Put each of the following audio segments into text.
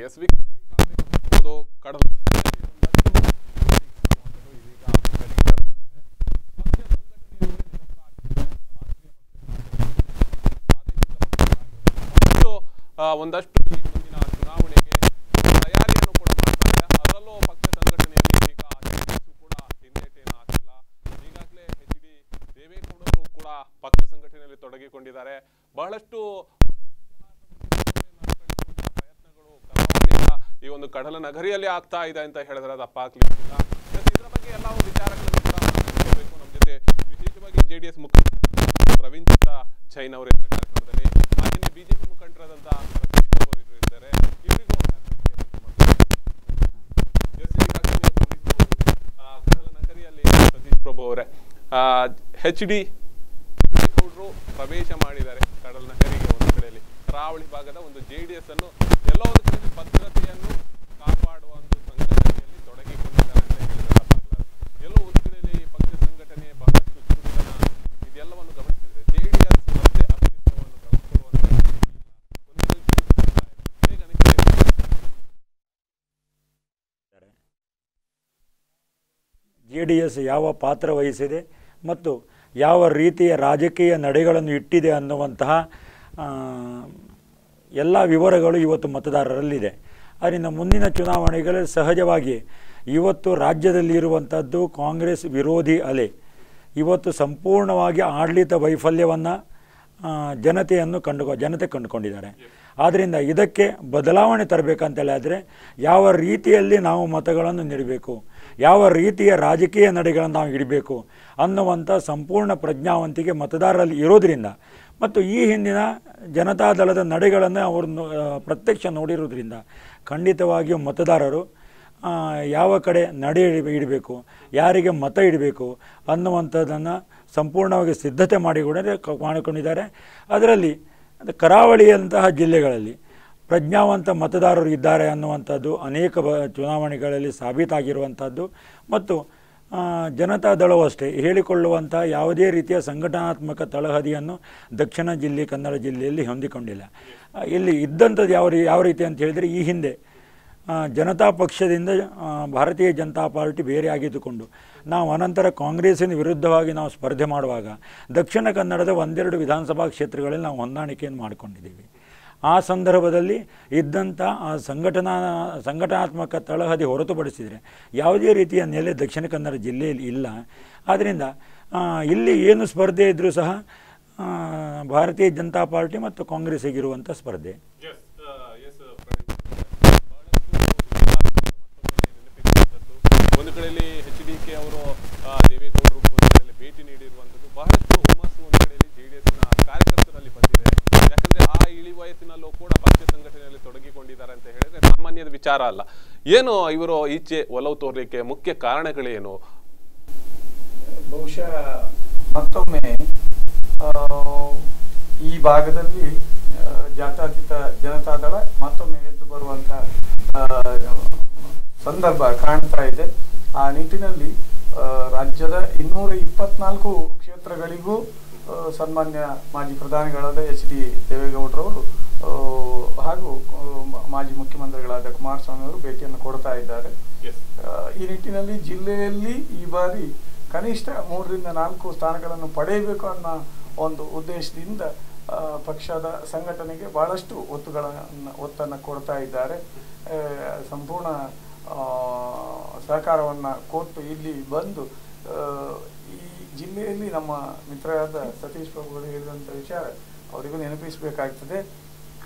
S V ಕಡಲ ಒಂದಷ್ಟು ಈ ಮುಂದಿನ ಚುನಾವಣೆಗೆ ತಯಾರಿಯನ್ನು ಕೂಡ ಮಾಡ್ತಾ ಇದೆ. ಅದರಲ್ಲೂ ಪಕ್ಷ ಸಂಘಟನೆಯಲ್ಲಿ ಈಗ ಜೆಡಿಎಸ್ ಕೂಡ ಹಿನ್ನಡೆಯನ್ನು ಹಾಕಿಲ್ಲ. ಈಗಾಗಲೇ ಎಚ್.ಡಿ. ದೇವೇಗೌಡರು ಕೂಡ ಪಕ್ಷ ಸಂಘಟನೆಯಲ್ಲಿ ತೊಡಗಿಕೊಂಡಿದ್ದಾರೆ. ಬಹಳಷ್ಟು ಪ್ರಯತ್ನಗಳು ಕರಾವಳಿಯ ಈ ಒಂದು ಕಡಲ ನಗರಿಯಲ್ಲಿ ಆಗ್ತಾ ಇದೆ ಅಂತ ಹೇಳಿದ್ರೆ ಅದು ತಪ್ಪಾಗ್ಲಿಕ್ಕಿಲ್ಲ. ಇದರ ಬಗ್ಗೆ ಎಲ್ಲ ವಿಚಾರಗಳನ್ನು ಕೂಡ ಮಾತನಾಡಬೇಕು. ನಮ್ಮ ಜೊತೆ ವಿಶೇಷವಾಗಿ ಜೆಡಿಎಸ್ ಮುಖಂಡ ಪ್ರವೀಣ್ ಚೈನ್ ಅವರು ಇದ್ದಾರೆ ಕಾರ್ಯಕ್ರಮದಲ್ಲಿ. ಹಾಗೆಯೇ ಬಿಜೆಪಿ ಮುಖಂಡರಾದಂತಹ ಸತೀಶ್ ಬಾಬು ಅವರು ಇದ್ದಾರೆ. ಇವರಿಗೂ ಕಡಲ ನಗರಿಯಲ್ಲಿ ಸತೀಶ್ ಬಾಬು ಅವರೇ ಎಚ್.ಡಿ. ದೇವೇಗೌಡರು ಪ್ರವೇಶ ಮಾಡಿದ್ದಾರೆ ಕಡಲ ನಗರಿಗೆ. ಒಂದು ಕಡೆಯಲ್ಲಿ ಕರಾವಳಿ ಭಾಗದ ಒಂದು ಜೆಡಿಎಸ್ ಅನ್ನು ಎಲ್ಲೋ ಒಂದು ಕಡೆ ಭದ್ರತೆಯನ್ನು ಕಾಪಾಡುವ ಒಂದು ಸಂಘಟನೆಯಲ್ಲಿ ತೊಡಗಿಕೊಂಡಿದ್ದಾರೆ ಅಂತ ಹೇಳಿದ್ರೆ ತಪ್ಪಾಗಲಾರದು. ಎಲ್ಲೋ ಒಂದು ಕಡೆಯಲ್ಲಿ ಪಕ್ಷ ಸಂಘಟನೆ ಬಹಳಷ್ಟು ಚುರುಕುತನ ಇದೆಲ್ಲವನ್ನು ಗಮನಿಸಿದ್ರೆ ಜೆಡಿಎಸ್ ಮತ್ತೆ ಅಸ್ತಿತ್ವವನ್ನು ಕಳೆದುಕೊಳ್ಳುವಂತ ಹೇಗೆ ಅನಿಸ್ತದೆ? ಜೆಡಿಎಸ್ ಯಾವ ಪಾತ್ರ ವಹಿಸಿದೆ ಮತ್ತು ಯಾವ ರೀತಿಯ ರಾಜಕೀಯ ನಡೆಗಳನ್ನು ಇಟ್ಟಿದೆ ಅನ್ನುವಂತಹ ಎಲ್ಲ ವಿವರಗಳು ಇವತ್ತು ಮತದಾರರಲ್ಲಿದೆ. ಅದರಿಂದ ಮುಂದಿನ ಚುನಾವಣೆಗಳಲ್ಲಿ ಸಹಜವಾಗಿ ಇವತ್ತು ರಾಜ್ಯದಲ್ಲಿ ಇರುವಂಥದ್ದು ಕಾಂಗ್ರೆಸ್ ವಿರೋಧಿ ಅಲೆ ಇವತ್ತು ಸಂಪೂರ್ಣವಾಗಿ ಆಡಳಿತ ವೈಫಲ್ಯವನ್ನು ಜನತೆ ಕಂಡುಕೊಂಡಿದ್ದಾರೆ. ಆದ್ದರಿಂದ ಇದಕ್ಕೆ ಬದಲಾವಣೆ ತರಬೇಕಂತೇಳಿ ಆದರೆ ಯಾವ ರೀತಿಯಲ್ಲಿ ನಾವು ಮತಗಳನ್ನು ನೀಡಬೇಕು, ಯಾವ ರೀತಿಯ ರಾಜಕೀಯ ನಡೆಗಳನ್ನು ನಾವು ಇಡಬೇಕು ಅನ್ನುವಂಥ ಸಂಪೂರ್ಣ ಪ್ರಜ್ಞಾವಂತಿಕೆ ಮತದಾರರಲ್ಲಿ ಇರೋದರಿಂದ ಮತ್ತು ಈ ಹಿಂದಿನ ಜನತಾದಳದ ನಡೆಗಳನ್ನು ಅವರು ಪ್ರತ್ಯಕ್ಷ ನೋಡಿರೋದ್ರಿಂದ ಖಂಡಿತವಾಗಿಯೂ ಮತದಾರರು ಯಾವ ಕಡೆ ನಡೆ ಇಡಬೇಕು, ಯಾರಿಗೆ ಮತ ಇಡಬೇಕು ಅನ್ನುವಂಥದ್ದನ್ನು ಸಂಪೂರ್ಣವಾಗಿ ಸಿದ್ಧತೆ ಮಾಡಿಕೊಂಡಿದ್ದಾರೆ. ಅದರಲ್ಲಿ ಕರಾವಳಿಯಂತಹ ಜಿಲ್ಲೆಗಳಲ್ಲಿ ಪ್ರಜ್ಞಾವಂತ ಮತದಾರರು ಇದ್ದಾರೆ ಅನ್ನುವಂಥದ್ದು ಅನೇಕ ಚುನಾವಣೆಗಳಲ್ಲಿ ಸಾಬೀತಾಗಿರುವಂಥದ್ದು ಮತ್ತು ಜನತಾದಳವೂ ಅಷ್ಟೇ ಹೇಳಿಕೊಳ್ಳುವಂಥ ಯಾವುದೇ ರೀತಿಯ ಸಂಘಟನಾತ್ಮಕ ತಳಹದಿಯನ್ನು ದಕ್ಷಿಣ ಕನ್ನಡ ಜಿಲ್ಲೆಯಲ್ಲಿ ಹೊಂದಿಕೊಂಡಿಲ್ಲ. ಇಲ್ಲಿ ಇದ್ದಂಥದ್ದು ಯಾವ ರೀತಿ ಅಂತ ಹೇಳಿದರೆ ಈ ಹಿಂದೆ ಜನತಾ ಪಕ್ಷದಿಂದ ಭಾರತೀಯ ಜನತಾ ಪಾರ್ಟಿ ಬೇರೆ ಆಗಿದ್ದುಕೊಂಡು ನಾವು ಅನಂತರ ಕಾಂಗ್ರೆಸ್ಸಿನ ವಿರುದ್ಧವಾಗಿ ನಾವು ಸ್ಪರ್ಧೆ ಮಾಡುವಾಗ ದಕ್ಷಿಣ ಕನ್ನಡದ ಒಂದೆರಡು ವಿಧಾನಸಭಾ ಕ್ಷೇತ್ರಗಳಲ್ಲಿ ನಾವು ಹೊಂದಾಣಿಕೆಯನ್ನು ಮಾಡಿಕೊಂಡಿದ್ದೀವಿ. ಆ ಸಂದರ್ಭದಲ್ಲಿ ಇದ್ದಂಥ ಆ ಸಂಘಟನಾತ್ಮಕ ತಳಹದಿ ಹೊರತುಪಡಿಸಿದರೆ ಯಾವುದೇ ರೀತಿಯ ನೆಲೆ ದಕ್ಷಿಣ ಕನ್ನಡ ಜಿಲ್ಲೆಯಲ್ಲಿ ಇಲ್ಲ. ಆದ್ದರಿಂದ ಇಲ್ಲಿ ಏನು ಸ್ಪರ್ಧೆ ಇದ್ದರೂ ಸಹ ಭಾರತೀಯ ಜನತಾ ಪಾರ್ಟಿ ಮತ್ತು ಕಾಂಗ್ರೆಸ್ಸಿಗಿರುವಂಥ ಸ್ಪರ್ಧೆ. ಒಂದು ಕಡೆಯಲ್ಲಿ ಎಚ್.ಡಿ.ಕೆ ಅವರು ದೇವೇಗೌಡರು ಒಂದು ಕಡೆಯಲ್ಲಿ ಭೇಟಿ ನೀಡಿರುವಂಥದ್ದು ಬಹಳಷ್ಟು ಹುಮ್ಮಸ್ಸು ಒಂದು ಕಡೆಯಲ್ಲಿ ಜೆಡಿಎಸ್ನ ಕಾರ್ಯಕರ್ತರಲ್ಲಿ ಬಂದಿದೆ. ಯಾಕಂದ್ರೆ ಆ ಇಳಿ ವಯಸ್ಸಿನಲ್ಲೂ ಕೂಡ ಪಕ್ಷ ಸಂಘಟನೆಯಲ್ಲಿ ತೊಡಗಿಕೊಂಡಿದ್ದಾರೆ ಅಂತ ಹೇಳಿದ್ರೆ ಸಾಮಾನ್ಯದ ವಿಚಾರ ಅಲ್ಲ. ಏನು ಇವರು ಈಚೆ ಒಲವು ತೋರ್ಲಿಕ್ಕೆ ಮುಖ್ಯ ಕಾರಣಗಳೇನು? ಬಹುಶಃ ಮತ್ತೊಮ್ಮೆ ಈ ಭಾಗದಲ್ಲಿ ಜಾತ್ಯತೀತ ಜನತಾದಳ ಮತ್ತೊಮ್ಮೆ ಎದ್ದು ಬರುವಂತಹ ಸಂದರ್ಭ ಕಾಣ್ತಾ ಇದೆ. ಆ ನಿಟ್ಟಿನಲ್ಲಿ ರಾಜ್ಯದ 224 ಕ್ಷೇತ್ರಗಳಿಗೂ ಸನ್ಮಾನ್ಯ ಮಾಜಿ ಪ್ರಧಾನಿಗಳಾದ ಎಚ್.ಡಿ. ದೇವೇಗೌಡರವರು ಹಾಗೂ ಮಾಜಿ ಮುಖ್ಯಮಂತ್ರಿಗಳಾದ ಕುಮಾರಸ್ವಾಮಿ ಅವರು ಭೇಟಿಯನ್ನು ಕೊಡ್ತಾ ಇದ್ದಾರೆ. ಈ ನಿಟ್ಟಿನಲ್ಲಿ ಜಿಲ್ಲೆಯಲ್ಲಿ ಈ ಬಾರಿ ಕನಿಷ್ಠ 3ರಿಂದ 4 ಸ್ಥಾನಗಳನ್ನು ಪಡೆಯಬೇಕು ಅನ್ನೋ ಒಂದು ಉದ್ದೇಶದಿಂದ ಪಕ್ಷದ ಸಂಘಟನೆಗೆ ಬಹಳಷ್ಟು ಒತ್ತನ್ನು ಕೊಡ್ತಾ ಇದ್ದಾರೆ. ಸಂಪೂರ್ಣ ಸಹಕಾರವನ್ನು ಕೊಟ್ಟು ಇಲ್ಲಿ ಬಂದು ಈ ಜಿಲ್ಲೆಯಲ್ಲಿ ನಮ್ಮ ಮಿತ್ರರಾದ ಸತೀಶ್ ಬಾಬು ಹೇಳಿದಂಥ ವಿಚಾರ ಅವರಿಗೂ ನೆನಪಿಸಬೇಕಾಗ್ತದೆ.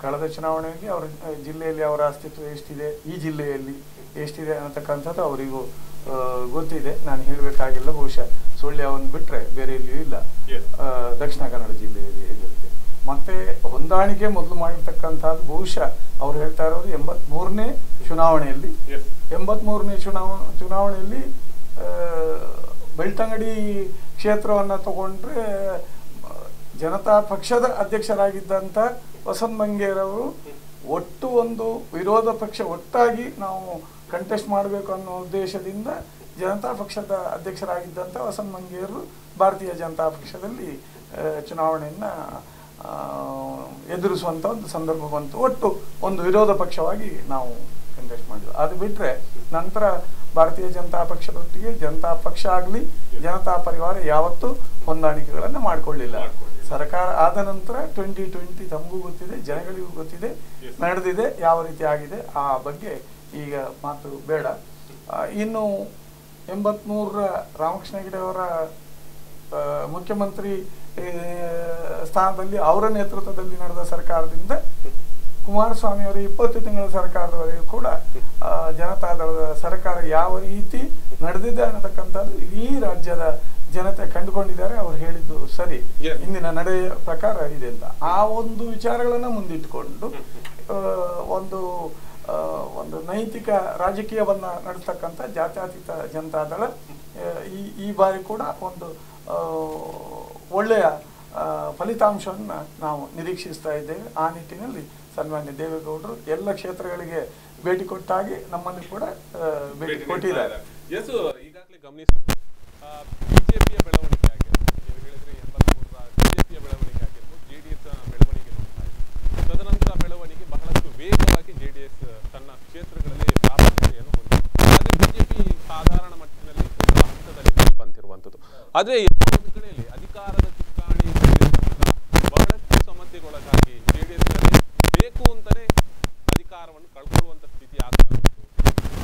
ಕಳೆದ ಚುನಾವಣೆಯಲ್ಲಿ ಅವರ ಜಿಲ್ಲೆಯಲ್ಲಿ ಅವರ ಅಸ್ತಿತ್ವ ಎಷ್ಟಿದೆ, ಈ ಜಿಲ್ಲೆಯಲ್ಲಿ ಎಷ್ಟಿದೆ ಅನ್ನತಕ್ಕಂಥದ್ದು ಅವರಿಗೂ ಗೊತ್ತಿದೆ. ನಾನು ಹೇಳಬೇಕಾಗಿಲ್ಲ. ಬಹುಶಃ ಸುಳ್ಯವನ್ನು ಬಿಟ್ಟರೆ ಬೇರೆ ಎಲ್ಲಿಯೂ ಇಲ್ಲ ದಕ್ಷಿಣ ಕನ್ನಡ ಜಿಲ್ಲೆಯಲ್ಲಿ ಹೇಗಿರುತ್ತೆ. ಮತ್ತೆ ಹೊಂದಾಣಿಕೆ ಮೊದಲು ಮಾಡಿರ್ತಕ್ಕಂಥದ್ದು ಬಹುಶಃ ಅವ್ರು ಹೇಳ್ತಾ ಇರೋದು 83ನೇ ಚುನಾವಣೆಯಲ್ಲಿ 83ನೇ ಚುನಾವಣೆಯಲ್ಲಿ ಬೆಳ್ತಂಗಡಿ ಕ್ಷೇತ್ರವನ್ನು ತಗೊಂಡ್ರೆ ಜನತಾ ಪಕ್ಷದ ಅಧ್ಯಕ್ಷರಾಗಿದ್ದಂಥ ವಸಂತ್ ಬಂಗೇರವರು ಒಟ್ಟು ಒಂದು ವಿರೋಧ ಪಕ್ಷ ಒಟ್ಟಾಗಿ ನಾವು ಕಂಟೆಸ್ಟ್ ಮಾಡಬೇಕು ಅನ್ನೋ ಉದ್ದೇಶದಿಂದ ಜನತಾ ಪಕ್ಷದ ಅಧ್ಯಕ್ಷರಾಗಿದ್ದಂಥ ವಸಂತ್ ಬಂಗೇರರು ಭಾರತೀಯ ಜನತಾ ಪಕ್ಷದಲ್ಲಿ ಚುನಾವಣೆಯನ್ನು ಎದುರಿಸುವಂಥ ಒಂದು ಸಂದರ್ಭ ಬಂತು. ಒಟ್ಟು ಒಂದು ವಿರೋಧ ಪಕ್ಷವಾಗಿ ನಾವು ಕಂಟೆಸ್ಟ್ ಮಾಡಿದ್ವಿ. ಅದು ಬಿಟ್ಟರೆ ನಂತರ ಭಾರತೀಯ ಜನತಾ ಪಕ್ಷದೊಟ್ಟಿಗೆ ಜನತಾ ಪಕ್ಷ ಆಗಲಿ ಜನತಾ ಪರಿವಾರ ಯಾವತ್ತೂ ಹೊಂದಾಣಿಕೆಗಳನ್ನು ಮಾಡಿಕೊಳ್ಳಿಲ್ಲ. ಸರ್ಕಾರ ಆದ ನಂತರ 2020 ತಮಗೂ ಗೊತ್ತಿದೆ, ಜನಗಳಿಗೂ ಗೊತ್ತಿದೆ, ನಡೆದಿದೆ, ಯಾವ ರೀತಿ ಆಗಿದೆ ಆ ಬಗ್ಗೆ ಈಗ ಮಾತು ಬೇಡ. ಇನ್ನು 83ರ ರಾಮಕೃಷ್ಣ ಹೆಗಡೆ ಅವರ ಮುಖ್ಯಮಂತ್ರಿ ಸ್ಥಾನದಲ್ಲಿ ಅವರ ನೇತೃತ್ವದಲ್ಲಿ ನಡೆದ ಸರ್ಕಾರದಿಂದ ಕುಮಾರಸ್ವಾಮಿ ಅವರ 20 ತಿಂಗಳ ಸರ್ಕಾರದವರೆಗೂ ಕೂಡ ಜನತಾದಳದ ಸರ್ಕಾರ ಯಾವ ರೀತಿ ನಡೆದಿದೆ ಅನ್ನತಕ್ಕಂಥದ್ದು ಇಡೀ ರಾಜ್ಯದ ಜನತೆ ಕಂಡುಕೊಂಡಿದ್ದಾರೆ. ಅವರು ಹೇಳಿದ್ದು ಸರಿ, ಇಂದಿನ ನಡೆಯ ಪ್ರಕಾರ ಇದೆ ಅಂತ. ಆ ಒಂದು ವಿಚಾರಗಳನ್ನು ಮುಂದಿಟ್ಟುಕೊಂಡು ಒಂದು ನೈತಿಕ ರಾಜಕೀಯವನ್ನ ನಡೆಸ್ತಕ್ಕಂಥ ಜಾತ್ಯತೀತ ಜನತಾದಳ ಈ ಬಾರಿ ಕೂಡ ಒಂದು ಒಳ್ಳೆಯ ಫಲಿತಾಂಶವನ್ನು ನಾವು ನಿರೀಕ್ಷಿಸ್ತಾ ಇದ್ದೇವೆ. ಆ ನಿಟ್ಟಿನಲ್ಲಿ ಸನ್ಮಾನ್ಯ ದೇವೇಗೌಡರು ಎಲ್ಲ ಕ್ಷೇತ್ರಗಳಿಗೆ ಭೇಟಿ ಕೊಟ್ಟಾಗಿ ನಮ್ಮಲ್ಲಿ ಕೂಡ ಭೇಟಿ ಕೊಟ್ಟಿದ್ದಾರೆ. ಈಗಾಗಲೇ ಗಮನಿಸಿ ಬಿಜೆಪಿಯ ಬೆಳವಣಿಗೆ ಆಗಿರ್ಬೋದು, ನೀವು ಹೇಳಿದ್ರೆ 83ರ ಬಿಜೆಪಿಯ ಬೆಳವಣಿಗೆ ಆಗಿರ್ಬೋದು, ಜೆಡಿಎಸ್ ಬೆಳವಣಿಗೆ ನೋಡ್ತಾ ಇದೆ. ತದನಂತರ ಬೆಳವಣಿಗೆ ಬಹಳಷ್ಟು ವೇಗವಾಗಿ ಜೆಡಿಎಸ್ ತನ್ನ ಕ್ಷೇತ್ರಗಳಲ್ಲಿ ಪ್ರಾಬಲ್ಯತೆಯನ್ನು ಹೊಂದಿದೆ. ಆದರೆ ಬಿಜೆಪಿ ಸಾಧಾರಣ ಮಟ್ಟಿನಲ್ಲಿ ಒಂದು ಹಂತದಲ್ಲಿ ನಿಲ್ಪಂತಿರುವಂಥದ್ದು. ಆದರೆ ಒಂದು ಕಡೆಯಲ್ಲಿ ಅಧಿಕಾರದ ಚುಕ್ಕಾಣಿ ಬಹಳಷ್ಟು ಸಮಸ್ಯೆಗೊಳಗಾಗಿ ಜೆಡಿಎಸ್ ಬೇಕು ಅಂತಲೇ ಅಧಿಕಾರವನ್ನು ಕಳ್ಕೊಳ್ಳುವಂತ ಸ್ಥಿತಿ ಆಗ್ತಾ ಉಂಟು.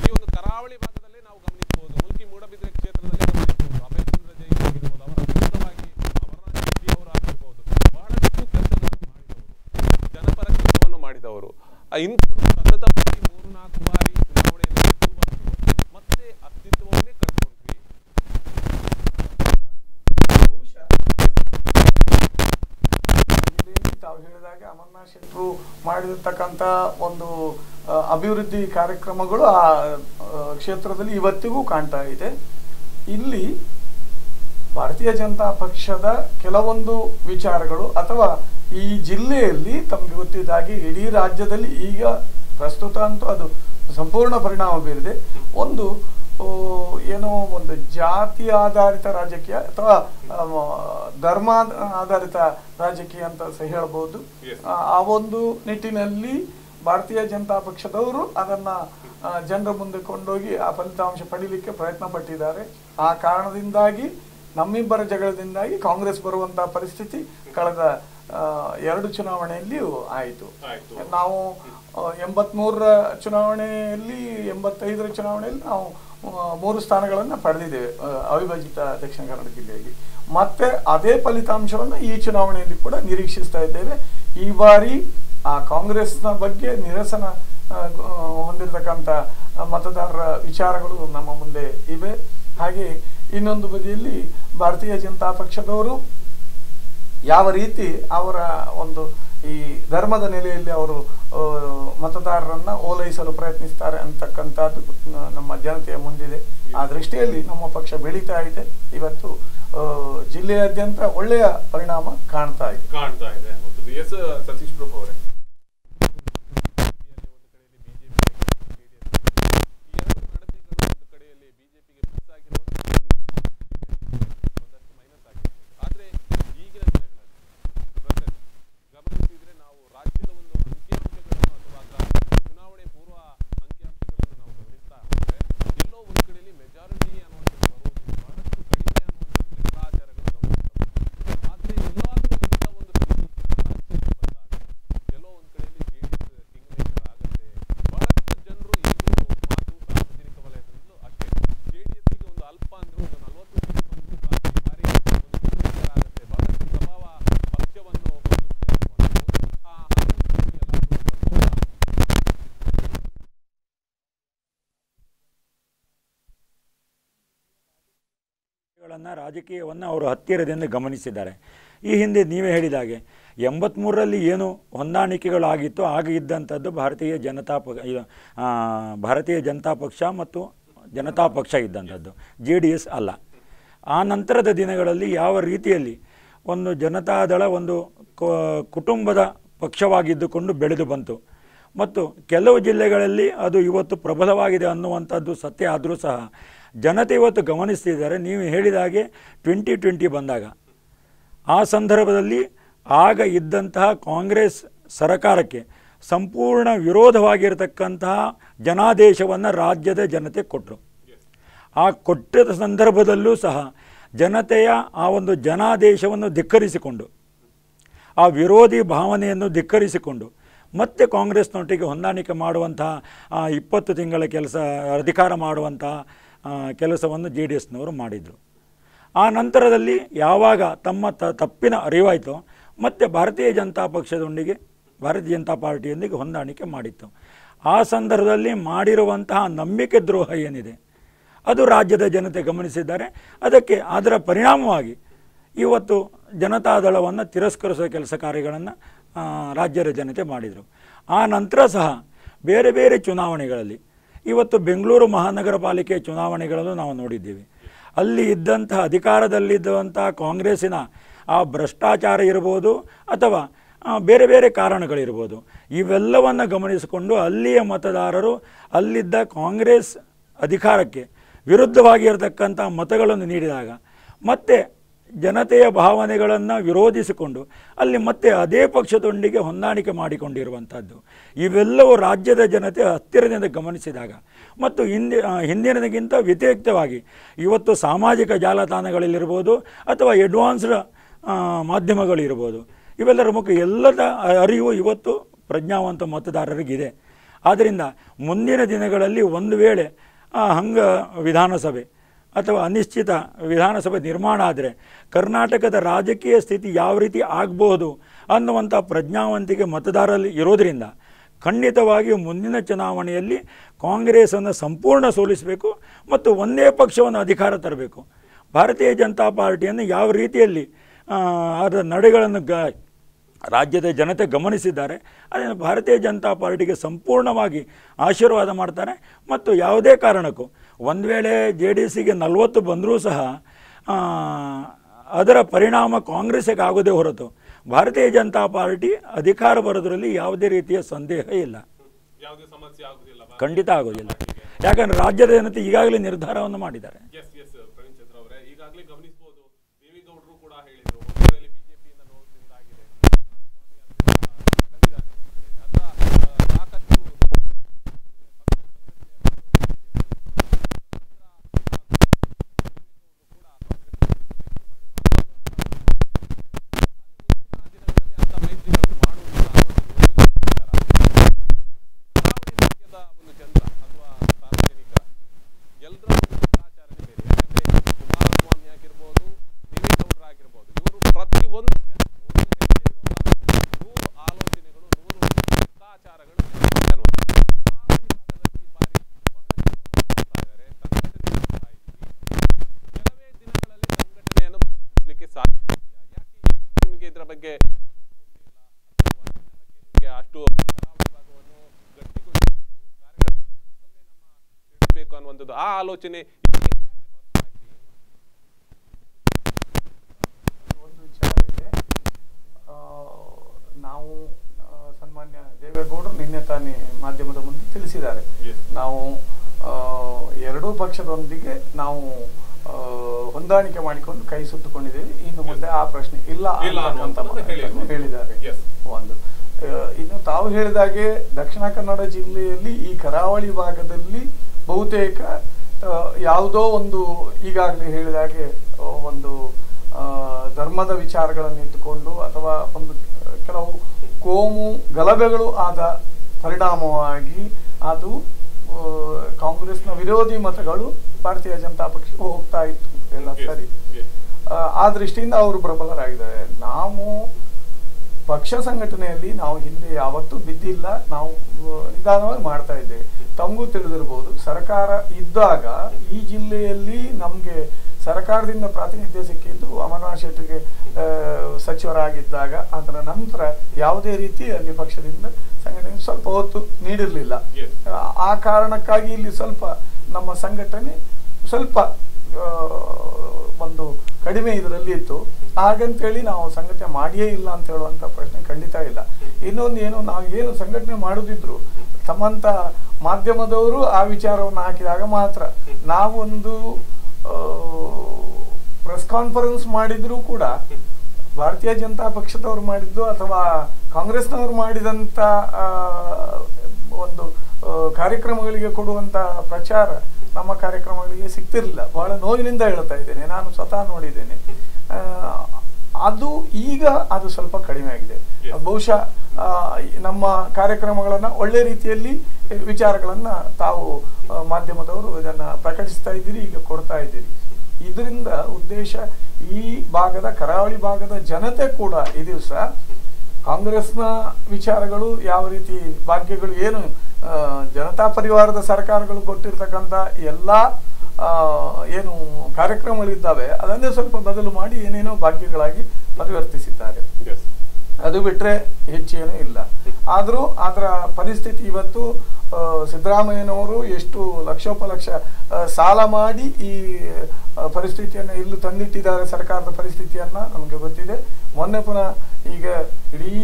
ಈ ಒಂದು ಕರಾವಳಿ ಭಾಗದಲ್ಲೇ ನಾವು ಗಮನಿಸಬಹುದು, ಮುಲ್ಕಿ ಮೂಡಬಿದ್ರೆ ಕ್ಷೇತ್ರದಲ್ಲಿ ಗಮನಿಸಬಹುದು, ಅಭಯಚಂದ್ರ ಜೈನ್ ಆಗಿರ್ಬೋದು, ಅವರ ವಿರುದ್ಧವಾಗಿ ಅಮರನಾಥ್ ಶೆಟ್ಟಿ ಅವರು ಆಗಿರ್ಬೋದು, ಬಹಳಷ್ಟು ಕೆಲಸಗಳನ್ನು ಮಾಡಿದವರು, ಜನಪರ ಕೆಲಸವನ್ನು ಮಾಡಿದವರು. ಇಂಥವರು ಸತತವಾಗಿ 3-4 ಬಾರಿ ಚುನಾವಣೆಯಲ್ಲಿ ಗೆದ್ದು ಬಂದು ಮತ್ತೆ ಅಸ್ತಿತ್ವವನ್ನೇ ಕಳ್ಕೊಂಡ್ವಿ. ತಾವು ಹೇಳಿದಾಗ ಅಮರನಾಥ್ ಶೆಟ್ಟರು ಮಾಡಿರ್ತಕ್ಕಂಥ ಒಂದು ಅಭಿವೃದ್ಧಿ ಕಾರ್ಯಕ್ರಮಗಳು ಆ ಕ್ಷೇತ್ರದಲ್ಲಿ ಇವತ್ತಿಗೂ ಕಾಣ್ತಾ ಇದೆ. ಇಲ್ಲಿ ಭಾರತೀಯ ಜನತಾ ಪಕ್ಷದ ಕೆಲವೊಂದು ವಿಚಾರಗಳು ಅಥವಾ ಈ ಜಿಲ್ಲೆಯಲ್ಲಿ ತಮಗೆ ಗೊತ್ತಿದ್ದಾಗಿ ಇಡೀ ರಾಜ್ಯದಲ್ಲಿ ಈಗ ಪ್ರಸ್ತುತ ಅಂತೂ ಅದು ಸಂಪೂರ್ಣ ಪರಿಣಾಮ ಬೀರಿದೆ. ಒಂದು ಏನೋ ಒಂದು ಜಾತಿ ಆಧಾರಿತ ರಾಜಕೀಯ ಅಥವಾ ಧರ್ಮ ಆಧಾರಿತ ರಾಜಕೀಯ ಅಂತ ಸಹ ಹೇಳ್ಬೋದು. ಆ ಒಂದು ನಿಟ್ಟಿನಲ್ಲಿ ಭಾರತೀಯ ಜನತಾ ಪಕ್ಷದವರು ಅದನ್ನ ಜನರ ಮುಂದೆ ಕೊಂಡೋಗಿ ಆ ಫಲಿತಾಂಶ ಪಡೀಲಿಕ್ಕೆ ಪ್ರಯತ್ನ ಪಟ್ಟಿದ್ದಾರೆ. ಆ ಕಾರಣದಿಂದಾಗಿ ನಮ್ಮಿಬ್ಬರ ಜಗಳದಿಂದಾಗಿ ಕಾಂಗ್ರೆಸ್ ಬರುವಂತಹ ಪರಿಸ್ಥಿತಿ ಕಳೆದ 2 ಚುನಾವಣೆಯಲ್ಲಿಯೂ ಆಯಿತು. ನಾವು 83ರ ಚುನಾವಣೆಯಲ್ಲಿ 85ರ ಚುನಾವಣೆಯಲ್ಲಿ ನಾವು 3 ಸ್ಥಾನಗಳನ್ನು ಪಡೆದಿದ್ದೇವೆ ಅವಿಭಜಿತ ದಕ್ಷಿಣ ಕನ್ನಡ ಜಿಲ್ಲೆಯಲ್ಲಿ. ಮತ್ತೆ ಅದೇ ಫಲಿತಾಂಶವನ್ನು ಈ ಚುನಾವಣೆಯಲ್ಲಿ ಕೂಡ ನಿರೀಕ್ಷಿಸ್ತಾ ಇದ್ದೇವೆ. ಈ ಬಾರಿ ಆ ಕಾಂಗ್ರೆಸ್ನ ಬಗ್ಗೆ ನಿರಸನ ಹೊಂದಿರತಕ್ಕಂಥ ಮತದಾರರ ವಿಚಾರಗಳು ನಮ್ಮ ಮುಂದೆ ಇವೆ. ಹಾಗೆ ಇನ್ನೊಂದು ಬದಿಯಲ್ಲಿ ಭಾರತೀಯ ಜನತಾ ಪಕ್ಷದವರು ಯಾವ ರೀತಿ ಅವರ ಒಂದು ಈ ಧರ್ಮದ ನೆಲೆಯಲ್ಲಿ ಅವರು ಮತದಾರರನ್ನ ಓಲೈಸಲು ಪ್ರಯತ್ನಿಸ್ತಾರೆ ಅಂತಕ್ಕಂಥದ್ದು ನಮ್ಮ ಜನತೆಯ ಮುಂದಿದೆ. ಆ ದೃಷ್ಟಿಯಲ್ಲಿ ನಮ್ಮ ಪಕ್ಷ ಬೆಳೀತಾ ಇದೆ. ಇವತ್ತು ಜಿಲ್ಲೆಯಾದ್ಯಂತ ಒಳ್ಳೆಯ ಪರಿಣಾಮ ಕಾಣ್ತಾ ಇದೆ. ಎಸ್ ಸತೀಶ್ ಪ್ರಭು ಅವರೇ, ರಾಜಕೀಯವನ್ನು ಅವರು ಹತ್ತಿರದಿಂದ ಗಮನಿಸಿದ್ದಾರೆ. ಈ ಹಿಂದೆ ನೀವೇ ಹೇಳಿದಾಗೆ 83ರಲ್ಲಿ ಏನು ಹೊಂದಾಣಿಕೆಗಳಾಗಿತ್ತು ಆಗ ಇದ್ದಂಥದ್ದು ಭಾರತೀಯ ಜನತಾ ಪಕ್ಷ ಮತ್ತು ಜನತಾ ಪಕ್ಷ ಇದ್ದಂಥದ್ದು, JDS ಅಲ್ಲ. ಆ ನಂತರದ ದಿನಗಳಲ್ಲಿ ಯಾವ ರೀತಿಯಲ್ಲಿ ಒಂದು ಜನತಾದಳ ಒಂದು ಕುಟುಂಬದ ಪಕ್ಷವಾಗಿದ್ದುಕೊಂಡು ಬೆಳೆದು ಬಂತು ಮತ್ತು ಕೆಲವು ಜಿಲ್ಲೆಗಳಲ್ಲಿ ಅದು ಇವತ್ತು ಪ್ರಬಲವಾಗಿದೆ ಅನ್ನುವಂಥದ್ದು ಸತ್ಯ ಆದರೂ ಸಹ ಜನತೆ ಇವತ್ತು ಗಮನಿಸ್ತಿದ್ದಾರೆ. ನೀವು ಹೇಳಿದ ಹಾಗೆ 2020 ಬಂದಾಗ ಆ ಸಂದರ್ಭದಲ್ಲಿ ಆಗ ಇದ್ದಂತಹ ಕಾಂಗ್ರೆಸ್ ಸರ್ಕಾರಕ್ಕೆ ಸಂಪೂರ್ಣ ವಿರೋಧವಾಗಿರತಕ್ಕಂತಹ ಜನಾದೇಶವನ್ನು ರಾಜ್ಯದ ಜನತೆ ಕೊಟ್ಟರು. ಆ ಕೊಟ್ಟದ ಸಂದರ್ಭದಲ್ಲೂ ಸಹ ಜನತೆಯ ಆ ಒಂದು ಜನಾದೇಶವನ್ನು ಧಿಕ್ಕರಿಸಿಕೊಂಡು, ಆ ವಿರೋಧಿ ಭಾವನೆಯನ್ನು ಧಿಕ್ಕರಿಸಿಕೊಂಡು ಮತ್ತೆ ಕಾಂಗ್ರೆಸ್ನೊಟ್ಟಿಗೆ ಹೊಂದಾಣಿಕೆ ಮಾಡುವಂತಹ 20 ತಿಂಗಳ ಅಧಿಕಾರ ಮಾಡುವಂತಹ ಕೆಲಸವನ್ನು JDSನವರು ಮಾಡಿದರು. ಆ ನಂತರದಲ್ಲಿ ಯಾವಾಗ ತಮ್ಮ ತಪ್ಪಿನ ಅರಿವಾಯಿತೋ ಮತ್ತೆ ಭಾರತೀಯ ಜನತಾ ಪಕ್ಷದೊಂದಿಗೆ, ಭಾರತೀಯ ಜನತಾ ಪಾರ್ಟಿಯೊಂದಿಗೆ ಹೊಂದಾಣಿಕೆ ಮಾಡಿತ್ತು. ಆ ಸಂದರ್ಭದಲ್ಲಿ ಮಾಡಿರುವಂತಹ ನಂಬಿಕೆ ದ್ರೋಹ ಏನಿದೆ ಅದು ರಾಜ್ಯದ ಜನತೆ ಗಮನಿಸಿದ್ದಾರೆ. ಅದರ ಪರಿಣಾಮವಾಗಿ ಇವತ್ತು ಜನತಾದಳವನ್ನು ತಿರಸ್ಕರಿಸುವ ಕೆಲಸ ಕಾರ್ಯಗಳನ್ನು ರಾಜ್ಯದ ಜನತೆ ಮಾಡಿದರು. ಆ ನಂತರ ಸಹ ಬೇರೆ ಬೇರೆ ಚುನಾವಣೆಗಳಲ್ಲಿ, ಇವತ್ತು ಬೆಂಗಳೂರು ಮಹಾನಗರ ಪಾಲಿಕೆ ಚುನಾವಣೆಗಳಲ್ಲೂ ನಾವು ನೋಡಿದ್ದೀವಿ. ಅಲ್ಲಿ ಇದ್ದಂತಹ ಅಧಿಕಾರದಲ್ಲಿದ್ದಂಥ ಕಾಂಗ್ರೆಸ್ಸಿನ ಆ ಭ್ರಷ್ಟಾಚಾರ ಇರ್ಬೋದು ಅಥವಾ ಬೇರೆ ಬೇರೆ ಕಾರಣಗಳಿರ್ಬೋದು, ಇವೆಲ್ಲವನ್ನು ಗಮನಿಸಿಕೊಂಡು ಅಲ್ಲಿಯ ಮತದಾರರು ಅಲ್ಲಿದ್ದ ಕಾಂಗ್ರೆಸ್ ಅಧಿಕಾರಕ್ಕೆ ವಿರುದ್ಧವಾಗಿರತಕ್ಕಂಥ ಮತಗಳನ್ನು ನೀಡಿದಾಗ ಮತ್ತೆ ಜನತೆಯ ಭಾವನೆಗಳನ್ನು ವಿರೋಧಿಸಿಕೊಂಡು ಅಲ್ಲಿ ಮತ್ತೆ ಅದೇ ಪಕ್ಷದೊಂದಿಗೆ ಹೊಂದಾಣಿಕೆ ಮಾಡಿಕೊಂಡಿರುವಂಥದ್ದು ಇವೆಲ್ಲವೂ ರಾಜ್ಯದ ಜನತೆ ಹತ್ತಿರದಿಂದ ಗಮನಿಸಿದಾಗ ಮತ್ತು ಹಿಂದಿನದಕ್ಕಿಂತ ವ್ಯತಿರಿಕ್ತವಾಗಿ ಇವತ್ತು ಸಾಮಾಜಿಕ ಜಾಲತಾಣಗಳಲ್ಲಿರ್ಬೋದು ಅಥವಾ ಅಡ್ವಾನ್ಸ್ಡ್ ಮಾಧ್ಯಮಗಳಿರ್ಬೋದು, ಇವೆಲ್ಲರ ಎಲ್ಲದ ಅರಿವು ಇವತ್ತು ಪ್ರಜ್ಞಾವಂತ ಮತದಾರರಿಗಿದೆ. ಆದ್ದರಿಂದ ಮುಂದಿನ ದಿನಗಳಲ್ಲಿ ಒಂದು ವೇಳೆ ವಿಧಾನಸಭೆ ಅಥವಾ ಅನಿಶ್ಚಿತ ವಿಧಾನಸಭೆ ನಿರ್ಮಾಣ ಆದರೆ ಕರ್ನಾಟಕದ ರಾಜಕೀಯ ಸ್ಥಿತಿ ಯಾವ ರೀತಿ ಆಗಬಹುದು ಅನ್ನುವಂಥ ಪ್ರಜ್ಞಾವಂತಿಕೆ ಮತದಾರರಲ್ಲಿ ಇರೋದರಿಂದ ಖಂಡಿತವಾಗಿ ಮುಂದಿನ ಚುನಾವಣೆಯಲ್ಲಿ ಕಾಂಗ್ರೆಸ್ಸನ್ನು ಸಂಪೂರ್ಣ ಸೋಲಿಸಬೇಕು ಮತ್ತು ಒಂದೇ ಪಕ್ಷವನ್ನು ಅಧಿಕಾರ ತರಬೇಕು. ಭಾರತೀಯ ಜನತಾ ಪಾರ್ಟಿಯನ್ನು ಯಾವ ರೀತಿಯಲ್ಲಿ ಅದರ ನಡೆಗಳನ್ನು ರಾಜ್ಯದ ಜನತೆ ಗಮನಿಸಿದ್ದಾರೆ. ಅದನ್ನು ಭಾರತೀಯ ಜನತಾ ಪಾರ್ಟಿಗೆ ಸಂಪೂರ್ಣವಾಗಿ ಆಶೀರ್ವಾದ ಮಾಡ್ತಾರೆ. ಮತ್ತು ಯಾವುದೇ ಕಾರಣಕ್ಕೂ ಒಂದು ವೇಳೆ JDSಗೆ 40 ಬಂದರೂ ಸಹ ಅದರ ಪರಿಣಾಮ ಕಾಂಗ್ರೆಸ್ಸಿಗೆ ಆಗೋದೇ ಹೊರತು ಭಾರತೀಯ ಜನತಾ ಪಾರ್ಟಿ ಅಧಿಕಾರ ಬರೋದರಲ್ಲಿ ಯಾವುದೇ ರೀತಿಯ ಸಂದೇಹ ಇಲ್ಲ, ಖಂಡಿತ ಆಗೋದಿಲ್ಲ. ಯಾಕಂದರೆ ರಾಜ್ಯದ ಜನತೆ ಈಗಾಗಲೇ ನಿರ್ಧಾರವನ್ನು ಮಾಡಿದ್ದಾರೆ. ಆಲೋಚನೆ ಒಂದು ವಿಚಾರ ಇದೆ. ನಾವು ಸನ್ಮಾನ್ಯ ದೇವೇಗೌಡರು ನಿನ್ನೆ ತಾನೇ ಮಾಧ್ಯಮದ ಮುಂದೆ ತಿಳಿಸಿದ್ದಾರೆ, ನಾವು ಎರಡೂ ಪಕ್ಷದೊಂದಿಗೆ ನಾವು ಹೊಂದಾಣಿಕೆ ಮಾಡಿಕೊಂಡು ಕೈ ಸುತ್ತುಕೊಂಡಿದ್ದೇವೆ, ಇನ್ನು ಮುಂದೆ ಆ ಪ್ರಶ್ನೆ ಇಲ್ಲ ಅಂತ ಹೇಳಿದ್ದಾರೆ. ಒಂದು ಇನ್ನು ತಾವು ಹೇಳಿದಾಗೆ ದಕ್ಷಿಣ ಕನ್ನಡ ಜಿಲ್ಲೆಯಲ್ಲಿ ಈ ಕರಾವಳಿ ಭಾಗದಲ್ಲಿ ಬಹುತೇಕ ಯಾವುದೋ ಒಂದು ಈಗಾಗಲೇ ಹೇಳಿದಾಗೆ ಒಂದು ಧರ್ಮದ ವಿಚಾರಗಳನ್ನು ಇಟ್ಟುಕೊಂಡು ಅಥವಾ ಒಂದು ಕೆಲವು ಕೋಮು ಗಲಭೆಗಳು ಆದ ಪರಿಣಾಮವಾಗಿ ಅದು ಕಾಂಗ್ರೆಸ್ನ ವಿರೋಧಿ ಮತಗಳು ಭಾರತೀಯ ಜನತಾ ಪಕ್ಷಕ್ಕೆ ಹೋಗ್ತಾ ಇತ್ತು ಎಲ್ಲ ಸರಿ. ಆ ದೃಷ್ಟಿಯಿಂದ ಅವರು ಪ್ರಬಲರಾಗಿದ್ದಾರೆ. ನಾವು ಪಕ್ಷ ಸಂಘಟನೆಯಲ್ಲಿ ನಾವು ಹಿಂದೆ ಯಾವತ್ತೂ ಬಿದ್ದಿಲ್ಲ, ನಾವು ನಿಧಾನವಾಗಿ ಮಾಡ್ತಾ ಇದ್ದೇವೆ. ತಮಗೂ ತಿಳಿದಿರ್ಬೋದು, ಸರ್ಕಾರ ಇದ್ದಾಗ ಈ ಜಿಲ್ಲೆಯಲ್ಲಿ ನಮಗೆ ಸರ್ಕಾರದಿಂದ ಪ್ರಾತಿನಿಧ್ಯ ಸಿಕ್ಕಿದ್ದು ಅಮರನಾಥ್ ಶೆಟ್ಟಿಗೆ ಸಚಿವರಾಗಿದ್ದಾಗ. ಅದರ ನಂತರ ಯಾವುದೇ ರೀತಿ ಅಲ್ಲಿ ಪಕ್ಷದಿಂದ ಸಂಘಟನೆ ಸ್ವಲ್ಪ ಹೊತ್ತು ನೀಡಿರಲಿಲ್ಲ. ಆ ಕಾರಣಕ್ಕಾಗಿ ಇಲ್ಲಿ ಸ್ವಲ್ಪ ನಮ್ಮ ಸಂಘಟನೆ ಸ್ವಲ್ಪ ಒಂದು ಕಡಿಮೆ ಇದರಲ್ಲಿ ಇತ್ತು. ಹಾಗಂತೇಳಿ ನಾವು ಸಂಘಟನೆ ಮಾಡಿಯೇ ಇಲ್ಲ ಅಂತ ಹೇಳುವಂಥ ಪ್ರಶ್ನೆ ಖಂಡಿತ ಇಲ್ಲ. ಇನ್ನೊಂದು ಏನು, ನಾವು ಏನು ಸಂಘಟನೆ ಮಾಡುದಿದ್ರು ತಮ್ಮಂತ ಮಾಧ್ಯಮದವರು ಆ ವಿಚಾರವನ್ನು ಹಾಕಿದಾಗ ಮಾತ್ರ. ನಾವೊಂದು ಪ್ರೆಸ್ ಕಾನ್ಫರೆನ್ಸ್ ಮಾಡಿದ್ರು ಕೂಡ ಭಾರತೀಯ ಜನತಾ ಪಕ್ಷದವರು ಮಾಡಿದ್ದು ಅಥವಾ ಕಾಂಗ್ರೆಸ್ನವರು ಮಾಡಿದಂಥ ಒಂದು ಕಾರ್ಯಕ್ರಮಗಳಿಗೆ ಕೊಡುವಂಥ ಪ್ರಚಾರ ನಮ್ಮ ಕಾರ್ಯಕ್ರಮಗಳಿಗೆ ಸಿಗ್ತಿರಲಿಲ್ಲ. ಬಹಳ ನೋವಿನಿಂದ ಹೇಳ್ತಾ ಇದ್ದೇನೆ, ನಾನು ಸ್ವತಃ ನೋಡಿದ್ದೇನೆ. ಅದು ಈಗ ಅದು ಸ್ವಲ್ಪ ಕಡಿಮೆ ಆಗಿದೆ. ಬಹುಶಃ ನಮ್ಮ ಕಾರ್ಯಕ್ರಮಗಳನ್ನು ಒಳ್ಳೆ ರೀತಿಯಲ್ಲಿ ವಿಚಾರಗಳನ್ನು ತಾವು ಮಾಧ್ಯಮದವರು ಇದನ್ನು ಪ್ರಕಟಿಸ್ತಾ ಇದ್ದೀರಿ, ಈಗ ಕೊಡ್ತಾ ಇದ್ದೀರಿ. ಇದರಿಂದ ಉದ್ದೇಶ ಈ ಭಾಗದ ಕರಾವಳಿ ಭಾಗದ ಜನತೆ ಕೂಡ ಈ ದಿವಸ ಕಾಂಗ್ರೆಸ್ನ ವಿಚಾರಗಳು ಯಾವ ರೀತಿ ಭಾಗ್ಯಗಳು ಏನು ಜನತಾ ಪರಿವಾರದ ಸರ್ಕಾರಗಳು ಕೊಟ್ಟಿರ್ತಕ್ಕಂಥ ಎಲ್ಲ ಏನು ಕಾರ್ಯಕ್ರಮಗಳಿದ್ದಾವೆ ಅದನ್ನೇ ಸ್ವಲ್ಪ ಬದಲು ಮಾಡಿ ಏನೇನೋ ಭಾಗ್ಯಗಳಾಗಿ ಪರಿವರ್ತಿಸಿದ್ದಾರೆ. ಅದು ಬಿಟ್ಟರೆ ಹೆಚ್ಚೇನೂ ಇಲ್ಲ. ಆದರೂ ಅದರ ಪರಿಸ್ಥಿತಿ ಇವತ್ತು ಸಿದ್ದರಾಮಯ್ಯನವರು ಎಷ್ಟು ಲಕ್ಷೋಪಲಕ್ಷ ಸಾಲ ಮಾಡಿ ಈ ಪರಿಸ್ಥಿತಿಯನ್ನು ಇಲ್ಲಿ ತಂದಿಟ್ಟಿದ್ದಾರೆ. ಸರ್ಕಾರದ ಪರಿಸ್ಥಿತಿಯನ್ನು ನಮಗೆ ಗೊತ್ತಿದೆ. ಮೊನ್ನೆ ಪುನಃ ಈಗ ಇಡೀ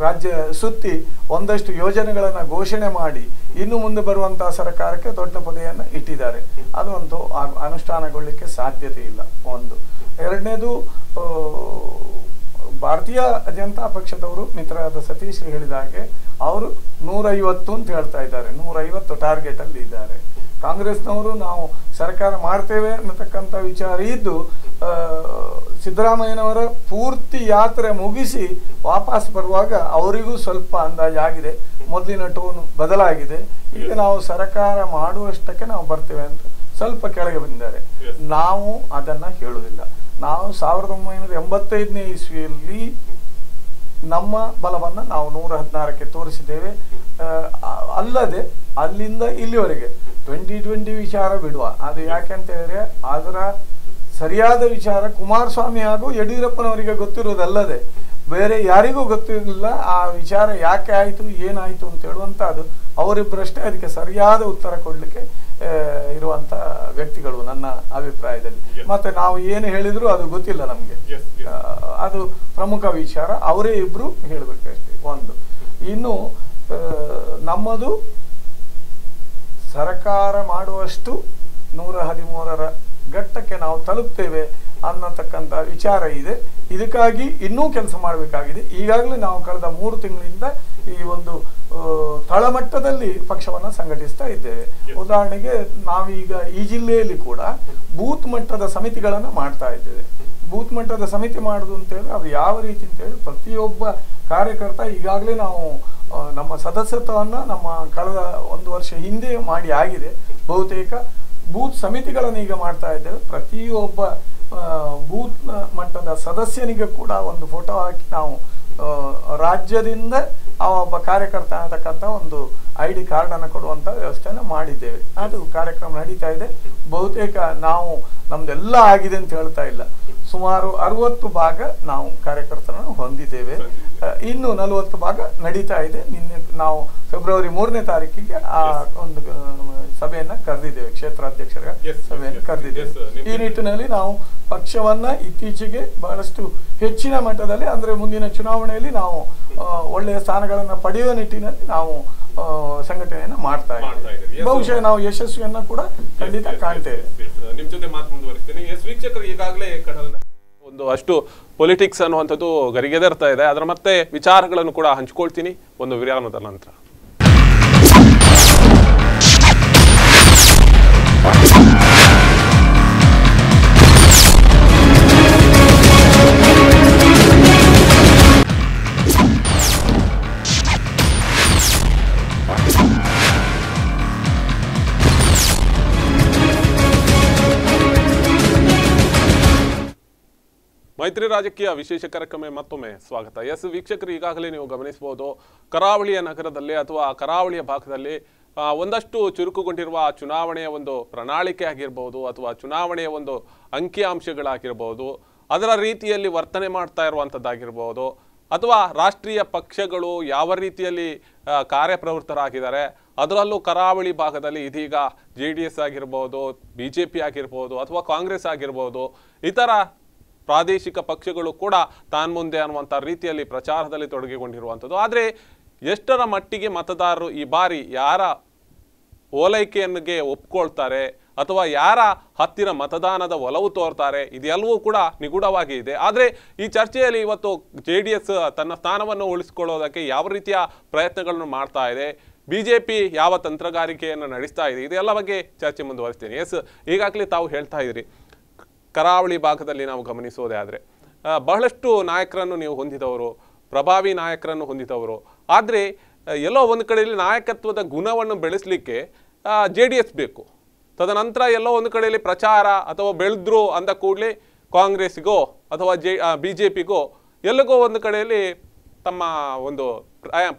ರಾಜ್ಯ ಸುತ್ತಿ ಒಂದಷ್ಟು ಯೋಜನೆಗಳನ್ನು ಘೋಷಣೆ ಮಾಡಿ ಇನ್ನು ಮುಂದೆ ಬರುವಂತಹ ಸರ್ಕಾರಕ್ಕೆ ದೊಡ್ಡ ಪೊದೆಯನ್ನು ಇಟ್ಟಿದ್ದಾರೆ. ಅದಂತೂ ಅನುಷ್ಠಾನಗೊಳ್ಳಲಿಕ್ಕೆ ಸಾಧ್ಯತೆ ಇಲ್ಲ. ಒಂದು. ಎರಡನೇದು, ಭಾರತೀಯ ಜನತಾ ಪಕ್ಷದವರು ಮಿತ್ರರಾದ ಸತೀಶ್ ಹೇಳಿದ ಹಾಗೆ ಅವರು 150 ಅಂತ ಹೇಳ್ತಾ ಇದ್ದಾರೆ. 150 ಟಾರ್ಗೆಟ್ ಅಲ್ಲಿ ಇದ್ದಾರೆ. ಕಾಂಗ್ರೆಸ್ನವರು ನಾವು ಸರ್ಕಾರ ಮಾಡ್ತೇವೆ ಅನ್ನತಕ್ಕಂಥ ವಿಚಾರ ಇದ್ದು ಸಿದ್ದರಾಮಯ್ಯನವರ ಪೂರ್ತಿ ಯಾತ್ರೆ ಮುಗಿಸಿ ವಾಪಸ್ ಬರುವಾಗ ಅವರಿಗೂ ಸ್ವಲ್ಪ ಅಂದಾಜಾಗಿದೆ, ಮೊದಲಿನ ಟೋನ್ ಬದಲಾಗಿದೆ. ಈಗ ನಾವು ಸರ್ಕಾರ ಮಾಡುವಷ್ಟಕ್ಕೆ ನಾವು ಬರ್ತೇವೆ ಅಂತ ಸ್ವಲ್ಪ ಕೆಳಗೆ ಬಂದಿದ್ದಾರೆ. ನಾವು ಅದನ್ನ ಹೇಳುವುದಿಲ್ಲ. ನಾವು 1985ನೇ ಇಸ್ವಿಯಲ್ಲಿ ನಮ್ಮ ಬಲವನ್ನು ನಾವು 116ಕ್ಕೆ ತೋರಿಸಿದ್ದೇವೆ. ಅಲ್ಲದೆ ಅಲ್ಲಿಂದ ಇಲ್ಲಿವರೆಗೆ 2020 ವಿಚಾರ ಬಿಡುವ, ಅದು ಯಾಕೆಂತ ಹೇಳಿದ್ರೆ ಅದರ ಸರಿಯಾದ ವಿಚಾರ ಕುಮಾರಸ್ವಾಮಿ ಹಾಗೂ ಯಡಿಯೂರಪ್ಪನವರಿಗೆ ಗೊತ್ತಿರುವುದಲ್ಲದೆ ಬೇರೆ ಯಾರಿಗೂ ಗೊತ್ತಿರಲಿಲ್ಲ. ಆ ವಿಚಾರ ಯಾಕೆ ಆಯಿತು, ಏನಾಯಿತು ಅಂತ ಹೇಳುವಂಥದ್ದು ಅವರಿಬ್ಬರಷ್ಟೇ ಅದಕ್ಕೆ ಸರಿಯಾದ ಉತ್ತರ ಕೊಡಲಿಕ್ಕೆ ಇರುವಂಥ ವ್ಯಕ್ತಿಗಳು ನನ್ನ ಅಭಿಪ್ರಾಯದಲ್ಲಿ. ಮತ್ತೆ ನಾವು ಏನು ಹೇಳಿದ್ರು ಅದು ಗೊತ್ತಿಲ್ಲ ನಮಗೆ. ಅದು ಪ್ರಮುಖ ವಿಚಾರ, ಅವರೇ ಇಬ್ರು ಹೇಳಬೇಕಷ್ಟೇ. ಒಂದು. ಇನ್ನು ನಮ್ಮದು ಸರ್ಕಾರ ಮಾಡುವಷ್ಟು 113ರ ಘಟ್ಟಕ್ಕೆ ನಾವು ತಲುಪ್ತೇವೆ ಅನ್ನತಕ್ಕಂಥ ವಿಚಾರ ಇದೆ. ಇದಕ್ಕಾಗಿ ಇನ್ನೂ ಕೆಲಸ ಮಾಡಬೇಕಾಗಿದೆ. ಈಗಾಗಲೇ ನಾವು ಕಳೆದ 3 ತಿಂಗಳಿಂದ ಈ ಒಂದು ತಳಮಟ್ಟದಲ್ಲಿ ಪಕ್ಷವನ್ನು ಸಂಘಟಿಸ್ತಾ ಇದ್ದೇವೆ. ಉದಾಹರಣೆಗೆ ನಾವೀಗ ಈ ಜಿಲ್ಲೆಯಲ್ಲಿ ಕೂಡ ಬೂತ್ ಮಟ್ಟದ ಸಮಿತಿಗಳನ್ನು ಮಾಡ್ತಾ ಇದ್ದೇವೆ. ಬೂತ್ ಮಟ್ಟದ ಸಮಿತಿ ಮಾಡುದು ಅಂತ ಹೇಳಿದ್ರೆ ಅದು ಯಾವ ರೀತಿ ಅಂತ ಹೇಳಿ ಪ್ರತಿಯೊಬ್ಬ ಕಾರ್ಯಕರ್ತ ಈಗಾಗಲೇ ನಾವು ನಮ್ಮ ಸದಸ್ಯತ್ವವನ್ನು ನಮ್ಮ ಕಳೆದ 1 ವರ್ಷ ಹಿಂದೆ ಮಾಡಿ ಆಗಿದೆ. ಬಹುತೇಕ ಬೂತ್ ಸಮಿತಿಗಳನ್ನು ಈಗ ಮಾಡ್ತಾ ಇದ್ದೇವೆ. ಪ್ರತಿಯೊಬ್ಬ ಬೂತ್ ಮಟ್ಟದ ಸದಸ್ಯನಿಗೆ ಕೂಡ ಒಂದು ಫೋಟೋ ಹಾಕಿ ನಾವು ರಾಜ್ಯದಿಂದ ಆ ಒಬ್ಬ ಕಾರ್ಯಕರ್ತ ಅನ್ನತಕ್ಕಂಥ ಒಂದು ID ಕಾರ್ಡನ್ನು ಕೊಡುವಂಥ ವ್ಯವಸ್ಥೆಯನ್ನು ಮಾಡಿದ್ದೇವೆ. ಅದು ಕಾರ್ಯಕ್ರಮ ನಡೀತಾ ಇದೆ. ಬಹುತೇಕ ನಾವು ನಮ್ದೆಲ್ಲ ಆಗಿದೆ ಅಂತ ಹೇಳ್ತಾ ಇಲ್ಲ, ಸುಮಾರು 60 ಭಾಗ ನಾವು ಕಾರ್ಯಕರ್ತರನ್ನು ಹೊಂದಿದ್ದೇವೆ. ಇನ್ನು 40 ಭಾಗ ನಡೀತಾ ಇದೆ. ನಿನ್ನೆ ನಾವು ಫೆಬ್ರವರಿ 3ನೇ ತಾರೀಕಿಗೆ ಆ ಒಂದು ಸಭೆಯನ್ನ ಕರೆದಿದ್ದೇವೆ, ಕ್ಷೇತ್ರಾಧ್ಯಕ್ಷರ ಸಭೆಯನ್ನು ಕರೆದಿದ್ದೇವೆ. ಈ ನಿಟ್ಟಿನಲ್ಲಿ ನಾವು ಪಕ್ಷವನ್ನ ಇತ್ತೀಚೆಗೆ ಬಹಳಷ್ಟು ಹೆಚ್ಚಿನ ಮಟ್ಟದಲ್ಲಿ ಅಂದ್ರೆ ಮುಂದಿನ ಚುನಾವಣೆಯಲ್ಲಿ ನಾವು ಒಳ್ಳೆಯ ಸ್ಥಾನಗಳನ್ನು ಪಡೆಯುವ ನಿಟ್ಟಿನಲ್ಲಿ ನಾವು ಸಂಘಟನೆಯನ್ನು ಮಾಡ್ತಾ ಇದ್ದೇವೆ. ಬಹುಶಃ ನಾವು ಯಶಸ್ವಿಯನ್ನ ಕೂಡ ಖಂಡಿತ ಕಾಣ್ತೇವೆ. ನಿಮ್ ಜೊತೆ ಮಾತು ಮುಂದುವರಿಸ್ತೇನೆ. ವೀಕ್ಷಕರು ಈಗಾಗಲೇ ಕಡಲ್ನ ಒಂದು ಅಷ್ಟು ಪೊಲಿಟಿಕ್ಸ್ ಅನ್ನುವಂಥದ್ದು ಗರಿಗೆದರ್ತಾ ಇದೆ. ಅದರ ಮತ್ತೆ ವಿಚಾರಗಳನ್ನು ಕೂಡ ಹಂಚಿಕೊಳ್ತೀನಿ ಒಂದು ವಿರಾಮದ ನಂತರ. ಮೈತ್ರಿ ರಾಜಕೀಯ ವಿಶೇಷ ಕಾರ್ಯಕ್ರಮ ಮತ್ತೊಮ್ಮೆ ಸ್ವಾಗತ. ವೀಕ್ಷಕರು ಈಗಾಗಲೇ ನೀವು ಗಮನಿಸಬಹುದು, ಕರಾವಳಿಯ ನಗರದಲ್ಲಿ ಅಥವಾ ಕರಾವಳಿಯ ಭಾಗದಲ್ಲಿ ಒಂದಷ್ಟು ಚುರುಕುಗೊಂಡಿರುವ ಚುನಾವಣೆಯ ಒಂದು ಪ್ರಣಾಳಿಕೆ ಆಗಿರ್ಬೋದು ಅಥವಾ ಚುನಾವಣೆಯ ಒಂದು ಅಂಕಿಅಂಶಗಳಾಗಿರ್ಬೋದು, ಅದರ ರೀತಿಯಲ್ಲಿ ವರ್ತನೆ ಮಾಡ್ತಾ ಇರುವಂಥದ್ದಾಗಿರ್ಬೋದು, ಅಥವಾ ರಾಷ್ಟ್ರೀಯ ಪಕ್ಷಗಳು ಯಾವ ರೀತಿಯಲ್ಲಿ ಕಾರ್ಯಪ್ರವೃತ್ತರಾಗಿದ್ದಾರೆ, ಅದರಲ್ಲೂ ಕರಾವಳಿ ಭಾಗದಲ್ಲಿ ಇದೀಗ JDS ಆಗಿರ್ಬೋದು, BJP ಆಗಿರ್ಬೋದು ಅಥವಾ ಕಾಂಗ್ರೆಸ್ ಆಗಿರ್ಬೋದು, ಇತರ ಪ್ರಾದೇಶಿಕ ಪಕ್ಷಗಳು ಕೂಡ ತಾನ್ಮುಂದೆ ಅನ್ನುವಂಥ ರೀತಿಯಲ್ಲಿ ಪ್ರಚಾರದಲ್ಲಿ ತೊಡಗಿಕೊಂಡಿರುವಂಥದ್ದು. ಆದರೆ ಎಷ್ಟರ ಮಟ್ಟಿಗೆ ಮತದಾರರು ಈ ಬಾರಿ ಯಾರ ಓಲೈಕೆಯನ್ನಿಗೆ ಒಪ್ಕೊಳ್ತಾರೆ ಅಥವಾ ಯಾರ ಹತ್ತಿರ ಮತದಾನದ ಒಲವು ತೋರ್ತಾರೆ ಇದೆಲ್ಲವೂ ಕೂಡ ನಿಗೂಢವಾಗಿ ಇದೆ. ಆದರೆ ಈ ಚರ್ಚೆಯಲ್ಲಿ ಇವತ್ತು JDS ತನ್ನ ಸ್ಥಾನವನ್ನು ಉಳಿಸಿಕೊಳ್ಳೋದಕ್ಕೆ ಯಾವ ರೀತಿಯ ಪ್ರಯತ್ನಗಳನ್ನು ಮಾಡ್ತಾ ಇದೆ, BJP ಯಾವ ತಂತ್ರಗಾರಿಕೆಯನ್ನು ನಡೆಸ್ತಾ ಇದೆ, ಇದೆಲ್ಲ ಬಗ್ಗೆ ಚರ್ಚೆ ಮುಂದುವರಿಸ್ತೀನಿ. ಈಗಾಗಲೇ ತಾವು ಹೇಳ್ತಾ ಇದ್ರಿ, ಕರಾವಳಿ ಭಾಗದಲ್ಲಿ ನಾವು ಗಮನಿಸೋದೇ ಆದರೆ ಬಹಳಷ್ಟು ನಾಯಕರನ್ನು ನೀವು ಹೊಂದಿದವರು, ಪ್ರಭಾವಿ ನಾಯಕರನ್ನು ಹೊಂದಿದವರು. ಆದರೆ ಎಲ್ಲೋ ಒಂದು ಕಡೆಯಲ್ಲಿ ನಾಯಕತ್ವದ ಗುಣವನ್ನು ಬೆಳೆಸಲಿಕ್ಕೆ JDS ಬೇಕು. ತದನಂತರ ಎಲ್ಲೋ ಒಂದು ಕಡೆಯಲ್ಲಿ ಪ್ರಚಾರ ಅಥವಾ ಬೆಳೆದ್ರು ಅಂದ ಕೂಡಲೇ ಕಾಂಗ್ರೆಸ್ಸಿಗೋ ಅಥವಾ BJPಗೋ ಎಲ್ಲಗೋ ಒಂದು ಕಡೆಯಲ್ಲಿ ತಮ್ಮ ಒಂದು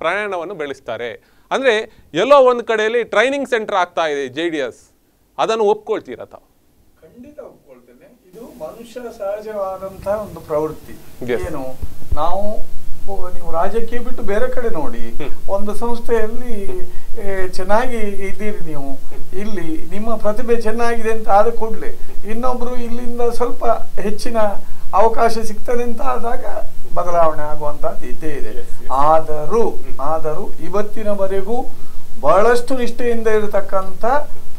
ಪ್ರಯಾಣವನ್ನು ಬೆಳೆಸ್ತಾರೆ. ಅಂದರೆ ಎಲ್ಲೋ ಒಂದು ಕಡೆಯಲ್ಲಿ ಟ್ರೈನಿಂಗ್ ಸೆಂಟರ್ ಆಗ್ತಾ ಇದೆ JDS. ಅದನ್ನು ಒಪ್ಕೊಳ್ತೀರಾ ತಾವು? ಖಂಡಿತ ಒಪ್ಕೊಳ್ತೇನೆ. ಇದು ಮನುಷ್ಯ ಸಹಜವಾದಂತಹ ಒಂದು ಪ್ರವೃತ್ತಿ. ಏನು, ನಾವು ನೀವು ರಾಜಕೀಯ ಬಿಟ್ಟು ಬೇರೆ ಕಡೆ ನೋಡಿ, ಒಂದು ಸಂಸ್ಥೆಯಲ್ಲಿ ಚೆನ್ನಾಗಿ ಇದ್ದೀರಿ ನೀವು, ಇಲ್ಲಿ ನಿಮ್ಮ ಪ್ರತಿಭೆ ಚೆನ್ನಾಗಿದೆ ಅಂತ ಆದ ಕೂಡಲೇ ಇನ್ನೊಬ್ರು ಇಲ್ಲಿಂದ ಸ್ವಲ್ಪ ಹೆಚ್ಚಿನ ಅವಕಾಶ ಸಿಗ್ತದೆ ಅಂತ ಆದಾಗ ಬದಲಾವಣೆ ಆಗುವಂತದ್ದು ಇದ್ದೇ ಇದೆ. ಆದರೂ ಇವತ್ತಿನವರೆಗೂ ಬಹಳಷ್ಟು ನಿಷ್ಠೆಯಿಂದ ಇರತಕ್ಕಂಥ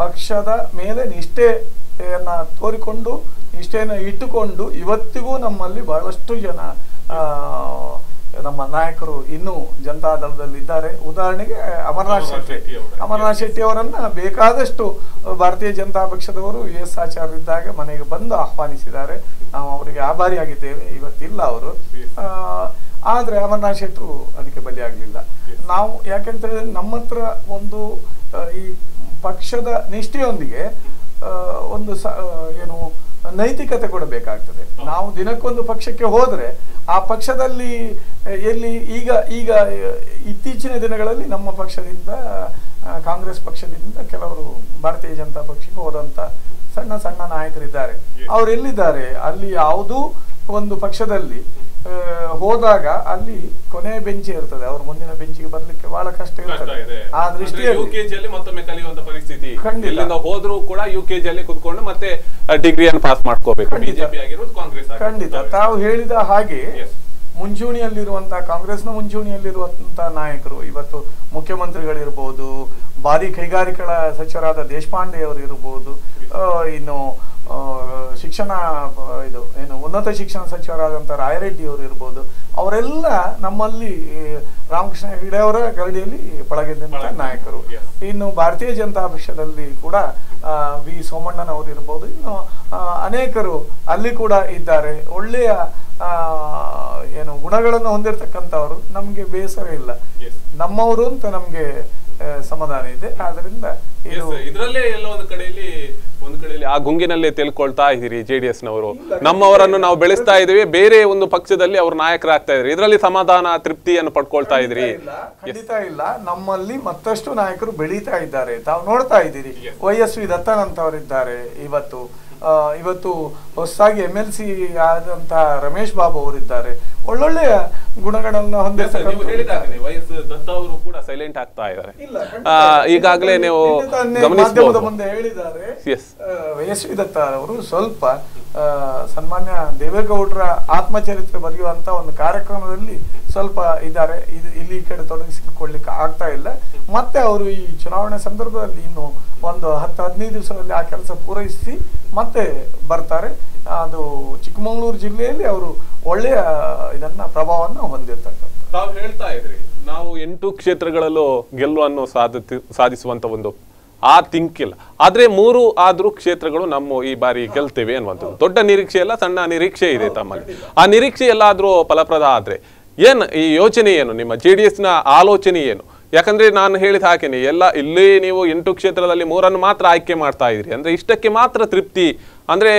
ಪಕ್ಷದ ಮೇಲೆ ನಿಷ್ಠೆಯನ್ನ ತೋರಿಕೊಂಡು ನಿಷ್ಠೆಯನ್ನು ಇಟ್ಟುಕೊಂಡು ಇವತ್ತಿಗೂ ನಮ್ಮಲ್ಲಿ ಬಹಳಷ್ಟು ಜನ ನಮ್ಮ ನಾಯಕರು ಇನ್ನೂ ಜನತಾದಳದಲ್ಲಿ ಇದ್ದಾರೆ. ಉದಾಹರಣೆಗೆ ಅಮರನಾಥ್ ಶೆಟ್ಟಿ ಅವರನ್ನ ಬೇಕಾದಷ್ಟು ಭಾರತೀಯ ಜನತಾ ಪಕ್ಷದವರು US ಆಚಾರ್ಯರಿದ್ದಾಗ ಮನೆಗೆ ಬಂದು ಆಹ್ವಾನಿಸಿದ್ದಾರೆ. ನಾವು ಅವರಿಗೆ ಆಭಾರಿಯಾಗಿದ್ದೇವೆ. ಇವತ್ತಿಲ್ಲ ಅವರು. ಆದ್ರೆ ಅಮರನಾಥ್ ಶೆಟ್ಟರು ಅದಕ್ಕೆ ಬಲಿಯಾಗಲಿಲ್ಲ. ನಾವು ಯಾಕೆಂತಂದ್ರೆ ನಮ್ಮ ಹತ್ರ ಒಂದು ಈ ಪಕ್ಷದ ನಿಷ್ಠೆಯೊಂದಿಗೆ ಒಂದು ಏನು ನೈತಿಕತೆ ಕೂಡ ಬೇಕಾಗ್ತದೆ. ನಾವು ದಿನಕ್ಕೊಂದು ಪಕ್ಷಕ್ಕೆ ಹೋದ್ರೆ ಆ ಪಕ್ಷದಲ್ಲಿ ಎಲ್ಲಿ ಈಗ ಇತ್ತೀಚಿನ ದಿನಗಳಲ್ಲಿ ನಮ್ಮ ಪಕ್ಷದಿಂದ ಕಾಂಗ್ರೆಸ್ ಪಕ್ಷದಿಂದ ಕೆಲವರು ಭಾರತೀಯ ಜನತಾ ಪಕ್ಷಕ್ಕೆ ಹೋದಂತ ಸಣ್ಣ ಸಣ್ಣ ನಾಯಕರಿದ್ದಾರೆ. ಅವ್ರು ಎಲ್ಲಿದ್ದಾರೆ? ಅಲ್ಲಿ ಯಾವುದೂ ಒಂದು ಪಕ್ಷದಲ್ಲಿ ಹೋದಾಗ ಅಲ್ಲಿ ಕೊನೆಯ ಬೆಂಚಿ ಇರ್ತದೆ, ಅವ್ರ ಮುಂದಿನ ಬೆಂಚಿಗೆ ಬರ್ಲಿಕ್ಕೆ ಬಹಳ ಕಷ್ಟ ಇರ್ತದೆ. ಆ ದೃಷ್ಟಿಯಲ್ಲಿ ಮತ್ತೊಮ್ಮೆ ಕಲಿಯುವಂತ ಪರಿಸ್ಥಿತಿ ಖಂಡಿತ ಹೋದ್ರೂ ಕೂಡ UKG ಕುತ್ಕೊಂಡು ಮತ್ತೆ ಡಿಗ್ರಿಯನ್ನು ಪಾಸ್ ಮಾಡ್ಕೋಬೇಕು. ಖಂಡಿತ ತಾವು ಹೇಳಿದ ಹಾಗೆ ಮುಂಚೂಣಿಯಲ್ಲಿರುವಂತಹ ಕಾಂಗ್ರೆಸ್ನ ಮುಂಚೂಣಿಯಲ್ಲಿರುವಂತಹ ನಾಯಕರು ಇವತ್ತು ಮುಖ್ಯಮಂತ್ರಿಗಳಿರ್ಬೋದು, ಭಾರಿ ಕೈಗಾರಿಕೆಗಳ ಸಚಿವರಾದ ದೇಶಪಾಂಡೆ ಅವರು ಇರ್ಬೋದು, ಇನ್ನು ಶಿಕ್ಷಣ ಉನ್ನತ ಶಿಕ್ಷಣ ಸಚಿವರಾದಂತಹ ರಾಯರೆಡ್ಡಿ ಅವರು ಇರ್ಬೋದು, ಅವರೆಲ್ಲ ನಮ್ಮಲ್ಲಿ ರಾಮಕೃಷ್ಣ ಹೆಗಡೆ ಅವರ ಗರಡಿಯಲ್ಲಿ ಪಳಗಿದಂತ ನಾಯಕರು. ಇನ್ನು ಭಾರತೀಯ ಜನತಾ ಪಕ್ಷದಲ್ಲಿ ಕೂಡ ವಿ ಸೋಮಣ್ಣನವರು ಇರ್ಬೋದು, ಇನ್ನು ಅನೇಕರು ಅಲ್ಲಿ ಕೂಡ ಇದ್ದಾರೆ. ಒಳ್ಳೆಯ ಗುಣಗಳನ್ನು ಹೊಂದಿರತಕ್ಕಂಥವರು. ನಮ್ಗೆ ಬೇಸರ ಇಲ್ಲ, ನಮ್ಮವರು ಅಂತ ನಮ್ಗೆ ಸಮಾಧಾನ ಇದೆ. ಆದ್ರಿಂದ ಇದರಲ್ಲೇ ಎಲ್ಲ ಒಂದು ಕಡೆಯಲ್ಲಿ ಆ ಗುಂಗಿನಲ್ಲೇ ತಿಳ್ಕೊಳ್ತಾ ಇದ್ದೀರಿ JDS ನವರು, ನಮ್ಮವರನ್ನು ನಾವು ಬೆಳೆಸ್ತಾ ಇದೀವಿ, ಬೇರೆ ಒಂದು ಪಕ್ಷದಲ್ಲಿ ಅವ್ರ ನಾಯಕರಾಗ್ತಾ ಇದ್ರಿ, ಇದರಲ್ಲಿ ಸಮಾಧಾನ ತೃಪ್ತಿಯನ್ನು ಪಡ್ಕೊಳ್ತಾ ಇದ್ರಿ? ಖಂಡಿತ ಇಲ್ಲ. ನಮ್ಮಲ್ಲಿ ಮತ್ತಷ್ಟು ನಾಯಕರು ಬೆಳೀತಾ ಇದ್ದಾರೆ. ತಾವು ನೋಡ್ತಾ ಇದ್ದೀರಿ, YSV ದತ್ತನಂತವರಿದ್ದಾರೆ. ಇವತ್ತು ಹೊಸದಾಗಿ MLC ಆದಂತಹ ರಮೇಶ್ ಬಾಬು ಅವರಿದ್ದಾರೆ. ಒಳ್ಳೊಳ್ಳೆಯ ಗುಣಗಳನ್ನು ಹೊಂದಿರತಕ್ಕಂಥವರು ಕೂಡ ಸೈಲೆಂಟ್ ಆಗ್ತಾ ಇದ್ದಾರೆ. ಈಗಾಗಲೇ ನೀವು ಮಾಧ್ಯಮದ ಮುಂದೆ ಹೇಳಿದ್ದಾರೆ. YSV ದತ್ತ ಅವರು ಸ್ವಲ್ಪ ಸನ್ಮಾನ್ಯ ದೇವೇಗೌಡರ ಆತ್ಮಚರಿತ್ರೆ ಬರೆಯುವಂತ ಒಂದು ಕಾರ್ಯಕ್ರಮದಲ್ಲಿ ಸ್ವಲ್ಪ ಇದ್ದಾರೆ. ಇಲ್ಲಿ ಈ ಕಡೆ ತೊಡಗಿಸಿಕೊಳ್ಳಿಕ್ಕೆ ಆಗ್ತಾ ಇಲ್ಲ. ಮತ್ತೆ ಅವರು ಈ ಚುನಾವಣೆ ಸಂದರ್ಭದಲ್ಲಿ ಇನ್ನು ಒಂದು 10-15 ದಿವಸದಲ್ಲಿ ಆ ಕೆಲಸ ಪೂರೈಸಿ ಮತ್ತೆ ಬರ್ತಾರೆ. ಅದು ಚಿಕ್ಕಮಗಳೂರು ಜಿಲ್ಲೆಯಲ್ಲಿ ಅವರು ಒಳ್ಳೆಯ ಪ್ರಭಾವವನ್ನು ಹೊಂದಿರ್ತಕ್ಕಂಥ. ತಾವು ಹೇಳ್ತಾ ಇದ್ರಿ, ನಾವು 8 ಕ್ಷೇತ್ರಗಳಲ್ಲೂ ಗೆಲುವನ್ನು ಸಾಧಿಸುವಂತ ಒಂದು ಆ ತಿಂಕಿಲ್ಲ. ಆದ್ರೆ 3 ಆದ್ರೂ ಕ್ಷೇತ್ರಗಳು ನಮ್ಮ ಈ ಬಾರಿ ಗೆಲ್ತೇವೆ ಅನ್ನುವಂಥದ್ದು ದೊಡ್ಡ ನಿರೀಕ್ಷೆ ಇಲ್ಲ, ಸಣ್ಣ ನಿರೀಕ್ಷೆ ಇದೆ ತಮ್ಮಲ್ಲಿ. ಆ ನಿರೀಕ್ಷೆ ಎಲ್ಲಾದ್ರೂ ಫಲಪ್ರದ ಆದ್ರೆ ಈ ಯೋಚನೆ ಏನು, ನಿಮ್ಮ JDS ನ ಆಲೋಚನೆ ಏನು? ಯಾಕಂದ್ರೆ ನಾನು ಹೇಳಿದ ಹಾಗೇನೆ ಇಲ್ಲಿ ನೀವು 8 ಕ್ಷೇತ್ರದಲ್ಲಿ 3 ಮಾತ್ರ ಆಯ್ಕೆ ಮಾಡ್ತಾ ಇದ್ರಿ. ಅಂದ್ರೆ ಇಷ್ಟಕ್ಕೆ ಮಾತ್ರ ತೃಪ್ತಿ, ಅಂದ್ರೆ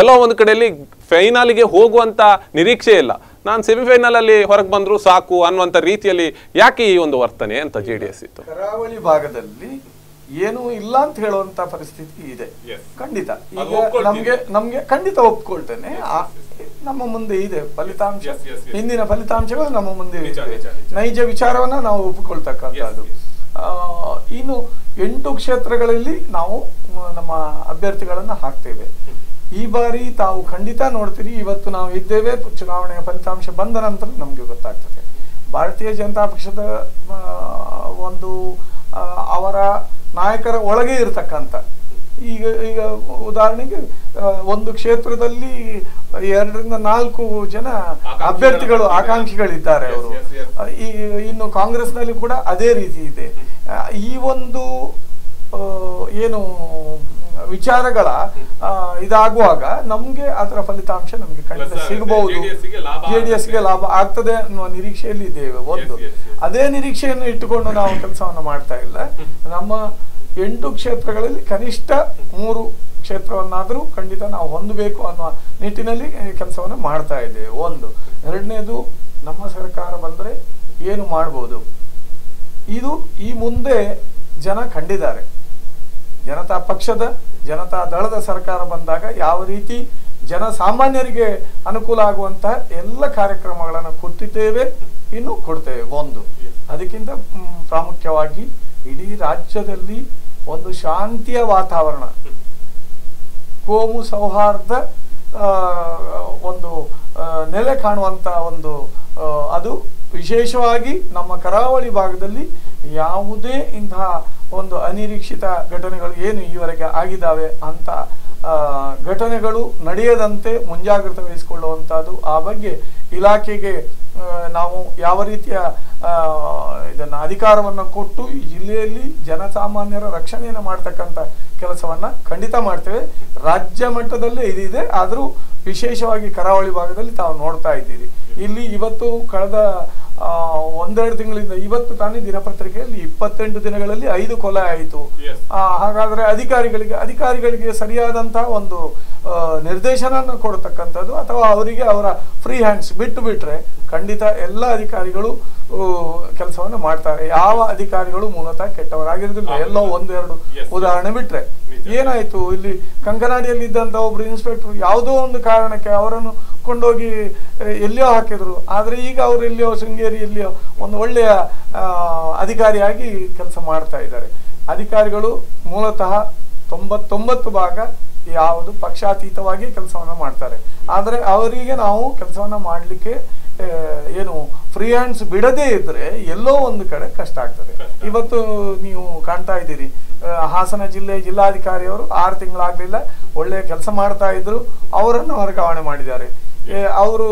ಎಲ್ಲೋ ಒಂದು ಕಡೆಯಲ್ಲಿ ಫೈನಲ್ಗೆ ಹೋಗುವಂತ ನಿರೀಕ್ಷೆ ಇಲ್ಲ, ನಾನು ಸೆಮಿಫೈನಲ್ ಅಲ್ಲಿ ಹೊರಗೆ ಬಂದ್ರು ಸಾಕು ಅನ್ನುವಂತ ರೀತಿಯಲ್ಲಿ ಯಾಕೆ ಈ ಒಂದು ವರ್ತನೆ ಅಂತ JDS ಇತ್ತು? ಕರಾವಳಿ ಭಾಗದಲ್ಲಿ ಏನೂ ಇಲ್ಲ ಅಂತ ಹೇಳುವಂತ ಪರಿಸ್ಥಿತಿ ಇದೆ. ಖಂಡಿತ ನಮ್ಗೆ ಖಂಡಿತ ಒಪ್ಕೊಳ್ತೇನೆ. ನಮ್ಮ ಮುಂದೆ ಇದೆ ಫಲಿತಾಂಶ, ಹಿಂದಿನ ಫಲಿತಾಂಶಗಳು ನಮ್ಮ ಮುಂದೆ ನೈಜ ವಿಚಾರವನ್ನ ನಾವು ಒಪ್ಪಿಕೊಳ್ತಕ್ಕಂಥದ್ದು. ಇನ್ನು 8 ಕ್ಷೇತ್ರಗಳಲ್ಲಿ ನಾವು ನಮ್ಮ ಅಭ್ಯರ್ಥಿಗಳನ್ನ ಹಾಕ್ತೇವೆ. ಈ ಬಾರಿ ತಾವು ಖಂಡಿತ ನೋಡ್ತೀರಿ, ಇವತ್ತು ನಾವು ಇದ್ದೇವೆ, ಚುನಾವಣೆಯ ಫಲಿತಾಂಶ ಬಂದ ನಂತರ ನಮ್ಗೆ ಗೊತ್ತಾಗ್ತದೆ. ಭಾರತೀಯ ಜನತಾ ಪಕ್ಷದ ಒಂದು ಅವರ ನಾಯಕರ ಒಳಗೆ ಇರತಕ್ಕಂಥ ಈಗ ಈಗ ಉದಾಹರಣೆಗೆ ಒಂದು ಕ್ಷೇತ್ರದಲ್ಲಿ 2 ರಿಂದ 4 ಜನ ಅಭ್ಯರ್ಥಿಗಳು ಆಕಾಂಕ್ಷಿಗಳಿದ್ದಾರೆ ಅವರು. ಇನ್ನು ಕಾಂಗ್ರೆಸ್ನಲ್ಲಿ ಕೂಡ ಅದೇ ರೀತಿ ಇದೆ. ಈ ಒಂದು ಏನು ವಿಚಾರಗಳ ಇದಾಗುವಾಗ ನಮ್ಗೆ ಅದರ ಫಲಿತಾಂಶ ನಮ್ಗೆ ಖಂಡಿತ ಸಿಗಬಹುದು, JDSಗೆ ಲಾಭ ಆಗ್ತದೆ ಅನ್ನುವ ನಿರೀಕ್ಷೆಯಲ್ಲಿ ಇದ್ದೇವೆ. ಒಂದು ಅದೇ ನಿರೀಕ್ಷೆಯನ್ನು ಇಟ್ಟುಕೊಂಡು ನಾವು ಕೆಲಸವನ್ನು ಮಾಡ್ತಾ ಇಲ್ಲ. ನಮ್ಮ 8 ಕ್ಷೇತ್ರಗಳಲ್ಲಿ ಕನಿಷ್ಠ 3 ಕ್ಷೇತ್ರವನ್ನಾದರೂ ಖಂಡಿತ ನಾವು ಹೊಂದಬೇಕು ಅನ್ನುವ ನಿಟ್ಟಿನಲ್ಲಿ ಕೆಲಸವನ್ನು ಮಾಡ್ತಾ ಇದ್ದೇವೆ. ಒಂದು. ಎರಡನೇದು, ನಮ್ಮ ಸರ್ಕಾರ ಬಂದರೆ ಏನು ಮಾಡ್ಬೋದು, ಇದು ಈ ಮುಂದೆ ಜನ ಕಂಡಿದ್ದಾರೆ. ಜನತಾ ಪಕ್ಷದ, ಜನತಾ ದಳದ ಸರ್ಕಾರ ಬಂದಾಗ ಯಾವ ರೀತಿ ಜನಸಾಮಾನ್ಯರಿಗೆ ಅನುಕೂಲ ಆಗುವಂತಹ ಎಲ್ಲ ಕಾರ್ಯಕ್ರಮಗಳನ್ನು ಕೊಟ್ಟಿದ್ದೇವೆ, ಇನ್ನು ಕೊಡ್ತೇವೆ. ಒಂದು. ಅದಕ್ಕಿಂತ ಪ್ರಾಮುಖ್ಯವಾಗಿ ಇಡೀ ರಾಜ್ಯದಲ್ಲಿ ಒಂದು ಶಾಂತಿಯ ವಾತಾವರಣ, ಕೋಮು ಸೌಹಾರ್ದ ಒಂದು ನೆಲೆ ಕಾಣುವಂತ ಒಂದು ಅದು ವಿಶೇಷವಾಗಿ ನಮ್ಮ ಕರಾವಳಿ ಭಾಗದಲ್ಲಿ ಯಾವುದೇ ಇಂತಹ ಒಂದು ಅನಿರೀಕ್ಷಿತ ಘಟನೆಗಳು ಏನು ಈವರೆಗೆ ಆಗಿದ್ದಾವೆ ಅಂತ ಘಟನೆಗಳು ನಡೆಯದಂತೆ ಮುಂಜಾಗ್ರತೆ ವಹಿಸಿಕೊಳ್ಳುವಂಥದ್ದು. ಆ ಬಗ್ಗೆ ಇಲಾಖೆಗೆ ನಾವು ಯಾವ ರೀತಿಯ ಇದನ್ನು ಅಧಿಕಾರವನ್ನು ಕೊಟ್ಟು ಈ ಜಿಲ್ಲೆಯಲ್ಲಿ ಜನಸಾಮಾನ್ಯರ ರಕ್ಷಣೆಯನ್ನು ಮಾಡ್ತಕ್ಕಂಥ ಕೆಲಸವನ್ನು ಖಂಡಿತ ಮಾಡ್ತೇವೆ. ರಾಜ್ಯ ಮಟ್ಟದಲ್ಲೇ ಇದಿದೆ, ಆದರೂ ವಿಶೇಷವಾಗಿ ಕರಾವಳಿ ಭಾಗದಲ್ಲಿ ತಾವು ನೋಡ್ತಾ ಇದ್ದೀರಿ. ಇಲ್ಲಿ ಇವತ್ತು ಕಳೆದ 1-2 ತಿಂಗಳಿಂದ ಇವತ್ತು ತಾನೇ ದಿನಪತ್ರಿಕೆಯಲ್ಲಿ 28 ದಿನಗಳಲ್ಲಿ 5 ಕೊಲೆ ಆಯಿತು. ಹಾಗಾದ್ರೆ ಅಧಿಕಾರಿಗಳಿಗೆ ಸರಿಯಾದಂತಹ ಒಂದು ನಿರ್ದೇಶನ ಕೊಡತಕ್ಕಂಥದ್ದು ಅಥವಾ ಅವರಿಗೆ ಅವರ ಫ್ರೀ ಹ್ಯಾಂಡ್ಸ್ ಬಿಟ್ರೆ ಖಂಡಿತ ಎಲ್ಲ ಅಧಿಕಾರಿಗಳು ಕೆಲಸವನ್ನು ಮಾಡ್ತಾರೆ. ಯಾವ ಅಧಿಕಾರಿಗಳು ಮೂಲತಃ ಕೆಟ್ಟವರಾಗಿರೋದಿಲ್ಲ. ಎಲ್ಲೋ 1-2 ಉದಾಹರಣೆ ಬಿಟ್ರೆ. ಏನಾಯ್ತು, ಇಲ್ಲಿ ಕಂಕನಾಡಿಯಲ್ಲಿ ಇದ್ದಂತ ಒಬ್ರು ಇನ್ಸ್ಪೆಕ್ಟರ್ ಯಾವುದೋ ಒಂದು ಕಾರಣಕ್ಕೆ ಅವರನ್ನು ಕೊಂಡೋಗಿ ಎಲ್ಲಿಯೋ ಹಾಕಿದ್ರು. ಆದ್ರೆ ಈಗ ಅವರು ಎಲ್ಲಿಯೋ ಶೃಂಗೇರಿಯಲ್ಲಿಯೋ ಒಂದು ಒಳ್ಳೆಯ ಅಧಿಕಾರಿಯಾಗಿ ಕೆಲಸ ಮಾಡ್ತಾ ಇದ್ದಾರೆ. ಅಧಿಕಾರಿಗಳು ಮೂಲತಃ 99 ಭಾಗ ಯಾವುದು ಪಕ್ಷಾತೀತವಾಗಿ ಕೆಲಸವನ್ನ ಮಾಡ್ತಾರೆ. ಆದ್ರೆ ಅವರಿಗೆ ನಾವು ಕೆಲಸವನ್ನ ಮಾಡಲಿಕ್ಕೆ ಏನು ಫ್ರೀ ಹ್ಯಾಂಡ್ಸ್ ಬಿಡದೇ ಇದ್ರೆ ಎಲ್ಲೋ ಒಂದು ಕಡೆ ಕಷ್ಟ ಆಗ್ತದೆ. ಇವತ್ತು ನೀವು ಕಾಣ್ತಾ ಇದ್ದೀರಿ, ಹಾಸನ ಜಿಲ್ಲಾಧಿಕಾರಿಯವರು 6 ತಿಂಗಳಾಗ್ಲಿಲ್ಲ, ಒಳ್ಳೆಯ ಕೆಲಸ ಮಾಡ್ತಾ ಇದ್ರು, ಅವರನ್ನು ವರ್ಗಾವಣೆ ಮಾಡಿದ್ದಾರೆ. ಅವರು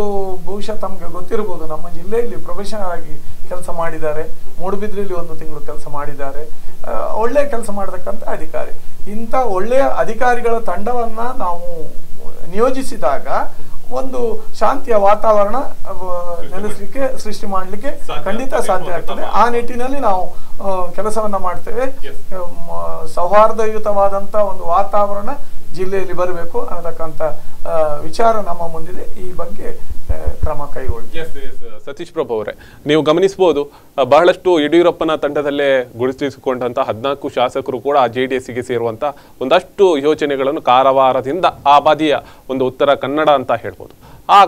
ಬಹುಶಃ ತಮಗೆ ಗೊತ್ತಿರಬಹುದು, ನಮ್ಮ ಜಿಲ್ಲೆಯಲ್ಲಿ ಪ್ರೊಫೆಷನಲ್ ಆಗಿ ಕೆಲಸ ಮಾಡಿದ್ದಾರೆ. ಮೂಡುಬಿದ್ರೆಯಲ್ಲಿ 1 ತಿಂಗಳು ಕೆಲಸ ಮಾಡಿದ್ದಾರೆ. ಒಳ್ಳೆಯ ಕೆಲಸ ಮಾಡತಕ್ಕಂಥ ಅಧಿಕಾರಿ. ಇಂಥ ಒಳ್ಳೆಯ ಅಧಿಕಾರಿಗಳ ತಂಡವನ್ನ ನಾವು ನಿಯೋಜಿಸಿದಾಗ ಒಂದು ಶಾಂತಿಯ ವಾತಾವರಣ ನೆಲೆಸಲಿಕ್ಕೆ, ಸೃಷ್ಟಿ ಮಾಡಲಿಕ್ಕೆ ಖಂಡಿತ ಸಾಧ್ಯ ಆಗ್ತದೆ. ಆ ನಿಟ್ಟಿನಲ್ಲಿ ನಾವು ಕೆಲಸವನ್ನ ಮಾಡ್ತೇವೆ. ಸೌಹಾರ್ದಯುತವಾದಂತ ಒಂದು ವಾತಾವರಣ ಜಿಲ್ಲೆಯಲ್ಲಿ ಬರಬೇಕು ಅನ್ನತಕ್ಕಂಥ ವಿಚಾರ ನಮ್ಮ ಮುಂದಿದೆ. ಈ ಬಗ್ಗೆ ಕ್ರಮ ಕೈಗೊಳ್ಳಿ. ಸತೀಶ್ ಪ್ರಭು ಅವರೇ, ನೀವು ಗಮನಿಸಬಹುದು, ಬಹಳಷ್ಟು ಯಡಿಯೂರಪ್ಪನ ತಂಡದಲ್ಲೇ ಗುರುತಿಸಿಕೊಂಡಂತ 14 ಶಾಸಕರು ಕೂಡ JDSಗೆ ಸೇರುವಂತ ಒಂದಷ್ಟು ಯೋಜನೆಗಳನ್ನು ಕಾರವಾರದಿಂದ ಆ ಬದಿಯ ಒಂದು ಉತ್ತರ ಕನ್ನಡ ಅಂತ ಹೇಳ್ಬೋದು, ಆ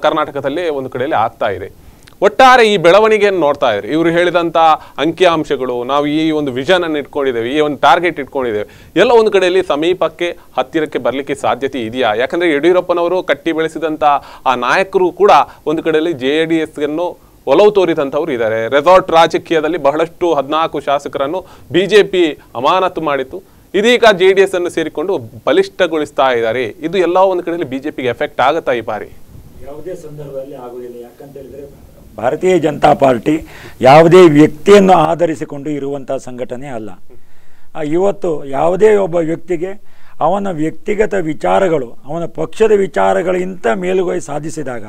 ಕರ್ನಾಟಕದಲ್ಲಿ ಒಂದು ಕಡೆಯಲ್ಲಿ ಆಗ್ತಾ ಇದೆ. ಒಟ್ಟಾರೆ ಈ ಬೆಳವಣಿಗೆಯನ್ನು ನೋಡ್ತಾ ಇದ್ರಿ, ಇವರು ಹೇಳಿದಂಥ ಅಂಕಿಅಂಶಗಳು, ನಾವು ಈ ಒಂದು ವಿಷನ್ ಅನ್ನು ಇಟ್ಕೊಂಡಿದ್ದೇವೆ, ಈ ಒಂದು ಟಾರ್ಗೆಟ್ ಇಟ್ಕೊಂಡಿದ್ದೇವೆ, ಎಲ್ಲ ಒಂದು ಕಡೆಯಲ್ಲಿ ಸಮೀಪಕ್ಕೆ ಹತ್ತಿರಕ್ಕೆ ಬರಲಿಕ್ಕೆ ಸಾಧ್ಯತೆ ಇದೆಯಾ? ಯಾಕಂದರೆ ಯಡಿಯೂರಪ್ಪನವರು ಕಟ್ಟಿ ಬೆಳೆಸಿದಂಥ ಆ ನಾಯಕರು ಕೂಡ ಒಂದು ಕಡೆಯಲ್ಲಿ JDSಯನ್ನು ಒಲವು ತೋರಿದಂಥವ್ರು ಇದ್ದಾರೆ. ರೆಸಾರ್ಟ್ ರಾಜಕೀಯದಲ್ಲಿ ಬಹಳಷ್ಟು 14 ಶಾಸಕರನ್ನು BJP ಅಮಾನತು ಮಾಡಿತ್ತು. ಇದೀಗ JDS ಅನ್ನು ಸೇರಿಕೊಂಡು ಬಲಿಷ್ಠಗೊಳಿಸ್ತಾ ಇದ್ದಾರೆ. ಇದು ಎಲ್ಲ ಒಂದು ಕಡೆಯಲ್ಲಿ BJPಗೆ ಎಫೆಕ್ಟ್ ಆಗುತ್ತಾ ಈ ಬಾರಿ? ಯಾವುದೇ ಸಂದರ್ಭದಲ್ಲಿ ಆಗುವುದಿಲ್ಲ. ಯಾಕಂತ ಹೇಳಿದ್ರೆ ಭಾರತೀಯ ಜನತಾ ಪಾರ್ಟಿ ಯಾವುದೇ ವ್ಯಕ್ತಿಯನ್ನು ಆಧರಿಸಿಕೊಂಡು ಇರುವಂಥ ಸಂಘಟನೆ ಅಲ್ಲ. ಇವತ್ತು ಯಾವುದೇ ಒಬ್ಬ ವ್ಯಕ್ತಿಗೆ ಅವನ ವ್ಯಕ್ತಿಗತ ವಿಚಾರಗಳು, ಅವನ ಪಕ್ಷದ ವಿಚಾರಗಳಿಗಿಂತ ಮೇಲುಗೈ ಸಾಧಿಸಿದಾಗ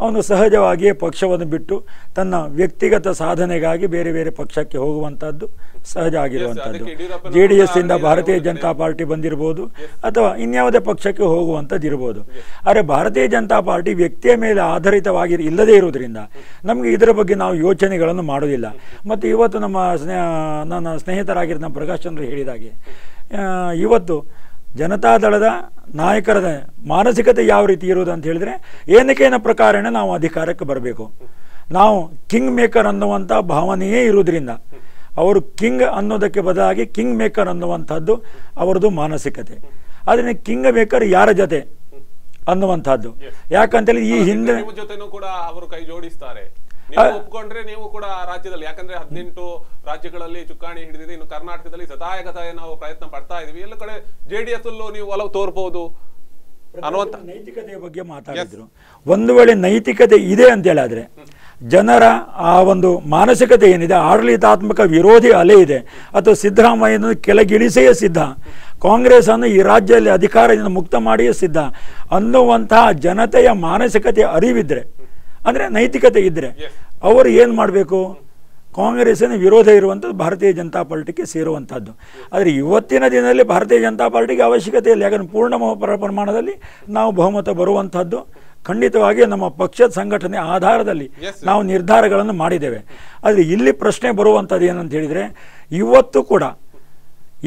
ಅವನು ಸಹಜವಾಗಿಯೇ ಪಕ್ಷವನ್ನು ಬಿಟ್ಟು ತನ್ನ ವ್ಯಕ್ತಿಗತ ಸಾಧನೆಗಾಗಿ ಬೇರೆ ಬೇರೆ ಪಕ್ಷಕ್ಕೆ ಹೋಗುವಂಥದ್ದು ಸಹಜ ಆಗಿರುವಂಥದ್ದು. JDS ಇಂದ ಭಾರತೀಯ ಜನತಾ ಪಾರ್ಟಿ ಬಂದಿರ್ಬೋದು ಅಥವಾ ಇನ್ಯಾವುದೇ ಪಕ್ಷಕ್ಕೆ ಹೋಗುವಂಥದ್ದು ಇರ್ಬೋದು. ಆದರೆ ಭಾರತೀಯ ಜನತಾ ಪಾರ್ಟಿ ವ್ಯಕ್ತಿಯ ಮೇಲೆ ಆಧಾರಿತವಾಗಿ ಇಲ್ಲದೇ ಇರುವುದರಿಂದ ನಮಗೆ ಇದರ ಬಗ್ಗೆ ನಾವು ಯೋಚನೆಗಳನ್ನು ಮಾಡೋದಿಲ್ಲ. ಮತ್ತು ಇವತ್ತು ನನ್ನ ಸ್ನೇಹಿತರಾಗಿರೋ ನಮ್ಮ ಪ್ರಕಾಶ್ ಚಂದ್ರ ಹೇಳಿದಾಗೆ, ಇವತ್ತು ಜನತಾದಳದ ನಾಯಕರ ಮಾನಸಿಕತೆ ಯಾವ ರೀತಿ ಇರುವುದು ಅಂತ ಹೇಳಿದ್ರೆ, ಏನಕ್ಕೇನ ಪ್ರಕಾರನೇ ನಾವು ಅಧಿಕಾರಕ್ಕೆ ಬರಬೇಕು, ನಾವು ಕಿಂಗ್ ಮೇಕರ್ ಅನ್ನುವಂಥ ಭಾವನೆಯೇ ಇರುವುದರಿಂದ ಅವರು ಕಿಂಗ್ ಅನ್ನೋದಕ್ಕೆ ಬದಲಾಗಿ ಕಿಂಗ್ ಮೇಕರ್ ಅನ್ನುವಂಥದ್ದು ಅವರದು ಮಾನಸಿಕತೆ. ಆದರೆ ಕಿಂಗ್ ಮೇಕರ್ ಯಾರ ಜೊತೆ ಅನ್ನುವಂಥದ್ದು, ಯಾಕಂತೇಳಿ ಈ ಹಿಂದೆ ಜೊತೆನೂ ಕೂಡ ಅವರು ಕೈ ಜೋಡಿಸ್ತಾರೆ. ನೀವು ಒಪ್ಕೊಂಡ್ರೆ ನೀವು ಕೂಡ ರಾಜ್ಯದಲ್ಲಿ, ಯಾಕಂದ್ರೆ 18 ರಾಜ್ಯಗಳಲ್ಲಿ ಚುಕ್ಕಾಣಿ ಹಿಡಿದಿದೆ, ಇನ್ನು ಕರ್ನಾಟಕದಲ್ಲಿ ಸತಾಯಗತಾಯ ನಾವು ಪ್ರಯತ್ನ ಪಡ್ತಾ ಇದೀವಿ, ಎಲ್ಲ ಕಡೆ ಜೆಡಿಎಸ್ ಅಲ್ಲೂ ನೀವು ಒಲವು ತೋರ್ಬಹುದು ಅನ್ನುವಂತ ನೈತಿಕತೆಯ ಬಗ್ಗೆ ಮಾತಾಡಿದ್ರು. ಒಂದು ವೇಳೆ ನೈತಿಕತೆ ಇದೆ ಅಂತ ಹೇಳಿದ್ರೆ ಜನರ ಆ ಒಂದು ಮಾನಸಿಕತೆ ಏನಿದೆ, ಆಡಳಿತಾತ್ಮಕ ವಿರೋಧಿ ಅಲೆ ಇದೆ, ಅಥವಾ ಸಿದ್ದರಾಮಯ್ಯನ ಕೆಳಗಿಳಿಸೆಯೇ ಸಿದ್ಧ, ಕಾಂಗ್ರೆಸ್ ಅನ್ನು ಈ ರಾಜ್ಯದಲ್ಲಿ ಅಧಿಕಾರದಿಂದ ಮುಕ್ತ ಮಾಡಿಯೇ ಸಿದ್ಧ ಅನ್ನುವಂತಹ ಜನತೆಯ ಮಾನಸಿಕತೆ ಅರಿವಿದ್ರೆ, ಅಂದರೆ ನೈತಿಕತೆ ಇದ್ದರೆ ಅವರು ಏನು ಮಾಡಬೇಕು? ಕಾಂಗ್ರೆಸ್ಸಿನ ವಿರೋಧ ಇರುವಂಥದ್ದು ಭಾರತೀಯ ಜನತಾ ಪಾರ್ಟಿಗೆ ಸೇರುವಂಥದ್ದು. ಆದರೆ ಇವತ್ತಿನ ದಿನದಲ್ಲಿ ಭಾರತೀಯ ಜನತಾ ಪಾರ್ಟಿಗೆ ಅವಶ್ಯಕತೆ ಇಲ್ಲ, ಯಾಕಂದರೆ ಪೂರ್ಣ ಪ್ರಮಾಣದಲ್ಲಿ ನಾವು ಬಹುಮತ ಬರುವಂಥದ್ದು ಖಂಡಿತವಾಗಿ ನಮ್ಮ ಪಕ್ಷದ ಸಂಘಟನೆ ಆಧಾರದಲ್ಲಿ ನಾವು ನಿರ್ಧಾರಗಳನ್ನು ಮಾಡಿದ್ದೇವೆ. ಆದರೆ ಇಲ್ಲಿ ಪ್ರಶ್ನೆ ಬರುವಂಥದ್ದು ಏನಂತ ಹೇಳಿದರೆ,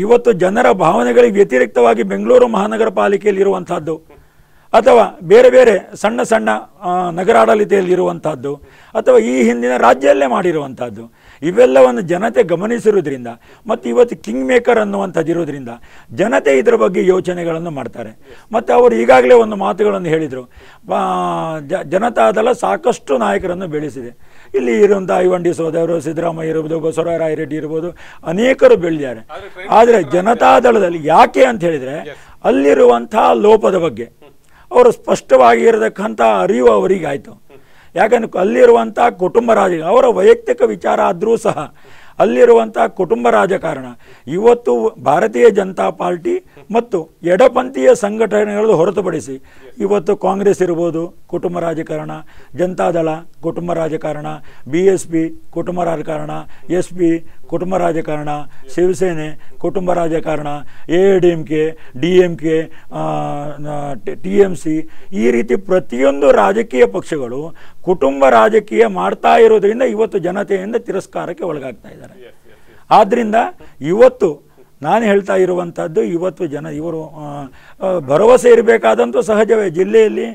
ಇವತ್ತು ಜನರ ಭಾವನೆಗಳಿಗೆ ವ್ಯತಿರಿಕ್ತವಾಗಿ ಬೆಂಗಳೂರು ಮಹಾನಗರ ಪಾಲಿಕೆಯಲ್ಲಿ ಇರುವಂಥದ್ದು ಅಥವಾ ಬೇರೆ ಬೇರೆ ಸಣ್ಣ ಸಣ್ಣ ನಗರಾಡಳಿತೆಯಲ್ಲಿರುವಂಥದ್ದು ಅಥವಾ ಈ ಹಿಂದಿನ ರಾಜ್ಯದಲ್ಲೇ ಮಾಡಿರುವಂಥದ್ದು ಇವೆಲ್ಲವನ್ನು ಜನತೆ ಗಮನಿಸಿರೋದ್ರಿಂದ ಮತ್ತು ಇವತ್ತು ಕಿಂಗ್ ಮೇಕರ್ ಅನ್ನುವಂಥದ್ದು ಇರೋದ್ರಿಂದ ಜನತೆ ಇದರ ಬಗ್ಗೆ ಯೋಚನೆಗಳನ್ನು ಮಾಡ್ತಾರೆ. ಮತ್ತು ಅವರು ಈಗಾಗಲೇ ಒಂದು ಮಾತುಗಳನ್ನು ಹೇಳಿದರು, ಜನತಾದಳ ಸಾಕಷ್ಟು ನಾಯಕರನ್ನು ಬೆಳೆಸಿದೆ. ಇಲ್ಲಿ ಇರುವಂಥ ಐವಂಡಿ ಸೋದವರು, ಸಿದ್ದರಾಮಯ್ಯ ಇರ್ಬೋದು, ಬಸವರಾಯ ರೆಡ್ಡಿ ಇರ್ಬೋದು, ಅನೇಕರು ಬೆಳೆದಿದ್ದಾರೆ. ಆದರೆ ಜನತಾದಳದಲ್ಲಿ ಯಾಕೆ ಅಂತ ಹೇಳಿದರೆ ಅಲ್ಲಿರುವಂಥ ಲೋಪದ ಬಗ್ಗೆ ಅವರು ಸ್ಪಷ್ಟವಾಗಿರತಕ್ಕಂಥ ಅರಿವು ಅವರಿಗಾಯಿತು. ಯಾಕಂದ್ರೆ ಅಲ್ಲಿರುವಂಥ ಕುಟುಂಬ ಅವರ ವೈಯಕ್ತಿಕ ವಿಚಾರ ಆದರೂ ಸಹ ಅಲ್ಲಿರುವಂಥ ಕುಟುಂಬ ರಾಜಕಾರಣ ಇವತ್ತು ಭಾರತೀಯ ಜನತಾ ಪಾರ್ಟಿ ಮತ್ತು ಎಡಪಂಥೀಯ ಸಂಘಟನೆಗಳು ಹೊರತುಪಡಿಸಿ ಇವತ್ತು ಕಾಂಗ್ರೆಸ್ ಇರ್ಬೋದು ಕುಟುಂಬ ರಾಜಕಾರಣ, ಜನತಾದಳ ಕುಟುಂಬ ರಾಜಕಾರಣ, BSP ಕುಟುಂಬ ರಾಜಕಾರಣ, SP ಕುಟುಂಬ ರಾಜಕಾರಣ, ಶಿವಸೇನೆ ಕುಟುಂಬ ರಾಜಕಾರಣ, AIADMK, DMK, TMC ಈ ರೀತಿ ಪ್ರತಿಯೊಂದು ರಾಜಕೀಯ ಪಕ್ಷಗಳು ಕುಟುಂಬ ರಾಜಕೀಯ ಮಾಡ್ತಾ ಇರೋದ್ರಿಂದ ಇವತ್ತು ಜನತೆಯಿಂದ ತಿರಸ್ಕಾರಕ್ಕೆ ಒಳಗಾಗ್ತಾ ಇದ್ದಾರೆ. ಆದ್ದರಿಂದ ಇವತ್ತು ನಾನು ಹೇಳ್ತಾ ಇರುವಂಥದ್ದು, ಇವತ್ತು ಇವರು ಭರವಸೆ ಇರಬೇಕಾದಂಥ ಸಹಜವೇ. ಜಿಲ್ಲೆಯಲ್ಲಿ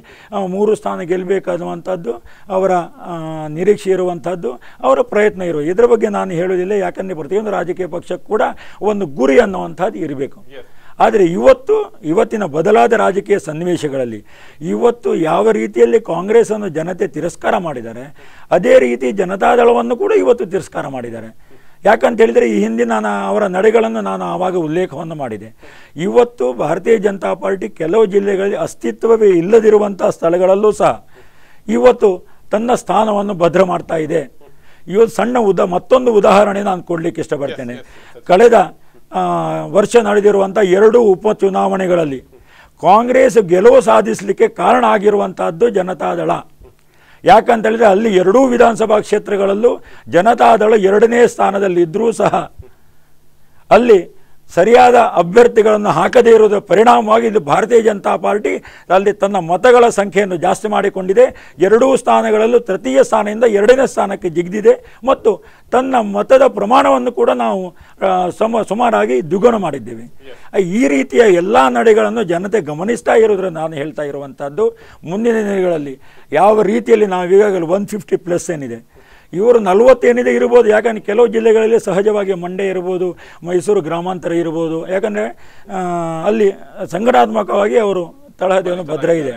3 ಸ್ಥಾನ ಗೆಲ್ಲಬೇಕಾದಂಥದ್ದು ಅವರ ನಿರೀಕ್ಷೆ ಇರುವಂಥದ್ದು, ಅವರ ಪ್ರಯತ್ನ ಇರುವ ಇದರ ಬಗ್ಗೆ ನಾನು ಹೇಳೋದಿಲ್ಲ. ಯಾಕಂದರೆ ಪ್ರತಿಯೊಂದು ರಾಜಕೀಯ ಪಕ್ಷಕ್ಕೂ ಕೂಡ ಒಂದು ಗುರಿ ಅನ್ನುವಂಥದ್ದು ಇರಬೇಕು. ಆದರೆ ಇವತ್ತಿನ ಬದಲಾದ ರಾಜಕೀಯ ಸನ್ನಿವೇಶಗಳಲ್ಲಿ ಇವತ್ತು ಯಾವ ರೀತಿಯಲ್ಲಿ ಕಾಂಗ್ರೆಸ್ಸನ್ನು ಜನತೆ ತಿರಸ್ಕಾರ ಮಾಡಿದ್ದಾರೆ, ಅದೇ ರೀತಿ ಜನತಾದಳವನ್ನು ಕೂಡ ಇವತ್ತು ತಿರಸ್ಕಾರ ಮಾಡಿದ್ದಾರೆ. ಯಾಕಂತ ಹೇಳಿದರೆ ಈ ಹಿಂದಿನ ಅವರ ನಡೆಗಳನ್ನು ನಾನು ಆವಾಗ ಉಲ್ಲೇಖವನ್ನು ಮಾಡಿದೆ. ಇವತ್ತು ಭಾರತೀಯ ಜನತಾ ಪಾರ್ಟಿ ಕೆಲವು ಜಿಲ್ಲೆಗಳಲ್ಲಿ ಅಸ್ತಿತ್ವವೇ ಇಲ್ಲದಿರುವಂಥ ಸ್ಥಳಗಳಲ್ಲೂ ಸಹ ಇವತ್ತು ತನ್ನ ಸ್ಥಾನವನ್ನು ಭದ್ರ ಮಾಡ್ತಾ ಇದೆ. ಇವತ್ತು ಮತ್ತೊಂದು ಉದಾಹರಣೆ ನಾನು ಕೊಡಲಿಕ್ಕೆ ಇಷ್ಟಪಡ್ತೇನೆ. ಕಳೆದ ವರ್ಷ ನಡೆದಿರುವಂಥ 2 ಉಪಚುನಾವಣೆಗಳಲ್ಲಿ ಕಾಂಗ್ರೆಸ್ ಗೆಲುವು ಸಾಧಿಸಲಿಕ್ಕೆ ಕಾರಣ ಆಗಿರುವಂಥದ್ದು ಜನತಾದಳ. ಯಾಕಂತ ಹೇಳಿದರೆ ಅಲ್ಲಿ 2 ವಿಧಾನಸಭಾ ಕ್ಷೇತ್ರಗಳಲ್ಲೂ ಜನತಾದಳ 2ನೇ ಸ್ಥಾನದಲ್ಲಿದ್ದರೂ ಸಹ ಅಲ್ಲಿ ಸರಿಯಾದ ಅಭ್ಯರ್ಥಿಗಳನ್ನು ಹಾಕದೇ ಇರುವುದರ ಪರಿಣಾಮವಾಗಿ ಇದು ಭಾರತೀಯ ಜನತಾ ಪಾರ್ಟಿ ಅಲ್ಲಿ ತನ್ನ ಮತಗಳ ಸಂಖ್ಯೆಯನ್ನು ಜಾಸ್ತಿ ಮಾಡಿಕೊಂಡಿದೆ. 2 ಸ್ಥಾನಗಳಲ್ಲೂ ತೃತೀಯ ಸ್ಥಾನದಿಂದ 2ನೇ ಸ್ಥಾನಕ್ಕೆ ಜಿಗಿದಿದೆ ಮತ್ತು ತನ್ನ ಮತದ ಪ್ರಮಾಣವನ್ನು ಕೂಡ ನಾವು ಸುಮಾರಾಗಿ ದ್ವಿಗುಣ ಮಾಡಿದ್ದೇವೆ. ಈ ರೀತಿಯ ಎಲ್ಲ ನಡೆಗಳನ್ನು ಜನತೆ ಗಮನಿಸ್ತಾ ಇರೋದ್ರಿಂದ ನಾನು ಹೇಳ್ತಾ ಇರುವಂಥದ್ದು, ಮುಂದಿನ ದಿನಗಳಲ್ಲಿ ಯಾವ ರೀತಿಯಲ್ಲಿ ನಾವು ಈಗಾಗಲೇ 150+ ಏನಿದೆ, ಇವರು 40 ಏನಿದೆ ಇರ್ಬೋದು. ಯಾಕಂದರೆ ಕೆಲವು ಜಿಲ್ಲೆಗಳಲ್ಲಿ ಸಹಜವಾಗಿ ಮಂಡ್ಯ ಇರ್ಬೋದು, ಮೈಸೂರು ಗ್ರಾಮಾಂತರ ಇರ್ಬೋದು. ಯಾಕಂದರೆ ಅಲ್ಲಿ ಸಂಘಟನಾತ್ಮಕವಾಗಿ ಅವರು ತಳಹದಿಯನ್ನು ಭದ್ರ ಇದೆ.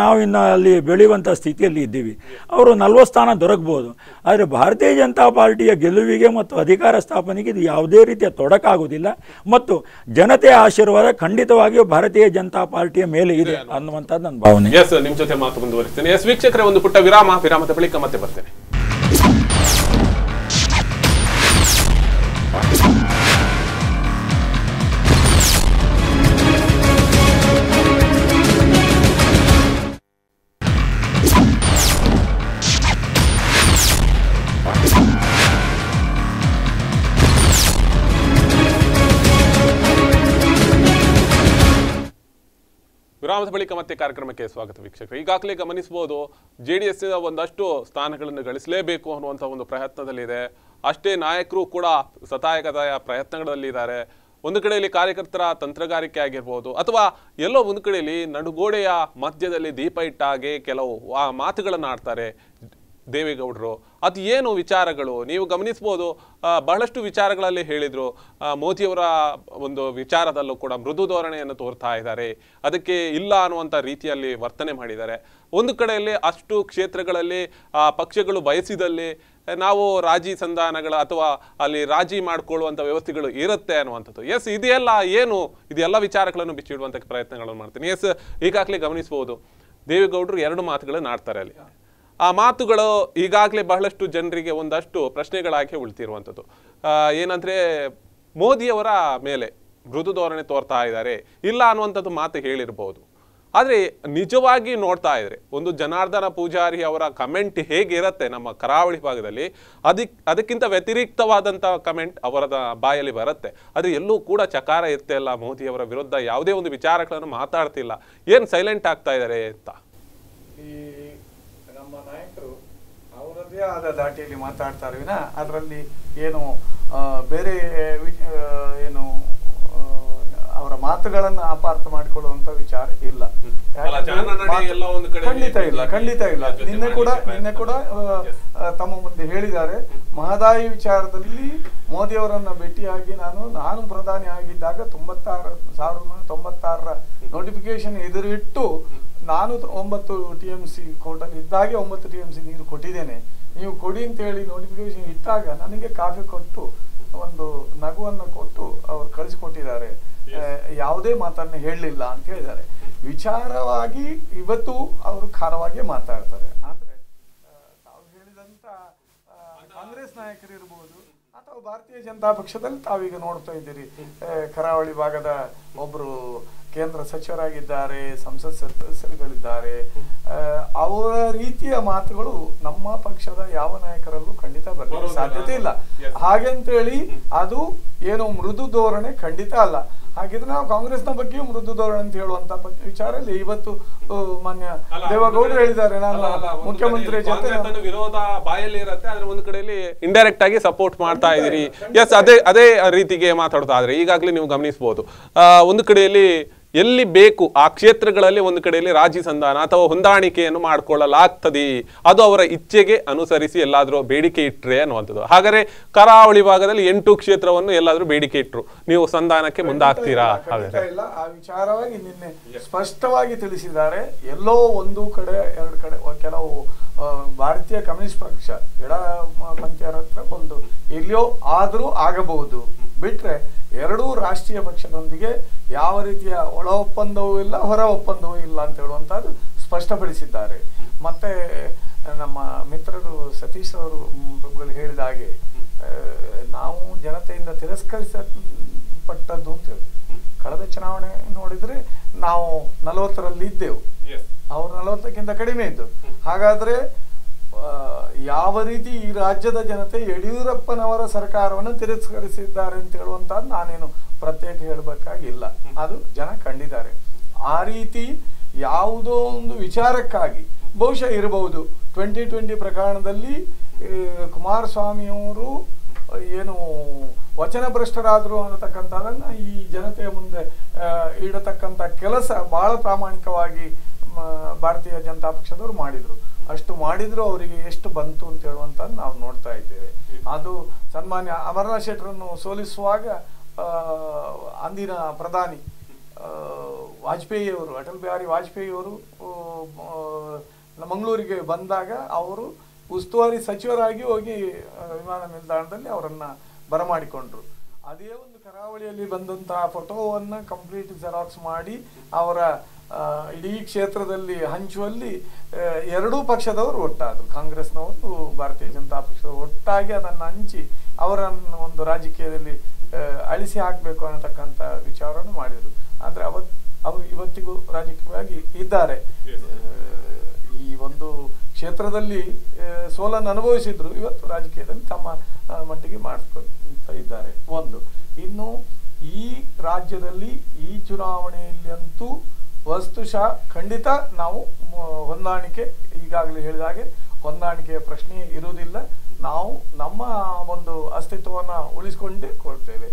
ನಾವು ಇನ್ನು ಅಲ್ಲಿ ಬೆಳೆಯುವಂಥ ಸ್ಥಿತಿಯಲ್ಲಿ ಇದ್ದೀವಿ. ಅವರು 40 ಸ್ಥಾನ ದೊರಕಬಹುದು. ಆದರೆ ಭಾರತೀಯ ಜನತಾ ಪಾರ್ಟಿಯ ಗೆಲುವಿಗೆ ಮತ್ತು ಅಧಿಕಾರ ಸ್ಥಾಪನೆಗೆ ಇದು ಯಾವುದೇ ರೀತಿಯ ತೊಡಕಾಗುವುದಿಲ್ಲ ಮತ್ತು ಜನತೆಯ ಆಶೀರ್ವಾದ ಖಂಡಿತವಾಗಿಯೂ ಭಾರತೀಯ ಜನತಾ ಪಾರ್ಟಿಯ ಮೇಲೆ ಇದೆ ಅನ್ನುವಂಥದ್ದು ನನ್ನ ಭಾವನೆ. ನಿಮ್ಮ ಜೊತೆ ಮಾತು ಮುಂದುವರಿಸ್ತೇನೆ. ವೀಕ್ಷಕರೇ, ಒಂದು ಪುಟ್ಟ ವಿರಾಮದ ಬಳಿಕ ಮತ್ತೆ ಬರ್ತೇನೆ. ವಿರಾಮದ ಬಳಿಕ ಮತ್ತೆ ಕಾರ್ಯಕ್ರಮಕ್ಕೆ ಸ್ವಾಗತ ವೀಕ್ಷಕರು. ಈಗಾಗಲೇ ಗಮನಿಸಬಹುದು, JDS ಒಂದಷ್ಟು ಸ್ಥಾನಗಳನ್ನು ಗಳಿಸಲೇಬೇಕು ಅನ್ನುವಂಥ ಒಂದು ಪ್ರಯತ್ನದಲ್ಲಿದೆ. ಅಷ್ಟೇ ನಾಯಕರು ಕೂಡ ಸತಾಯಗತಾಯ ಪ್ರಯತ್ನಗಳಲ್ಲಿದ್ದಾರೆ. ಒಂದು ಕಡೆಯಲ್ಲಿ ಕಾರ್ಯಕರ್ತರ ತಂತ್ರಗಾರಿಕೆ ಆಗಿರ್ಬೋದು ಅಥವಾ ಎಲ್ಲೋ ಒಂದು ಕಡೆಯಲ್ಲಿ ನಡುಗೋಡೆಯ ಮಧ್ಯದಲ್ಲಿ ದೀಪ ಇಟ್ಟಾಗೆ ಕೆಲವು ಮಾತುಗಳನ್ನು ಆಡ್ತಾರೆ. ದೇವೇಗೌಡರು ಅದು ಏನು ವಿಚಾರಗಳು ನೀವು ಗಮನಿಸ್ಬೋದು. ಬಹಳಷ್ಟು ವಿಚಾರಗಳಲ್ಲಿ ಹೇಳಿದರು. ಮೋದಿಯವರ ಒಂದು ವಿಚಾರದಲ್ಲೂ ಕೂಡ ಮೃದು ಧೋರಣೆಯನ್ನು ತೋರ್ತಾ ಇದ್ದಾರೆ, ಅದಕ್ಕೆ ಇಲ್ಲ ಅನ್ನುವಂಥ ರೀತಿಯಲ್ಲಿ ವರ್ತನೆ ಮಾಡಿದ್ದಾರೆ. ಒಂದು ಕಡೆಯಲ್ಲಿ ಅಷ್ಟು ಕ್ಷೇತ್ರಗಳಲ್ಲಿ ಪಕ್ಷಗಳು ಬಯಸಿದಲ್ಲಿ ನಾವು ರಾಜಿ ಸಂಧಾನಗಳ ಅಥವಾ ಅಲ್ಲಿ ರಾಜಿ ಮಾಡಿಕೊಳ್ಳುವಂಥ ವ್ಯವಸ್ಥೆಗಳು ಇರುತ್ತೆ ಅನ್ನುವಂಥದ್ದು. ಎಸ್, ಇದೆಲ್ಲ ಏನು ಇದೆಲ್ಲ ವಿಚಾರಗಳನ್ನು ಬಿಚ್ಚಿಡುವಂಥ ಪ್ರಯತ್ನಗಳನ್ನು ಮಾಡ್ತೀನಿ. ಎಸ್, ಈಗಾಗಲೇ ಗಮನಿಸ್ಬೋದು ದೇವೇಗೌಡರು 2 ಮಾತುಗಳನ್ನು ಆಡ್ತಾರೆ ಅಲ್ಲಿ. ಆ ಮಾತುಗಳು ಈಗಾಗಲೇ ಬಹಳಷ್ಟು ಜನರಿಗೆ ಒಂದಷ್ಟು ಪ್ರಶ್ನೆಗಳಾಗಿ ಉಳ್ತಿರುವಂಥದ್ದು. ಏನಂದರೆ ಮೋದಿಯವರ ಮೇಲೆ ಮೃದು ಧೋರಣೆ ತೋರ್ತಾ ಇದ್ದಾರೆ ಇಲ್ಲ ಅನ್ನುವಂಥದ್ದು ಮಾತು ಹೇಳಿರ್ಬೋದು. ಆದರೆ ನಿಜವಾಗಿ ನೋಡ್ತಾ ಇದ್ರೆ ಒಂದು ಜನಾರ್ದನ ಪೂಜಾರಿ ಅವರ ಕಮೆಂಟ್ ಹೇಗಿರುತ್ತೆ ನಮ್ಮ ಕರಾವಳಿ ಭಾಗದಲ್ಲಿ, ಅದಕ್ಕಿಂತ ವ್ಯತಿರಿಕ್ತವಾದಂಥ ಕಮೆಂಟ್ ಅವರ ಬಾಯಲ್ಲಿ ಬರುತ್ತೆ. ಅದು ಎಲ್ಲೂ ಕೂಡ ಚಕಾರ ಇರ್ತಿಲ್ಲ, ಮೋದಿಯವರ ವಿರುದ್ಧ ಯಾವುದೇ ಒಂದು ವಿಚಾರಗಳನ್ನು ಮಾತಾಡ್ತಿಲ್ಲ, ಏನು ಸೈಲೆಂಟ್ ಆಗ್ತಾ ಇದ್ದಾರೆ ಅಂತ. ಈ ನಮ್ಮ ನಾಯಕರು ಅವರದ್ದೇ ಆದ ದಾಟಿಯಲ್ಲಿ ಮಾತಾಡ್ತಾರೆ ವಿನ ಅದರಲ್ಲಿ ಏನು ಬೇರೆ ಏನು ಅವರ ಮಾತುಗಳನ್ನ ಅಪಾರ್ಥ ಮಾಡಿಕೊಳ್ಳುವಂತ ವಿಚಾರ ಇಲ್ಲ. ಖಂಡಿತ ಇಲ್ಲ. ನಿನ್ನೆ ಕೂಡ ತಮ್ಮ ಮುಂದೆ ಹೇಳಿದ್ದಾರೆ, ಮಹದಾಯಿ ವಿಚಾರದಲ್ಲಿ ಮೋದಿ ಅವರನ್ನ ಭೇಟಿಯಾಗಿ ನಾನು ಪ್ರಧಾನಿ ಆಗಿದ್ದಾಗ 1996ರ ನೋಟಿಫಿಕೇಶನ್ ಎದುರಿಟ್ಟು ನಾನು 9 TMC ಕೋರ್ಟಲ್ಲಿ ಇದ್ದಾಗೆ 9 TMC ನೀರು ಕೊಟ್ಟಿದ್ದೇನೆ, ನೀವು ಕೊಡಿ ಅಂತ ಹೇಳಿ ನೋಟಿಫಿಕೇಶನ್ ಇಟ್ಟಾಗ ನನಗೆ ಕಾಫಿ ಕೊಟ್ಟು ಒಂದು ನಗುವನ್ನು ಕೊಟ್ಟು ಅವ್ರು ಕಳಿಸಿಕೊಟ್ಟಿದ್ದಾರೆ. ಯಾವುದೇ ಮಾತನ್ನ ಹೇಳಲಿಲ್ಲ ಅಂತ ಹೇಳಿದ್ದಾರೆ. ವಿಚಾರವಾಗಿ ಇವತ್ತು ಅವರು ಖಾರವಾಗಿ ಮಾತಾಡ್ತಾರೆ. ಆದ್ರೆ ತಾವು ಹೇಳಿದಂತ ಕಾಂಗ್ರೆಸ್ ನಾಯಕರಿರ್ಬೋದು ಅಥವಾ ಭಾರತೀಯ ಜನತಾ ಪಕ್ಷದಲ್ಲಿ ತಾವೀಗ ನೋಡ್ತಾ ಇದ್ದೀರಿ, ಕರಾವಳಿ ಭಾಗದ ಒಬ್ರು ಕೇಂದ್ರ ಸಚಿವರಾಗಿದ್ದಾರೆ, ಸಂಸತ್ ಸದಸ್ಯರುಗಳಿದ್ದಾರೆ. ಅವರ ರೀತಿಯ ಮಾತುಗಳು ನಮ್ಮ ಪಕ್ಷದ ಯಾವ ನಾಯಕರಲ್ಲೂ ಖಂಡಿತ ಬರಲಿಕ್ಕೆ ಸಾಧ್ಯತೆ ಇಲ್ಲ. ಹಾಗೆಂತೇಳಿ ಅದು ಏನು ಮೃದು ಧೋರಣೆ ಖಂಡಿತ ಅಲ್ಲ. ಹಾಗಿದ್ರೆ ನಾವು ಕಾಂಗ್ರೆಸ್ನ ಬಗ್ಗೆಯೂ ಮೃದು ಧೋರಣೆ ಅಂತ ಹೇಳುವಂತ ವಿಚಾರ ಇಲ್ಲ. ಇವತ್ತು ಮಾನ್ಯ ದೇವೇಗೌಡರು ಹೇಳಿದ್ದಾರೆ, ನಾನು ಮುಖ್ಯಮಂತ್ರಿ ಜೊತೆ ವಿರೋಧ ಬಾಯಲ್ಲಿ ಇರುತ್ತೆ, ಆದ್ರೆ ಒಂದು ಕಡೆಯಲ್ಲಿ ಇಂಡೈರೆಕ್ಟ್ ಆಗಿ ಸಪೋರ್ಟ್ ಮಾಡ್ತಾ ಇದ್ದೀರಿ. ಎಸ್, ಅದೇ ರೀತಿಗೆ ಮಾತಾಡ್ತಾ ಇದ್ರೆ ಈಗಾಗಲೇ ನೀವು ಗಮನಿಸಬಹುದು, ಒಂದು ಕಡೆಯಲ್ಲಿ ಎಲ್ಲಿ ಬೇಕು ಆ ಕ್ಷೇತ್ರಗಳಲ್ಲಿ ಒಂದು ಕಡೆಯಲ್ಲಿ ರಾಜಿ ಸಂಧಾನ ಅಥವಾ ಹೊಂದಾಣಿಕೆಯನ್ನು ಮಾಡಿಕೊಳ್ಳಲಾಗ್ತದೆ, ಅದು ಅವರ ಇಚ್ಛೆಗೆ ಅನುಸರಿಸಿ ಎಲ್ಲಾದ್ರೂ ಬೇಡಿಕೆ ಇಟ್ಟರೆ ಅನ್ನುವಂಥದ್ದು. ಹಾಗಾದ್ರೆ ಕರಾವಳಿ ಭಾಗದಲ್ಲಿ 8 ಕ್ಷೇತ್ರವನ್ನು ಎಲ್ಲಾದ್ರೂ ಬೇಡಿಕೆ ಇಟ್ಟರು, ನೀವು ಸಂಧಾನಕ್ಕೆ ಮುಂದಾಗ್ತೀರಾ? ಇಲ್ಲ, ಆ ವಿಚಾರವಾಗಿ ನಿನ್ನೆ ಸ್ಪಷ್ಟವಾಗಿ ತಿಳಿಸಿದ್ದಾರೆ. ಎಲ್ಲೋ ಒಂದು ಕಡೆ 2 ಕಡೆ ಕೆಲವು ಭಾರತೀಯ ಕಮ್ಯುನಿಸ್ಟ್ ಪಕ್ಷ ಎಡಪಂಥೀಯರ ಹತ್ರ ಒಂದು ಎಲ್ಲಿಯೋ ಆದ್ರೂ ಆಗಬಹುದು, ಬಿಟ್ರೆ 2 ರಾಷ್ಟ್ರೀಯ ಪಕ್ಷದೊಂದಿಗೆ ಯಾವ ರೀತಿಯ ಒಳ ಒಪ್ಪಂದವೂ ಇಲ್ಲ, ಹೊರ ಒಪ್ಪಂದವೂ ಇಲ್ಲ ಅಂತ ಹೇಳುವಂತಹದ್ದು ಸ್ಪಷ್ಟಪಡಿಸಿದ್ದಾರೆ. ಮತ್ತೆ ನಮ್ಮ ಮಿತ್ರರು ಸತೀಶ್ ಅವರು ಹೇಳಿದ ಹಾಗೆ ನಾವು ಜನತೆಯಿಂದ ತಿರಸ್ಕರಿಸಲ್ಪಟ್ಟದ್ದು ಅಂತ ಹೇಳಿ, ಕಳೆದ ಚುನಾವಣೆ ನೋಡಿದ್ರೆ ನಾವು 40ರಲ್ಲಿ ಇದ್ದೆವು, ಅವರು 40ಕ್ಕಿಂತ ಕಡಿಮೆ ಇದ್ದು. ಹಾಗಾದ್ರೆ ಯಾವ ರೀತಿ ಈ ರಾಜ್ಯದ ಜನತೆ ಯಡಿಯೂರಪ್ಪನವರ ಸರ್ಕಾರವನ್ನು ತಿರಸ್ಕರಿಸಿದ್ದಾರೆ ಅಂತ ಹೇಳುವಂತಹದ್ದು ನಾನೇನು ಪ್ರತ್ಯೇಕ ಹೇಳಬೇಕಾಗಿಲ್ಲ, ಅದು ಜನ ಕಂಡಿದ್ದಾರೆ. ಆ ರೀತಿ ಯಾವುದೋ ಒಂದು ವಿಚಾರಕ್ಕಾಗಿ ಬಹುಶಃ ಇರಬಹುದು 2020 ಪ್ರಕರಣದಲ್ಲಿ ಕುಮಾರಸ್ವಾಮಿಯವರು ಏನು ವಚನಭ್ರಷ್ಟರಾದ್ರು ಅನ್ನತಕ್ಕಂಥದನ್ನ ಈ ಜನತೆಯ ಮುಂದೆ ಇಡತಕ್ಕಂಥ ಕೆಲಸ ಬಹಳ ಪ್ರಾಮಾಣಿಕವಾಗಿ ಭಾರತೀಯ ಜನತಾ ಪಕ್ಷದವರು ಮಾಡಿದ್ರು. ಅಷ್ಟು ಮಾಡಿದ್ರು ಅವರಿಗೆ ಎಷ್ಟು ಬಂತು ಅಂತ ಹೇಳುವಂಥದ್ದು ನಾವು ನೋಡ್ತಾ ಇದ್ದೇವೆ. ಅದು ಸನ್ಮಾನ್ಯ ಅಮರನಾಥ್ ಶೆಟ್ಟರನ್ನು ಸೋಲಿಸುವಾಗ ಅಂದಿನ ಪ್ರಧಾನಿ ವಾಜಪೇಯಿಯವರು, ಅಟಲ್ ಬಿಹಾರಿ ವಾಜಪೇಯಿಯವರು ಮಂಗಳೂರಿಗೆ ಬಂದಾಗ ಅವರು ಉಸ್ತುವಾರಿ ಸಚಿವರಾಗಿ ಹೋಗಿ ವಿಮಾನ ನಿಲ್ದಾಣದಲ್ಲಿ ಅವರನ್ನ ಬರಮಾಡಿಕೊಂಡ್ರು. ಅದೇ ಒಂದು ಕರಾವಳಿಯಲ್ಲಿ ಬಂದಂತಹ ಫೋಟೋವನ್ನು ಕಂಪ್ಲೀಟ್ ಜೆರಾಕ್ಸ್ ಮಾಡಿ ಅವರ ಇಡೀ ಕ್ಷೇತ್ರದಲ್ಲಿ ಹಂಚುವಲ್ಲಿ 2 ಪಕ್ಷದವರು ಒಟ್ಟಾದರು, ಕಾಂಗ್ರೆಸ್ನವರು ಭಾರತೀಯ ಜನತಾ ಪಕ್ಷದವರು ಒಟ್ಟಾಗಿ ಅದನ್ನು ಹಂಚಿ ಅವರನ್ನು ಒಂದು ರಾಜಕೀಯದಲ್ಲಿ ಅಳಿಸಿ ಹಾಕಬೇಕು ಅನ್ನತಕ್ಕಂಥ ವಿಚಾರವನ್ನು ಮಾಡಿದರು. ಆದರೆ ಅವರು ಇವತ್ತಿಗೂ ರಾಜಕೀಯವಾಗಿ ಇದ್ದಾರೆ. ಈ ಒಂದು ಕ್ಷೇತ್ರದಲ್ಲಿ ಸೋಲನ್ನು ಅನುಭವಿಸಿದ್ರು, ಇವತ್ತು ರಾಜಕೀಯದಲ್ಲಿ ತಮ್ಮ ಮಟ್ಟಿಗೆ ಮಾಡಿಸ್ಕೊಳ್ತಾ ಇದ್ದಾರೆ. ಒಂದು ಇನ್ನು ಈ ರಾಜ್ಯದಲ್ಲಿ ಈ ಚುನಾವಣೆಯಲ್ಲಿ ಅಂತೂ ವಸ್ತುಶಃ ಖಂಡಿತ ನಾವು ಹೊಂದಾಣಿಕೆ, ಈಗಾಗಲೇ ಹೇಳಿದ ಹಾಗೆ ಹೊಂದಾಣಿಕೆಯ ಪ್ರಶ್ನೆ ಇರುವುದಿಲ್ಲ. ನಾವು ನಮ್ಮ ಒಂದು ಅಸ್ತಿತ್ವವನ್ನು ಉಳಿಸಿಕೊಂಡೇ ಕೊಡ್ತೇವೆ.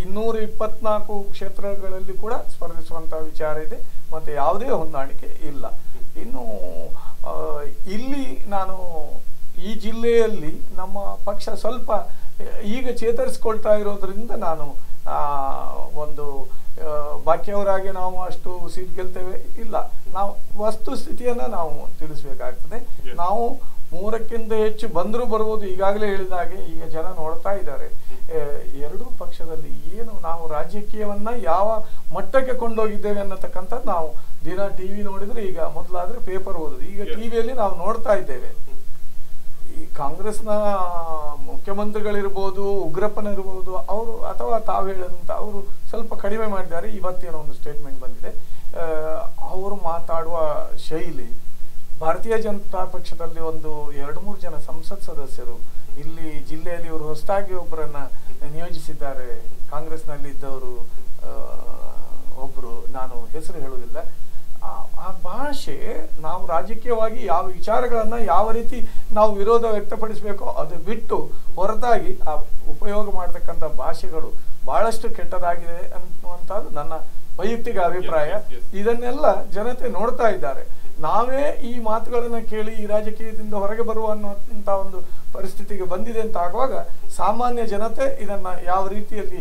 224 ಕ್ಷೇತ್ರಗಳಲ್ಲಿ ಕೂಡ ಸ್ಪರ್ಧಿಸುವಂತಹ ವಿಚಾರ ಇದೆ, ಮತ್ತೆ ಯಾವುದೇ ಹೊಂದಾಣಿಕೆ ಇಲ್ಲ. ಇನ್ನು ಇಲ್ಲಿ ನಾನು ಈ ಜಿಲ್ಲೆಯಲ್ಲಿ ನಮ್ಮ ಪಕ್ಷ ಸ್ವಲ್ಪ ಈಗ ಚೇತರಿಸ್ಕೊಳ್ತಾ ಇರೋದ್ರಿಂದ ನಾನು ಒಂದು ಬಾಕಿಯವರಾಗಿ ನಾವು ಅಷ್ಟು ಸೀಟ್ ಗೆಲ್ತೇವೆ ಇಲ್ಲ, ನಾವು ವಸ್ತುಸ್ಥಿತಿಯನ್ನ ನಾವು ತಿಳಿಸ್ಬೇಕಾಗ್ತದೆ. ನಾವು 3ಕ್ಕಿಂತ ಹೆಚ್ಚು ಬಂದರೂ ಬರ್ಬೋದು. ಈಗಾಗಲೇ ಹೇಳಿದ ಹಾಗೆ ಈಗ ಜನ ನೋಡ್ತಾ ಇದ್ದಾರೆ ಎರಡೂ ಪಕ್ಷದಲ್ಲಿ ಏನು ನಾವು ರಾಜಕೀಯವನ್ನ ಯಾವ ಮಟ್ಟಕ್ಕೆ ಕೊಂಡೋಗಿದ್ದೇವೆ ಅನ್ನತಕ್ಕಂಥದ್ದು ನಾವು ದಿನ ಟಿವಿ ನೋಡಿದ್ರೆ, ಈಗ ಮೊದಲಾದ್ರೆ ಪೇಪರ್ ಓದೋದು, ಈಗ ಟಿವಿಯಲ್ಲಿ ನಾವು ನೋಡ್ತಾ ಇದ್ದೇವೆ. ಈ ಕಾಂಗ್ರೆಸ್ನ ಮುಖ್ಯಮಂತ್ರಿಗಳಿರ್ಬೋದು, ಉಗ್ರಪ್ಪನಿರ್ಬೋದು, ಅವರು ಅಥವಾ ತಾವು ಹೇಳದಂತ ಅವರು ಸ್ವಲ್ಪ ಕಡಿಮೆ ಮಾಡಿದ್ದಾರೆ. ಇವತ್ತೇನೋ ಒಂದು ಸ್ಟೇಟ್ಮೆಂಟ್ ಬಂದಿದೆ, ಅವರು ಮಾತಾಡುವ ಶೈಲಿ. ಭಾರತೀಯ ಜನತಾ ಪಕ್ಷದಲ್ಲಿ ಒಂದು 2-3 ಜನ ಸಂಸತ್ ಸದಸ್ಯರು ಇಲ್ಲಿ ಜಿಲ್ಲೆಯಲ್ಲಿ ಇವರು ಹೊಸದಾಗಿ ಒಬ್ಬರನ್ನ ನಿಯೋಜಿಸಿದ್ದಾರೆ. ಕಾಂಗ್ರೆಸ್ನಲ್ಲಿ ಇದ್ದವರು ಒಬ್ರು, ನಾನು ಹೆಸರು ಹೇಳುವುದಿಲ್ಲ. ಆ ಭಾಷೆ, ನಾವು ರಾಜಕೀಯವಾಗಿ ಯಾವ ವಿಚಾರಗಳನ್ನ ಯಾವ ರೀತಿ ನಾವು ವಿರೋಧ ವ್ಯಕ್ತಪಡಿಸಬೇಕೋ ಅದು ಬಿಟ್ಟು ಹೊರತಾಗಿ ಆ ಉಪಯೋಗ ಮಾಡತಕ್ಕಂಥ ಭಾಷೆಗಳು ಬಹಳಷ್ಟು ಕೆಟ್ಟದಾಗಿದೆ ಅನ್ನುವಂಥದ್ದು ನನ್ನ ವೈಯಕ್ತಿಕ ಅಭಿಪ್ರಾಯ. ಇದನ್ನೆಲ್ಲ ಜನತೆ ನೋಡ್ತಾ ಇದ್ದಾರೆ. ನಾವೇ ಈ ಮಾತುಗಳನ್ನ ಕೇಳಿ ಈ ರಾಜಕೀಯದಿಂದ ಹೊರಗೆ ಬರುವ ಅನ್ನುವಂಥ ಒಂದು ಪರಿಸ್ಥಿತಿಗೆ ಬಂದಿದೆ ಅಂತ ಆಗುವಾಗ ಸಾಮಾನ್ಯ ಜನತೆ ಇದನ್ನ ಯಾವ ರೀತಿಯಲ್ಲಿ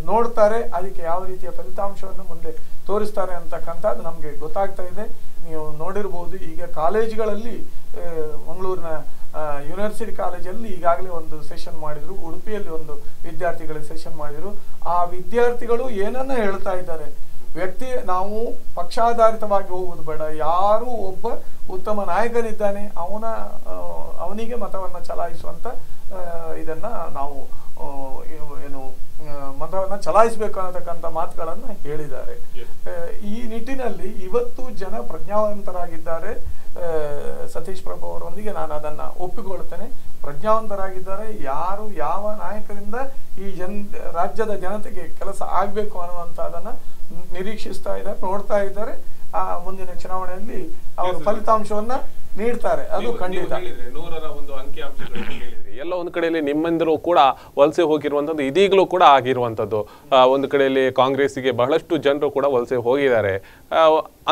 ನೋಡ್ತಾರೆ, ಅದಕ್ಕೆ ಯಾವ ರೀತಿಯ ಫಲಿತಾಂಶವನ್ನು ಮುಂದೆ ತೋರಿಸ್ತಾರೆ ಅಂತಕ್ಕಂಥದ್ದು ನಮಗೆ ಗೊತ್ತಾಗ್ತಾ ಇದೆ. ನೀವು ನೋಡಿರ್ಬೋದು, ಈಗ ಕಾಲೇಜುಗಳಲ್ಲಿ ಮಂಗಳೂರಿನ ಯೂನಿವರ್ಸಿಟಿ ಕಾಲೇಜಲ್ಲಿ ಈಗಾಗಲೇ ಒಂದು ಸೆಷನ್ ಮಾಡಿದ್ರು, ಉಡುಪಿಯಲ್ಲಿ ಒಂದು ವಿದ್ಯಾರ್ಥಿಗಳಿಗೆ ಸೆಷನ್ ಮಾಡಿದ್ರು. ಆ ವಿದ್ಯಾರ್ಥಿಗಳು ಏನನ್ನ ಹೇಳ್ತಾ ಇದ್ದಾರೆ, ನಾವು ಪಕ್ಷಾಧಾರಿತವಾಗಿ ಹೋಗುವುದು ಬೇಡ, ಯಾರು ಒಬ್ಬ ಉತ್ತಮ ನಾಯಕನಿದ್ದಾನೆ ಅವನಿಗೆ ಮತವನ್ನು ಚಲಾಯಿಸುವಂತ ಇದನ್ನ ನಾವು ಏನು ಮತವನ್ನ ಚಲಾಯಿಸಬೇಕು ಅನ್ನತಕ್ಕಂಥ ಮಾತುಗಳನ್ನ ಹೇಳಿದ್ದಾರೆ. ಈ ನಿಟ್ಟಿನಲ್ಲಿ ಇವತ್ತು ಜನ ಪ್ರಜ್ಞಾವಂತರಾಗಿದ್ದಾರೆ. ಸತೀಶ್ ಪ್ರಭು ಅವರೊಂದಿಗೆ ನಾನು ಅದನ್ನ ಒಪ್ಪಿಕೊಳ್ತೇನೆ. ಪ್ರಜ್ಞಾವಂತರಾಗಿದ್ದಾರೆ. ಯಾರು ಯಾವ ನಾಯಕರಿಂದ ಈ ರಾಜ್ಯದ ಜನತೆಗೆ ಕೆಲಸ ಆಗ್ಬೇಕು ಅನ್ನುವಂಥದ್ದನ್ನ ನಿರೀಕ್ಷಿಸ್ತಾ ಇದ್ದಾರೆ, ನೋಡ್ತಾ ಇದ್ದಾರೆ. ಆ ಮುಂದಿನ ಚುನಾವಣೆಯಲ್ಲಿ ಅವರು ಫಲಿತಾಂಶವನ್ನ ನೀಡ್ತಾರೆ, ಅದು ಖಂಡಿತ. 100ರ ಒಂದು ಅಂಕಿಅಂಶಗಳನ್ನು ಹೇಳಿದ್ರಿ. ಎಲ್ಲ ಒಂದು ಕಡೆಯಲ್ಲಿ ನಿಮ್ಮಿಂದಲೂ ಕೂಡ ವಲಸೆ ಹೋಗಿರುವಂಥದ್ದು ಇದೀಗಲೂ ಕೂಡ ಆಗಿರುವಂಥದ್ದು. ಒಂದು ಕಡೆಯಲ್ಲಿ ಕಾಂಗ್ರೆಸ್ಸಿಗೆ ಬಹಳಷ್ಟು ಜನರು ಕೂಡ ವಲಸೆ ಹೋಗಿದ್ದಾರೆ.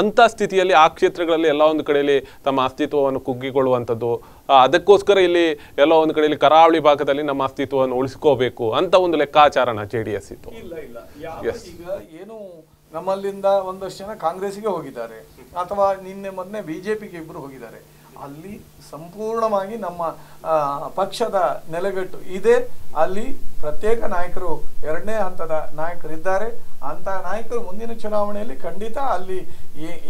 ಅಂಥ ಸ್ಥಿತಿಯಲ್ಲಿ ಆ ಕ್ಷೇತ್ರಗಳಲ್ಲಿ ಎಲ್ಲ ಒಂದು ಕಡೆಯಲ್ಲಿ ತಮ್ಮ ಅಸ್ತಿತ್ವವನ್ನು ಕುಗ್ಗಿಕೊಳ್ಳುವಂಥದ್ದು, ಅದಕ್ಕೋಸ್ಕರ ಇಲ್ಲಿ ಎಲ್ಲ ಒಂದು ಕಡೆಯಲ್ಲಿ ಕರಾವಳಿ ಭಾಗದಲ್ಲಿ ನಮ್ಮ ಅಸ್ತಿತ್ವವನ್ನು ಉಳಿಸ್ಕೋಬೇಕು ಅಂತ ಒಂದು ಲೆಕ್ಕಾಚಾರನ JDS ಇತ್ತು. ಈಗ ಏನು ನಮ್ಮಲ್ಲಿಂದ ಒಂದಷ್ಟು ಜನ ಕಾಂಗ್ರೆಸ್ಗೆ ಹೋಗಿದ್ದಾರೆ, ಅಥವಾ ನಿನ್ನೆ ಮೊನ್ನೆ ಬಿಜೆಪಿಗೆ ಇಬ್ಬರು ಹೋಗಿದ್ದಾರೆ. ಅಲ್ಲಿ ಸಂಪೂರ್ಣವಾಗಿ ನಮ್ಮ ಪಕ್ಷದ ನೆಲೆಗಟ್ಟು ಇದೆ. ಅಲ್ಲಿ ಪ್ರತ್ಯೇಕ ನಾಯಕರು, 2ನೇ ಹಂತದ ನಾಯಕರಿದ್ದಾರೆ. ಅಂತ ನಾಯಕರು ಮುಂದಿನ ಚುನಾವಣೆಯಲ್ಲಿ ಖಂಡಿತ ಅಲ್ಲಿ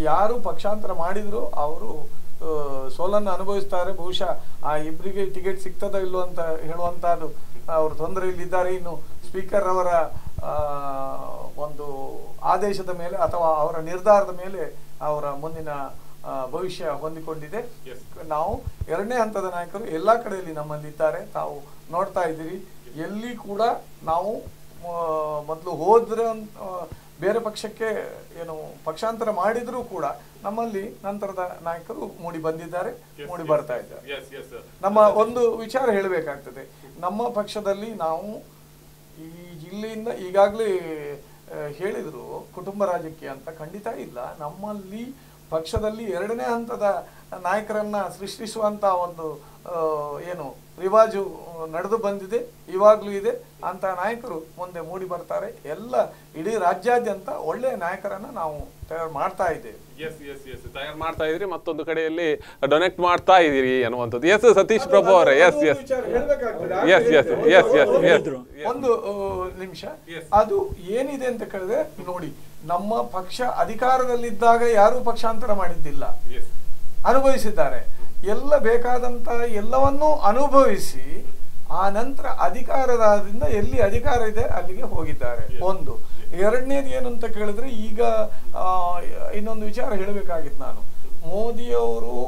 ಯಾರು ಪಕ್ಷಾಂತರ ಮಾಡಿದ್ರು ಅವರು ಸೋಲನ್ನು ಅನುಭವಿಸ್ತಾರೆ. ಬಹುಶಃ ಆ ಇಬ್ಬರಿಗೆ ಟಿಕೆಟ್ ಸಿಗ್ತದೋ ಇಲ್ಲೋ ಅಂತ ಹೇಳುವಂತಹದ್ದು ಅವರು ತೊಂದರೆಯಲ್ಲಿದ್ದಾರೆ. ಇನ್ನು ಸ್ಪೀಕರ್ ಅವರ ಒಂದು ಆದೇಶದ ಮೇಲೆ ಅಥವಾ ಅವರ ನಿರ್ಧಾರದ ಮೇಲೆ ಅವರ ಮುಂದಿನ ಭವಿಷ್ಯ ಹೊಂದಿಕೊಂಡಿದೆ. ನಾವು 2ನೇ ಹಂತದ ನಾಯಕರು ಎಲ್ಲಾ ಕಡೆಯಲ್ಲಿ ನಮ್ಮಲ್ಲಿ ಇದ್ದಾರೆ. ತಾವು ನೋಡ್ತಾ ಇದ್ದೀರಿ. ಎಲ್ಲಿ ಕೂಡ ನಾವು ಮೊದಲು ಹೋದ್ರೆ ಬೇರೆ ಪಕ್ಷಕ್ಕೆ ಏನು ಪಕ್ಷಾಂತರ ಮಾಡಿದ್ರೂ ಕೂಡ ನಮ್ಮಲ್ಲಿ ನಂತರದ ನಾಯಕರು ಮೂಡಿ ಬಂದಿದ್ದಾರೆ, ಮೂಡಿ ಬರ್ತಾ ಇದ್ದಾರೆ. ನಮ್ಮ ಒಂದು ವಿಚಾರ ಹೇಳಬೇಕಾಗ್ತದೆ, ನಮ್ಮ ಪಕ್ಷದಲ್ಲಿ ನಾವು ಈ ಜಿಲ್ಲೆಯಿಂದ ಈಗಾಗಲೇ ಹೇಳಿದ್ರು ಕುಟುಂಬ ರಾಜಕೀಯ ಅಂತ, ಖಂಡಿತ ಇಲ್ಲ. ನಮ್ಮಲ್ಲಿ ಪಕ್ಷದಲ್ಲಿ 2ನೇ ಹಂತದ ನಾಯಕರನ್ನ ಸೃಷ್ಟಿಸುವಂತ ಒಂದು ಏನು ರಿವಾಜು ನಡೆದು ಬಂದಿದೆ, ಇವಾಗ್ಲೂ ಇದೆ. ಅಂತ ನಾಯಕರು ಮುಂದೆ ಮೂಡಿ ಬರ್ತಾರೆ. ಎಲ್ಲ ಇಡೀ ರಾಜ್ಯಾದ್ಯಂತ ಒಳ್ಳೆಯ ನಾಯಕರನ್ನ ನಾವು ತಯಾರು ಮಾಡ್ತಾ ಇದ್ದೇವೆ. ತಯಾರು ಮಾಡ್ತಾ ಇದ್ರಿ, ಮತ್ತೊಂದು ಕಡೆಯಲ್ಲಿ ಡೊನೇಟ್ ಮಾಡ್ತಾ ಇದೀರಿ ಅನ್ನುವಂಥದ್ದು. ಎಸ್ ಸತೀಶ್ ಪ್ರಭು ಅವರೇ, ಒಂದು ನಿಮಿಷ, ಅದು ಏನಿದೆ ಅಂತ ಕೇಳಿದ್ರೆ ನೋಡಿ, ನಮ್ಮ ಪಕ್ಷ ಅಧಿಕಾರದಲ್ಲಿದ್ದಾಗ ಯಾರು ಪಕ್ಷಾಂತರ ಮಾಡಿದ್ದಿಲ್ಲ, ಅನುಭವಿಸಿದ್ದಾರೆ. ಎಲ್ಲ ಬೇಕಾದಂತ ಎಲ್ಲವನ್ನೂ ಅನುಭವಿಸಿ ಆ ನಂತರ ಅಧಿಕಾರದಿಂದ ಎಲ್ಲಿ ಅಧಿಕಾರ ಇದೆ ಅಲ್ಲಿಗೆ ಹೋಗಿದ್ದಾರೆ. ಒಂದು. 2ನೇದು ಏನು ಅಂತ ಕೇಳಿದ್ರೆ, ಈಗ ಇನ್ನೊಂದು ವಿಚಾರ ಹೇಳಬೇಕಾಗಿತ್ತು ನಾನು. ಮೋದಿಯವರು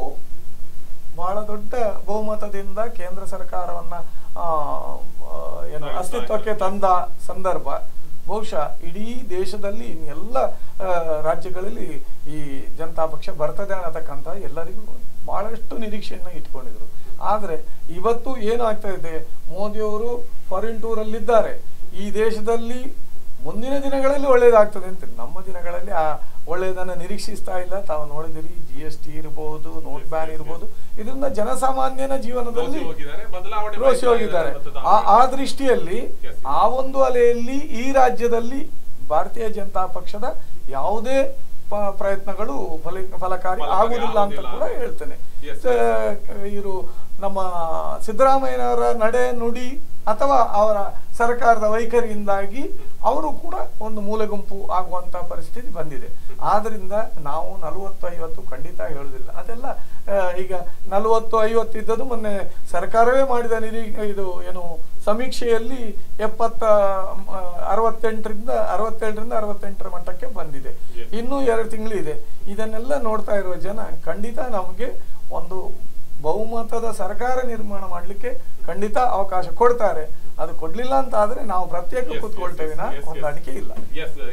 ಬಹಳ ದೊಡ್ಡ ಬಹುಮತದಿಂದ ಕೇಂದ್ರ ಸರ್ಕಾರವನ್ನ ಏನು ಅಸ್ತಿತ್ವಕ್ಕೆ ತಂದ ಸಂದರ್ಭ ಬಹುಶಃ ಇಡೀ ದೇಶದಲ್ಲಿ ಎಲ್ಲ ರಾಜ್ಯಗಳಲ್ಲಿ ಈ ಜನತಾ ಪಕ್ಷ ಬರ್ತದೆ ಅನ್ನತಕ್ಕಂಥ ಎಲ್ಲರಿಗೂ ಬಹಳಷ್ಟು ನಿರೀಕ್ಷೆಯನ್ನ ಇಟ್ಕೊಂಡಿದ್ರು. ಆದ್ರೆ ಇವತ್ತು ಏನಾಗ್ತಾ ಇದೆ, ಮೋದಿಯವರು ಫಾರಿನ್ ಟೂರ್ ಅಲ್ಲಿದ್ದಾರೆ. ಈ ದೇಶದಲ್ಲಿ ಮುಂದಿನ ದಿನಗಳಲ್ಲಿ ಒಳ್ಳೇದಾಗ್ತದೆ ಅಂತ, ನಮ್ಮ ದಿನಗಳಲ್ಲಿ ಆ ಒಳ್ಳೆಯದನ್ನು ನಿರೀಕ್ಷಿಸ್ತಾ ಇಲ್ಲ. ತಾವು ನೋಡಿದಿರಿ, GST ಇರಬಹುದು, ನೋಟ್ ಬ್ಯಾನ್ ಇರಬಹುದು, ಇದರಿಂದ ಜನಸಾಮಾನ್ಯನ ಜೀವನದಲ್ಲಿ ರೋಸಿ ಹೋಗಿದ್ದಾರೆ. ಆ ದೃಷ್ಟಿಯಲ್ಲಿ ಆ ಒಂದು ಅಲೆಯಲ್ಲಿ ಈ ರಾಜ್ಯದಲ್ಲಿ ಭಾರತೀಯ ಜನತಾ ಪಕ್ಷದ ಯಾವುದೇ ಪ್ರಯತ್ನಗಳು ಫಲಕಾರಿ ಆಗುವುದಿಲ್ಲ ಅಂತ ಕೂಡ ಹೇಳ್ತೇನೆ. ಇವರು ನಮ್ಮ ಸಿದ್ದರಾಮಯ್ಯನವರ ನಡೆ ನುಡಿ ಅಥವಾ ಅವರ ಸರ್ಕಾರದ ವೈಖರಿಯಿಂದಾಗಿ ಅವರು ಕೂಡ ಒಂದು ಮೂಲೆ ಗುಂಪು ಆಗುವಂತ ಪರಿಸ್ಥಿತಿ ಬಂದಿದೆ. ಆದ್ರಿಂದ ನಾವು 40-50 ಖಂಡಿತ ಹೇಳುದಿಲ್ಲ. ಅದೆಲ್ಲ ಈಗ 40-50 ಇದ್ದದ್ದು ಮೊನ್ನೆ ಸರ್ಕಾರವೇ ಮಾಡಿದ ಇದು ಏನು ಸಮೀಕ್ಷೆಯಲ್ಲಿ 67ರಿಂದ 68ರ ಮಟ್ಟಕ್ಕೆ ಬಂದಿದೆ. ಇನ್ನೂ 2 ತಿಂಗಳು ಇದೆ. ಇದನ್ನೆಲ್ಲ ನೋಡ್ತಾ ಇರುವ ಜನ ಖಂಡಿತ ನಮಗೆ ಒಂದು ಬಹುಮತದ ಸರ್ಕಾರ ನಿರ್ಮಾಣ ಮಾಡಲಿಕ್ಕೆ ಖಂಡಿತ ಅವಕಾಶ ಕೊಡ್ತಾರೆ. ಅದು ಕೊಡ್ಲಿಲ್ಲ ಅಂತ ಆದ್ರೆ ನಾವು ಪ್ರತ್ಯೇಕ ಕೂತ್ಕೊಳ್ತೇವೆ, ಹೊಂದಾಣಿಕೆ ಇಲ್ಲ.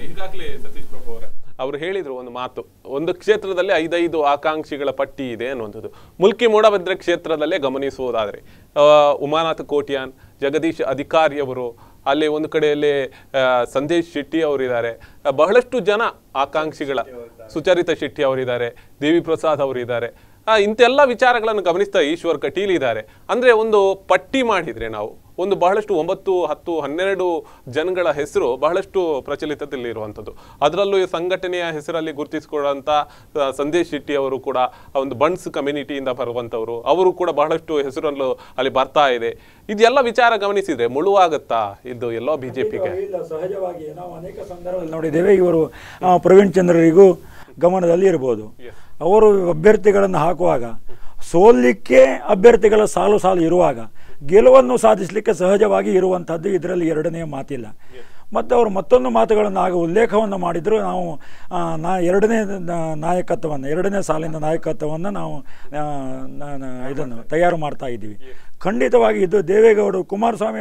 ಈಗಾಗಲೇ ಸತೀಶ್ ಪ್ರಭು ಅವರೇ ಅವರು ಹೇಳಿದ್ರು ಒಂದು ಮಾತು, ಒಂದು ಕ್ಷೇತ್ರದಲ್ಲಿ 5 ಆಕಾಂಕ್ಷಿಗಳ ಪಟ್ಟಿ ಇದೆ ಅನ್ನುವಂಥದ್ದು. ಮುಲ್ಕಿ ಮೂಡಬಿದ್ರೆ ಕ್ಷೇತ್ರದಲ್ಲೇ ಗಮನಿಸುವುದಾದರೆ ಉಮಾನಾಥ್ ಕೋಟ್ಯಾನ್, ಜಗದೀಶ್ ಅಧಿಕಾರಿ ಅವರು, ಅಲ್ಲಿ ಒಂದು ಕಡೆಯಲ್ಲಿ ಸಂದೇಶ್ ಶೆಟ್ಟಿ ಅವರಿದ್ದಾರೆ, ಬಹಳಷ್ಟು ಜನ ಆಕಾಂಕ್ಷಿಗಳ, ಸುಚರಿತಾ ಶೆಟ್ಟಿ ಅವರಿದ್ದಾರೆ, ದೇವಿ ಪ್ರಸಾದ್ ಅವರಿದ್ದಾರೆ. ಇಂತೆಲ್ಲ ವಿಚಾರಗಳನ್ನು ಗಮನಿಸ್ತಾ ಈಶ್ವರ್ ಕಟೀಲ್ ಇದ್ದಾರೆ. ಅಂದರೆ ಒಂದು ಪಟ್ಟಿ ಮಾಡಿದರೆ ನಾವು ಒಂದು ಬಹಳಷ್ಟು 9, 10, 12 ಜನಗಳ ಹೆಸರು ಬಹಳಷ್ಟು ಪ್ರಚಲಿತದಲ್ಲಿರುವಂಥದ್ದು. ಅದರಲ್ಲೂ ಈ ಸಂಘಟನೆಯ ಹೆಸರಲ್ಲಿ ಗುರುತಿಸಿಕೊಳ್ಳುವಂಥ ಸಂದೇಶ್ ಶೆಟ್ಟಿ ಅವರು ಕೂಡ ಒಂದು ಬಣ್ಸ್ ಕಮ್ಯುನಿಟಿಯಿಂದ ಬರುವಂಥವರು, ಅವರು ಕೂಡ ಬಹಳಷ್ಟು ಹೆಸರಲ್ಲೂ ಅಲ್ಲಿ ಬರ್ತಾ ಇದೆ. ಇದೆಲ್ಲ ವಿಚಾರ ಗಮನಿಸಿದರೆ ಮುಳುವಾಗುತ್ತಾ ಇದು ಎಲ್ಲೋ ಬಿಜೆಪಿಗೆ? ಸಹಜವಾಗಿ ನಾವು ಅನೇಕ ಸಂದರ್ಭದಲ್ಲಿ ನೋಡಿದ್ದೇವೆ. ಇವರು ಪ್ರವೀಣ್ ಚಂದ್ರರಿಗೂ ಗಮನದಲ್ಲಿ ಇರ್ಬೋದು. ಅವರು ಅಭ್ಯರ್ಥಿಗಳನ್ನು ಹಾಕುವಾಗ ಸೋಲಿಕ್ಕೆ ಅಭ್ಯರ್ಥಿಗಳ ಸಾಲು ಇರುವಾಗ ಗೆಲುವನ್ನು ಸಾಧಿಸಲಿಕ್ಕೆ ಸಹಜವಾಗಿ ಇರುವಂಥದ್ದು ಇದರಲ್ಲಿ ಎರಡನೇ ಮಾತಿಲ್ಲ. ಮತ್ತು ಅವರು ಮತ್ತೊಂದು ಮಾತುಗಳನ್ನು ಆಗ ಉಲ್ಲೇಖವನ್ನು ಮಾಡಿದರು. ನಾವು ಎರಡನೇ ಸಾಲಿನ ನಾಯಕತ್ವವನ್ನು ನಾವು ಇದನ್ನು ತಯಾರು ಮಾಡ್ತಾ ಇದ್ದೀವಿ. ಖಂಡಿತವಾಗಿ ಇದು ದೇವೇಗೌಡರು, ಕುಮಾರಸ್ವಾಮಿ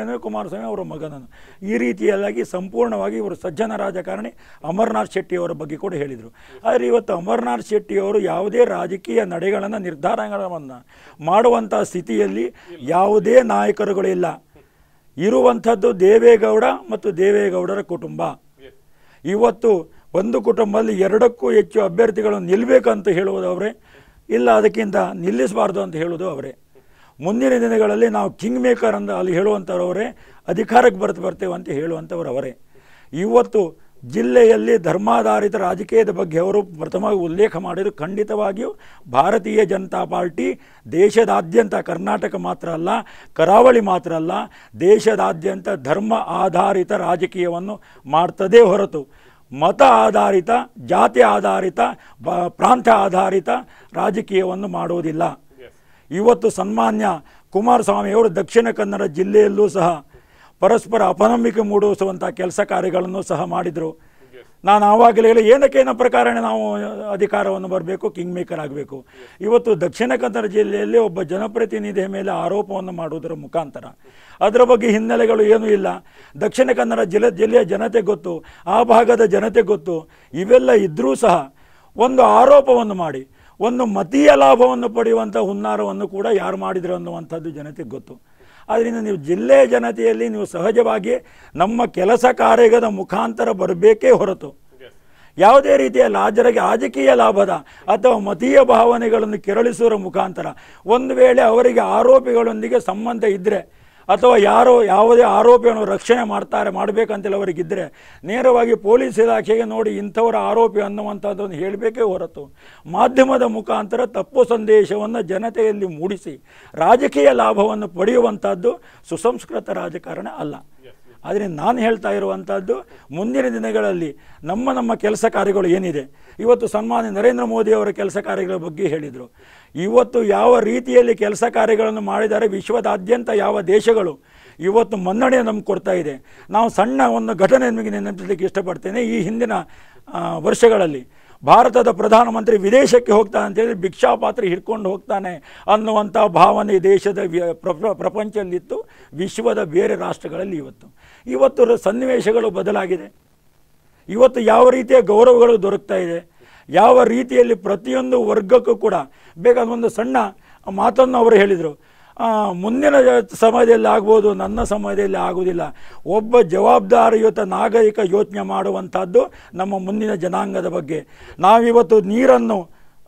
ಅವರ ಮಗನನ್ನು ಈ ರೀತಿಯಾಗಿ ಸಂಪೂರ್ಣವಾಗಿ ಇವರು ಸಜ್ಜನ ರಾಜಕಾರಣಿ ಅಮರನಾಥ್ ಶೆಟ್ಟಿಯವರ ಬಗ್ಗೆ ಕೂಡ ಹೇಳಿದರು. ಆದರೆ ಇವತ್ತು ಅಮರನಾಥ್ ಶೆಟ್ಟಿಯವರು ಯಾವುದೇ ರಾಜಕೀಯ ನಡೆಗಳನ್ನು ನಿರ್ಧಾರಗಳನ್ನು ಮಾಡುವಂಥ ಸ್ಥಿತಿಯಲ್ಲಿ ಯಾವುದೇ ನಾಯಕರುಗಳಿಲ್ಲ. ಇರುವಂಥದ್ದು ದೇವೇಗೌಡ ಮತ್ತು ದೇವೇಗೌಡರ ಕುಟುಂಬ. ಇವತ್ತು ಒಂದು ಕುಟುಂಬದಲ್ಲಿ 2ಕ್ಕೂ ಹೆಚ್ಚು ಅಭ್ಯರ್ಥಿಗಳು ನಿಲ್ಲಬೇಕಂತ ಹೇಳುವುದು ಅವರೇ, ಇಲ್ಲ ಅದಕ್ಕಿಂತ ನಿಲ್ಲಿಸಬಾರ್ದು ಅಂತ ಹೇಳೋದು ಅವರೇ. ಮುಂದಿನ ದಿನಗಳಲ್ಲಿ ನಾವು ಕಿಂಗ್ ಮೇಕರ್ ಅಂತ ಅಲ್ಲಿ ಹೇಳುವಂಥವ್ರವರೇ, ಅಧಿಕಾರಕ್ಕೆ ಬರ್ತೇವೆ ಅಂತ ಹೇಳುವಂಥವ್ರು ಅವರೇ. ಇವತ್ತು ಜಿಲ್ಲೆಯಲ್ಲಿ ಧರ್ಮಾಧಾರಿತ ರಾಜಕೀಯದ ಬಗ್ಗೆ ಅವರು ಪ್ರಥಮವಾಗಿ ಉಲ್ಲೇಖ ಮಾಡಿದರು. ಖಂಡಿತವಾಗಿಯೂ ಭಾರತೀಯ ಜನತಾ ಪಾರ್ಟಿ ದೇಶದಾದ್ಯಂತ, ಕರ್ನಾಟಕ ಮಾತ್ರ ಅಲ್ಲ, ಕರಾವಳಿ ಮಾತ್ರ ಅಲ್ಲ, ದೇಶದಾದ್ಯಂತ ಧರ್ಮ ಆಧಾರಿತ ರಾಜಕೀಯವನ್ನು ಮಾಡ್ತದೇ ಹೊರತು ಮತ ಆಧಾರಿತ, ಜಾತಿ ಆಧಾರಿತ, ಪ್ರಾಂತ್ಯ ಆಧಾರಿತ ರಾಜಕೀಯವನ್ನು ಮಾಡುವುದಿಲ್ಲ. ಇವತ್ತು ಸನ್ಮಾನ್ಯ ಕುಮಾರಸ್ವಾಮಿಯವರು ದಕ್ಷಿಣ ಕನ್ನಡ ಜಿಲ್ಲೆಯಲ್ಲೂ ಸಹ ಪರಸ್ಪರ ಅಪನಂಬಿಕೆ ಮೂಡಿಸುವಂಥ ಕೆಲಸ ಕಾರ್ಯಗಳನ್ನು ಸಹ ಮಾಡಿದರು. ನಾನು ಆವಾಗಲೇ ಹೇಳಿ ಏನಕ್ಕೇನೋ ಪ್ರಕಾರ ನಾವು ಅಧಿಕಾರವನ್ನು ಬರಬೇಕು, ಕಿಂಗ್ ಮೇಕರ್ ಆಗಬೇಕು. ಇವತ್ತು ದಕ್ಷಿಣ ಕನ್ನಡ ಜಿಲ್ಲೆಯಲ್ಲಿ ಒಬ್ಬ ಜನಪ್ರತಿನಿಧಿಯ ಮೇಲೆ ಆರೋಪವನ್ನು ಮಾಡುವುದರ ಮುಖಾಂತರ ಅದರ ಬಗ್ಗೆ ಹಿನ್ನೆಲೆಗಳು ಏನೂ ಇಲ್ಲ. ದಕ್ಷಿಣ ಕನ್ನಡ ಜಿಲ್ಲೆಯ ಜನತೆ ಗೊತ್ತು, ಆ ಭಾಗದ ಜನತೆ ಗೊತ್ತು. ಇವೆಲ್ಲ ಇದ್ದರೂ ಸಹ ಒಂದು ಆರೋಪವನ್ನು ಮಾಡಿ ಒಂದು ಮತೀಯ ಲಾಭವನ್ನು ಪಡೆಯುವಂಥ ಹುನ್ನಾರವನ್ನು ಕೂಡ ಯಾರು ಮಾಡಿದರು ಅನ್ನುವಂಥದ್ದು ಜನತೆಗೆ ಗೊತ್ತು. ಆದ್ದರಿಂದ ನೀವು ಜಿಲ್ಲೆಯ ಜನತೆಯಲ್ಲಿ ನೀವು ಸಹಜವಾಗಿ ನಮ್ಮ ಕೆಲಸ ಕಾರ್ಯದ ಮುಖಾಂತರ ಬರಬೇಕೇ ಹೊರತು ಯಾವುದೇ ರೀತಿಯ ರಾಜಕೀಯ ಲಾಭದ ಅಥವಾ ಮತೀಯ ಭಾವನೆಗಳನ್ನು ಕೆರಳಿಸುವ ಮುಖಾಂತರ ಒಂದು ವೇಳೆ ಅವರಿಗೆ ಆರೋಪಿಗಳೊಂದಿಗೆ ಸಂಬಂಧ ಇದ್ದರೆ ಅಥವಾ ಯಾವುದೇ ಆರೋಪಿಯನ್ನು ರಕ್ಷಣೆ ಮಾಡಬೇಕಂತೆಲ್ಲ ಅವರಿಗಿದ್ದರೆ ನೇರವಾಗಿ ಪೊಲೀಸ್ ಇಲಾಖೆಗೆ ನೋಡಿ ಇಂಥವರ ಆರೋಪಿ ಅನ್ನುವಂಥದ್ದನ್ನು ಹೇಳಬೇಕೇ ಹೊರತು ಮಾಧ್ಯಮದ ಮುಖಾಂತರ ತಪ್ಪು ಸಂದೇಶವನ್ನು ಜನತೆಯಲ್ಲಿ ಮೂಡಿಸಿ ರಾಜಕೀಯ ಲಾಭವನ್ನು ಪಡೆಯುವಂಥದ್ದು ಸುಸಂಸ್ಕೃತ ರಾಜಕಾರಣ ಅಲ್ಲ. ಆದರೆ ನಾನು ಹೇಳ್ತಾ ಇರುವಂಥದ್ದು ಮುಂದಿನ ದಿನಗಳಲ್ಲಿ ನಮ್ಮ ಕೆಲಸ ಕಾರ್ಯಗಳು ಏನಿದೆ, ಇವತ್ತು ಸನ್ಮಾನ್ಯ ನರೇಂದ್ರ ಮೋದಿಯವರ ಕೆಲಸ ಕಾರ್ಯಗಳ ಬಗ್ಗೆ ಹೇಳಿದರು. ಇವತ್ತು ಯಾವ ರೀತಿಯಲ್ಲಿ ಕೆಲಸ ಕಾರ್ಯಗಳನ್ನು ಮಾಡಿದ್ದಾರೆ, ವಿಶ್ವದಾದ್ಯಂತ ಯಾವ ದೇಶಗಳು ಇವತ್ತು ಮನ್ನಣೆ ನಮ್ಗೆ ಕೊಡ್ತಾ ಇದೆ. ನಾವು ಸಣ್ಣ ಒಂದು ಘಟನೆ ನಿಮಗೆ ನೆನಪಿಸಲಿಕ್ಕೆ ಇಷ್ಟಪಡ್ತೇನೆ. ಈ ಹಿಂದಿನ ವರ್ಷಗಳಲ್ಲಿ ಭಾರತದ ಪ್ರಧಾನಮಂತ್ರಿ ವಿದೇಶಕ್ಕೆ ಹೋಗ್ತಾನೆ ಅಂತೇಳಿ ಭಿಕ್ಷಾಪಾತ್ರೆ ಹಿಡ್ಕೊಂಡು ಹೋಗ್ತಾನೆ ಅನ್ನುವಂಥ ಭಾವನೆ ದೇಶದ ಪ್ರಪಂಚದಲ್ಲಿತ್ತು, ವಿಶ್ವದ ಬೇರೆ ರಾಷ್ಟ್ರಗಳಲ್ಲಿ ಇವತ್ತು ಸನ್ನಿವೇಶಗಳು ಬದಲಾಗಿದೆ. ಇವತ್ತು ಯಾವ ರೀತಿಯ ಗೌರವಗಳು ದೊರಕ್ತಾ ಇದೆ, ಯಾವ ರೀತಿಯಲ್ಲಿ ಪ್ರತಿಯೊಂದು ವರ್ಗಕ್ಕೂ ಕೂಡ ಬೇಕಾದ ಒಂದು ಸಣ್ಣ ಮಾತನ್ನು ಅವರು ಹೇಳಿದರು. ಮುಂದಿನ ಸಮಯದಲ್ಲಿ ಆಗ್ಬೋದು, ನನ್ನ ಸಮಯದಲ್ಲಿ ಆಗುವುದಿಲ್ಲ. ಒಬ್ಬ ಜವಾಬ್ದಾರಿಯುತ ನಾಗರಿಕ ಯೋಚನೆ ಮಾಡುವಂಥದ್ದು ನಮ್ಮ ಮುಂದಿನ ಜನಾಂಗದ ಬಗ್ಗೆ. ನಾವಿವತ್ತು ನೀರನ್ನು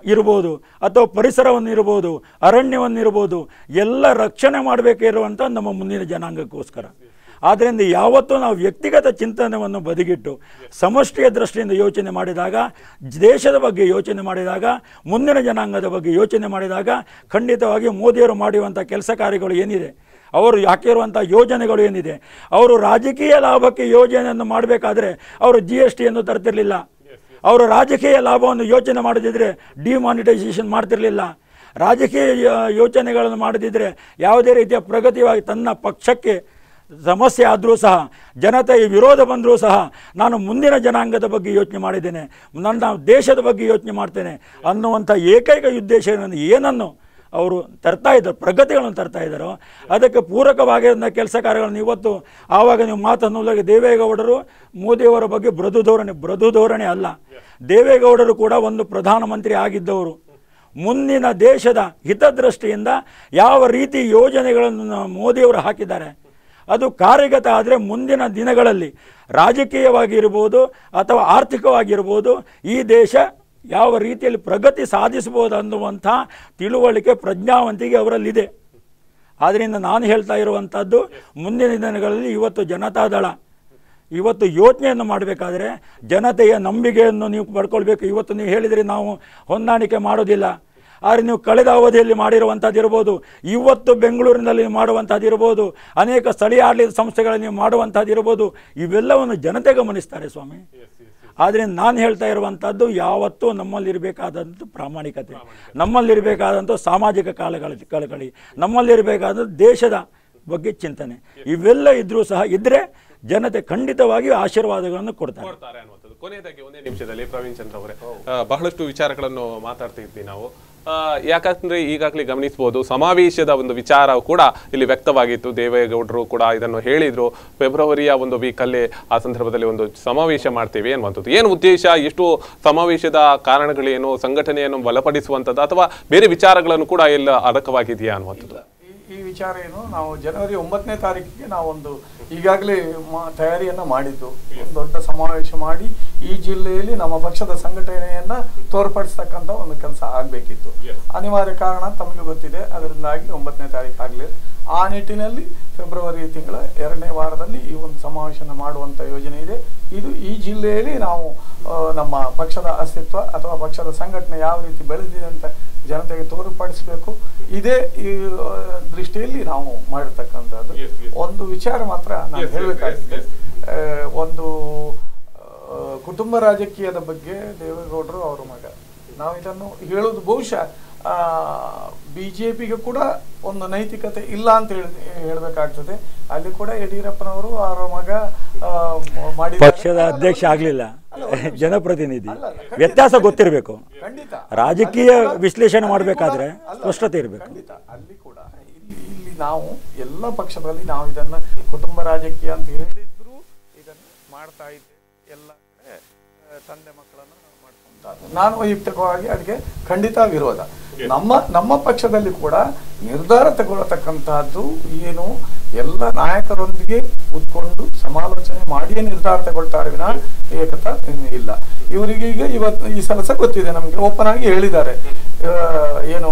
ಇರ್ಬೋದು ಅಥವಾ ಪರಿಸರವನ್ನು ಇರ್ಬೋದು, ಅರಣ್ಯವನ್ನಿರ್ಬೋದು, ಎಲ್ಲ ರಕ್ಷಣೆ ಮಾಡಬೇಕಿರುವಂಥ ನಮ್ಮ ಮುಂದಿನ ಜನಾಂಗಕ್ಕೋಸ್ಕರ. ಆದ್ದರಿಂದ ಯಾವತ್ತೂ ನಾವು ವ್ಯಕ್ತಿಗತ ಚಿಂತನೆಯನ್ನು ಬದಿಗಿಟ್ಟು ಸಮಷ್ಟಿಯ ದೃಷ್ಟಿಯಿಂದ ಯೋಚನೆ ಮಾಡಿದಾಗ, ದೇಶದ ಬಗ್ಗೆ ಯೋಚನೆ ಮಾಡಿದಾಗ, ಮುಂದಿನ ಜನಾಂಗದ ಬಗ್ಗೆ ಯೋಚನೆ ಮಾಡಿದಾಗ ಖಂಡಿತವಾಗಿ ಮೋದಿಯವರು ಮಾಡುವಂಥ ಕೆಲಸ ಕಾರ್ಯಗಳು ಏನಿದೆ, ಅವರು ಹಾಕಿರುವಂಥ ಯೋಜನೆಗಳು ಏನಿದೆ, ಅವರು ರಾಜಕೀಯ ಲಾಭಕ್ಕೆ ಯೋಜನೆಯನ್ನು ಮಾಡಬೇಕಾದ್ರೆ ಅವರು GST ಅನ್ನು ತರ್ತಿರಲಿಲ್ಲ. ಅವರು ರಾಜಕೀಯ ಲಾಭವನ್ನು ಯೋಚನೆ ಮಾಡದಿದ್ದರೆ ಡಿಮಾನಿಟೈಸೇಷನ್ ಮಾಡ್ತಿರಲಿಲ್ಲ. ರಾಜಕೀಯ ಯೋಚನೆಗಳನ್ನು ಮಾಡದಿದ್ದರೆ ಯಾವುದೇ ರೀತಿಯ ಪ್ರಗತಿಯಾಗಿ ತನ್ನ ಪಕ್ಷಕ್ಕೆ ಸಮಸ್ಯೆ ಆದರೂ ಸಹ, ಜನತೆಯ ವಿರೋಧ ಬಂದರೂ ಸಹ ನಾನು ಮುಂದಿನ ಜನಾಂಗದ ಬಗ್ಗೆ ಯೋಚನೆ ಮಾಡಿದ್ದೇನೆ, ನನ್ನ ದೇಶದ ಬಗ್ಗೆ ಯೋಚನೆ ಮಾಡ್ತೇನೆ ಅನ್ನುವಂಥ ಏಕೈಕ ಉದ್ದೇಶವನ್ನು ಏನನ್ನು ಅವರು ತರ್ತಾ ಇದ್ದಾರೆ, ಪ್ರಗತಿಗಳನ್ನು ತರ್ತಾ ಇದ್ದಾರೋ ಅದಕ್ಕೆ ಪೂರಕವಾಗಿರೋ ಕೆಲಸ ಕಾರ್ಯಗಳನ್ನು ಇವತ್ತು ಆವಾಗ ನೀವು ಮಾತನ್ನುವಾಗ ದೇವೇಗೌಡರು ಮೋದಿಯವರ ಬಗ್ಗೆ ಮೃದು ಧೋರಣೆ ಅಲ್ಲ. ದೇವೇಗೌಡರು ಕೂಡ ಒಂದು ಪ್ರಧಾನಮಂತ್ರಿ ಆಗಿದ್ದವರು. ಮುಂದಿನ ದೇಶದ ಹಿತದೃಷ್ಟಿಯಿಂದ ಯಾವ ರೀತಿ ಯೋಜನೆಗಳನ್ನು ಮೋದಿಯವರು ಹಾಕಿದ್ದಾರೆ ಅದು ಕಾರ್ಯಗತ ಆದರೆ ಮುಂದಿನ ದಿನಗಳಲ್ಲಿ ರಾಜಕೀಯವಾಗಿರ್ಬೋದು ಅಥವಾ ಆರ್ಥಿಕವಾಗಿರ್ಬೋದು ಈ ದೇಶ ಯಾವ ರೀತಿಯಲ್ಲಿ ಪ್ರಗತಿ ಸಾಧಿಸಬಹುದು ಅನ್ನುವಂಥ ತಿಳುವಳಿಕೆ, ಪ್ರಜ್ಞಾವಂತಿಕೆ ಅವರಲ್ಲಿದೆ. ಆದ್ದರಿಂದ ನಾನು ಹೇಳ್ತಾ ಇರುವಂಥದ್ದು ಮುಂದಿನ ದಿನಗಳಲ್ಲಿ ಇವತ್ತು ಜನತಾದಳ ಇವತ್ತು ಯೋಚನೆಯನ್ನು ಮಾಡಬೇಕಾದ್ರೆ ಜನತೆಯ ನಂಬಿಕೆಯನ್ನು ನೀವು ಪಡ್ಕೊಳ್ಬೇಕು. ಇವತ್ತು ನೀವು ಹೇಳಿದರೆ ನಾವು ಹೊಂದಾಣಿಕೆ ಮಾಡೋದಿಲ್ಲ, ಆದರೆ ನೀವು ಕಳೆದ ಅವಧಿಯಲ್ಲಿ ಮಾಡಿರುವಂಥದ್ದು ಇರ್ಬೋದು, ಇವತ್ತು ಬೆಂಗಳೂರಿನಲ್ಲಿ ಮಾಡುವಂಥದ್ದು ಇರ್ಬೋದು, ಅನೇಕ ಸ್ಥಳೀಯ ಆಡಳಿತ ಸಂಸ್ಥೆಗಳಲ್ಲಿ ನೀವು ಮಾಡುವಂಥದ್ದು ಇರ್ಬೋದು, ಇವೆಲ್ಲವನ್ನು ಜನತೆ ಗಮನಿಸ್ತಾರೆ ಸ್ವಾಮಿ. ಆದರೆ ನಾನು ಹೇಳ್ತಾ ಇರುವಂಥದ್ದು ಯಾವತ್ತೂ ನಮ್ಮಲ್ಲಿರಬೇಕಾದಂಥ ಪ್ರಾಮಾಣಿಕತೆ, ನಮ್ಮಲ್ಲಿರಬೇಕಾದಂಥ ಸಾಮಾಜಿಕ ಕಳಕಳಿ, ನಮ್ಮಲ್ಲಿರಬೇಕಾದಂಥ ದೇಶದ ಬಗ್ಗೆ ಚಿಂತನೆ, ಇವೆಲ್ಲ ಇದ್ರೂ ಸಹ ಇದ್ದರೆ ಜನತೆ ಖಂಡಿತವಾಗಿ ಆಶೀರ್ವಾದಗಳನ್ನು ಕೊಡ್ತಾರೆ ಅನ್ನುವಂಥದ್ದು. ಕೊನೆಯದಾಗಿ ಒಂದೇ ನಿಮಿಷದಲ್ಲಿ ಪ್ರವೀಣ್ ಚಂದ್ರ ಅವರೇ, ಬಹಳಷ್ಟು ವಿಚಾರಗಳನ್ನು ಮಾತಾಡ್ತಾ ಇದ್ವಿ ನಾವು. ಯಾಕಂದ್ರೆ ಈಗಾಗಲೇ ಗಮನಿಸಬಹುದು ಸಮಾವೇಶದ ಒಂದು ವಿಚಾರ ಕೂಡ ಇಲ್ಲಿ ವ್ಯಕ್ತವಾಗಿತ್ತು. ದೇವೇಗೌಡರು ಕೂಡ ಇದನ್ನು ಹೇಳಿದ್ರು, ಫೆಬ್ರವರಿಯ ಒಂದು ವೀಕಲ್ಲೇ ಆ ಸಂದರ್ಭದಲ್ಲಿ ಒಂದು ಸಮಾವೇಶ ಮಾಡ್ತೇವೆ ಅನ್ನುವಂಥದ್ದು. ಏನು ಉದ್ದೇಶ, ಎಷ್ಟು ಸಮಾವೇಶದ ಕಾರಣಗಳೇನು, ಸಂಘಟನೆಯನ್ನು ಬಲಪಡಿಸುವಂಥದ್ದು ಅಥವಾ ಬೇರೆ ವಿಚಾರಗಳನ್ನು ಕೂಡ ಎಲ್ಲ ಅಡಕವಾಗಿದೆಯಾ ಅನ್ನುವಂಥದ್ದು? ಈ ವಿಚಾರ ಏನು, ನಾವು ಜನವರಿ 9ನೇ ತಾರೀಕಿಗೆ ನಾವೊಂದು ಈಗಾಗಲೇ ತಯಾರಿಯನ್ನ ಮಾಡಿದ್ದು, ಒಂದು ದೊಡ್ಡ ಸಮಾವೇಶ ಮಾಡಿ ಈ ಜಿಲ್ಲೆಯಲ್ಲಿ ನಮ್ಮ ಪಕ್ಷದ ಸಂಘಟನೆಯನ್ನ ತೋರ್ಪಡಿಸ್ತಕ್ಕಂಥ ಒಂದು ಕೆಲಸ ಆಗಬೇಕಿತ್ತು. ಅನಿವಾರ್ಯ ಕಾರಣ ತಮಗೆ ಗೊತ್ತಿದೆ, ಅದರಿಂದಾಗಿ 9ನೇ ತಾರೀಕು ಆಗಲಿಲ್ಲ. ಆ ನಿಟ್ಟಿನಲ್ಲಿ ಫೆಬ್ರವರಿ ತಿಂಗಳ 2ನೇ ವಾರದಲ್ಲಿ ಈ ಒಂದು ಸಮಾವೇಶನ ಮಾಡುವಂಥ ಯೋಜನೆ ಇದೆ. ಇದು ಈ ಜಿಲ್ಲೆಯಲ್ಲಿ ನಾವು ನಮ್ಮ ಪಕ್ಷದ ಅಸ್ತಿತ್ವ ಅಥವಾ ಪಕ್ಷದ ಸಂಘಟನೆ ಯಾವ ರೀತಿ ಬೆಳೆದಿದೆ ಅಂತ ಜನತೆಗೆ ತೋರ್ಪಡಿಸಬೇಕು. ಇದೇ ಈ ದೃಷ್ಟಿಯಲ್ಲಿ ನಾವು ಮಾಡಿರ್ತಕ್ಕಂಥದ್ದು. ಒಂದು ವಿಚಾರ ಮಾತ್ರ ನಾನು ಹೇಳಬೇಕಾಗಿದೆ, ಒಂದು ಕುಟುಂಬ ರಾಜಕೀಯದ ಬಗ್ಗೆ ದೇವೇಗೌಡರು ಅವರ ಮಗ, ನಾವು ಇದನ್ನು ಹೇಳೋದು ಬಹುಶಃ ಬಿಜೆಪಿಗೆ ಕೂಡ ಒಂದು ನೈತಿಕತೆ ಇಲ್ಲ ಅಂತ ಹೇಳಬೇಕಾಗ್ತದೆ. ಅಲ್ಲಿ ಕೂಡ ಯಡಿಯೂರಪ್ಪನವರು ಅವರ ಮಗ ಪಕ್ಷದ ಅಧ್ಯಕ್ಷ ಆಗ್ಲಿಲ್ಲ, ಜನಪ್ರತಿನಿಧಿ, ವ್ಯತ್ಯಾಸ ಗೊತ್ತಿರಬೇಕು. ರಾಜಕೀಯ ವಿಶ್ಲೇಷಣೆ ಮಾಡಬೇಕಾದ್ರೆ ಸ್ಪಷ್ಟತೆ ಇರಬೇಕು. ಅಲ್ಲಿ ಕೂಡ ಇಲ್ಲಿ ನಾವು ಎಲ್ಲ ಪಕ್ಷದಲ್ಲಿ ನಾವು ಇದನ್ನ ಕುಟುಂಬ ರಾಜಕೀಯ ಅಂತ ಹೇಳಿದ್ರು ಇದನ್ನು ಮಾಡ್ತಾ ಇದ್ದೆ. ಎಲ್ಲ ತಂದೆ ಮಕ್ಕಳನ್ನು ನಾನು ವೈಯಕ್ತಿಕವಾಗಿ ಅದಕ್ಕೆ ಖಂಡಿತ ವಿರೋಧ. ನಮ್ಮ ಪಕ್ಷದಲ್ಲಿ ಕೂಡ ನಿರ್ಧಾರ ತಗೊಳ್ಳತಕ್ಕಂತಹದ್ದು ಏನು, ಎಲ್ಲ ನಾಯಕರೊಂದಿಗೆ ಕೂತ್ಕೊಂಡು ಸಮಾಲೋಚನೆ ಮಾಡಿಯೇ ನಿರ್ಧಾರ ತಗೊಳ್ತಾರೆ ವಿನ ಏಕತಾ ಇಲ್ಲ. ಇವರಿಗೀಗ ಇವತ್ತು ಈ ಸಲಸ ಗೊತ್ತಿದೆ, ನಮಗೆ ಓಪನ್ ಆಗಿ ಹೇಳಿದ್ದಾರೆ, ಏನು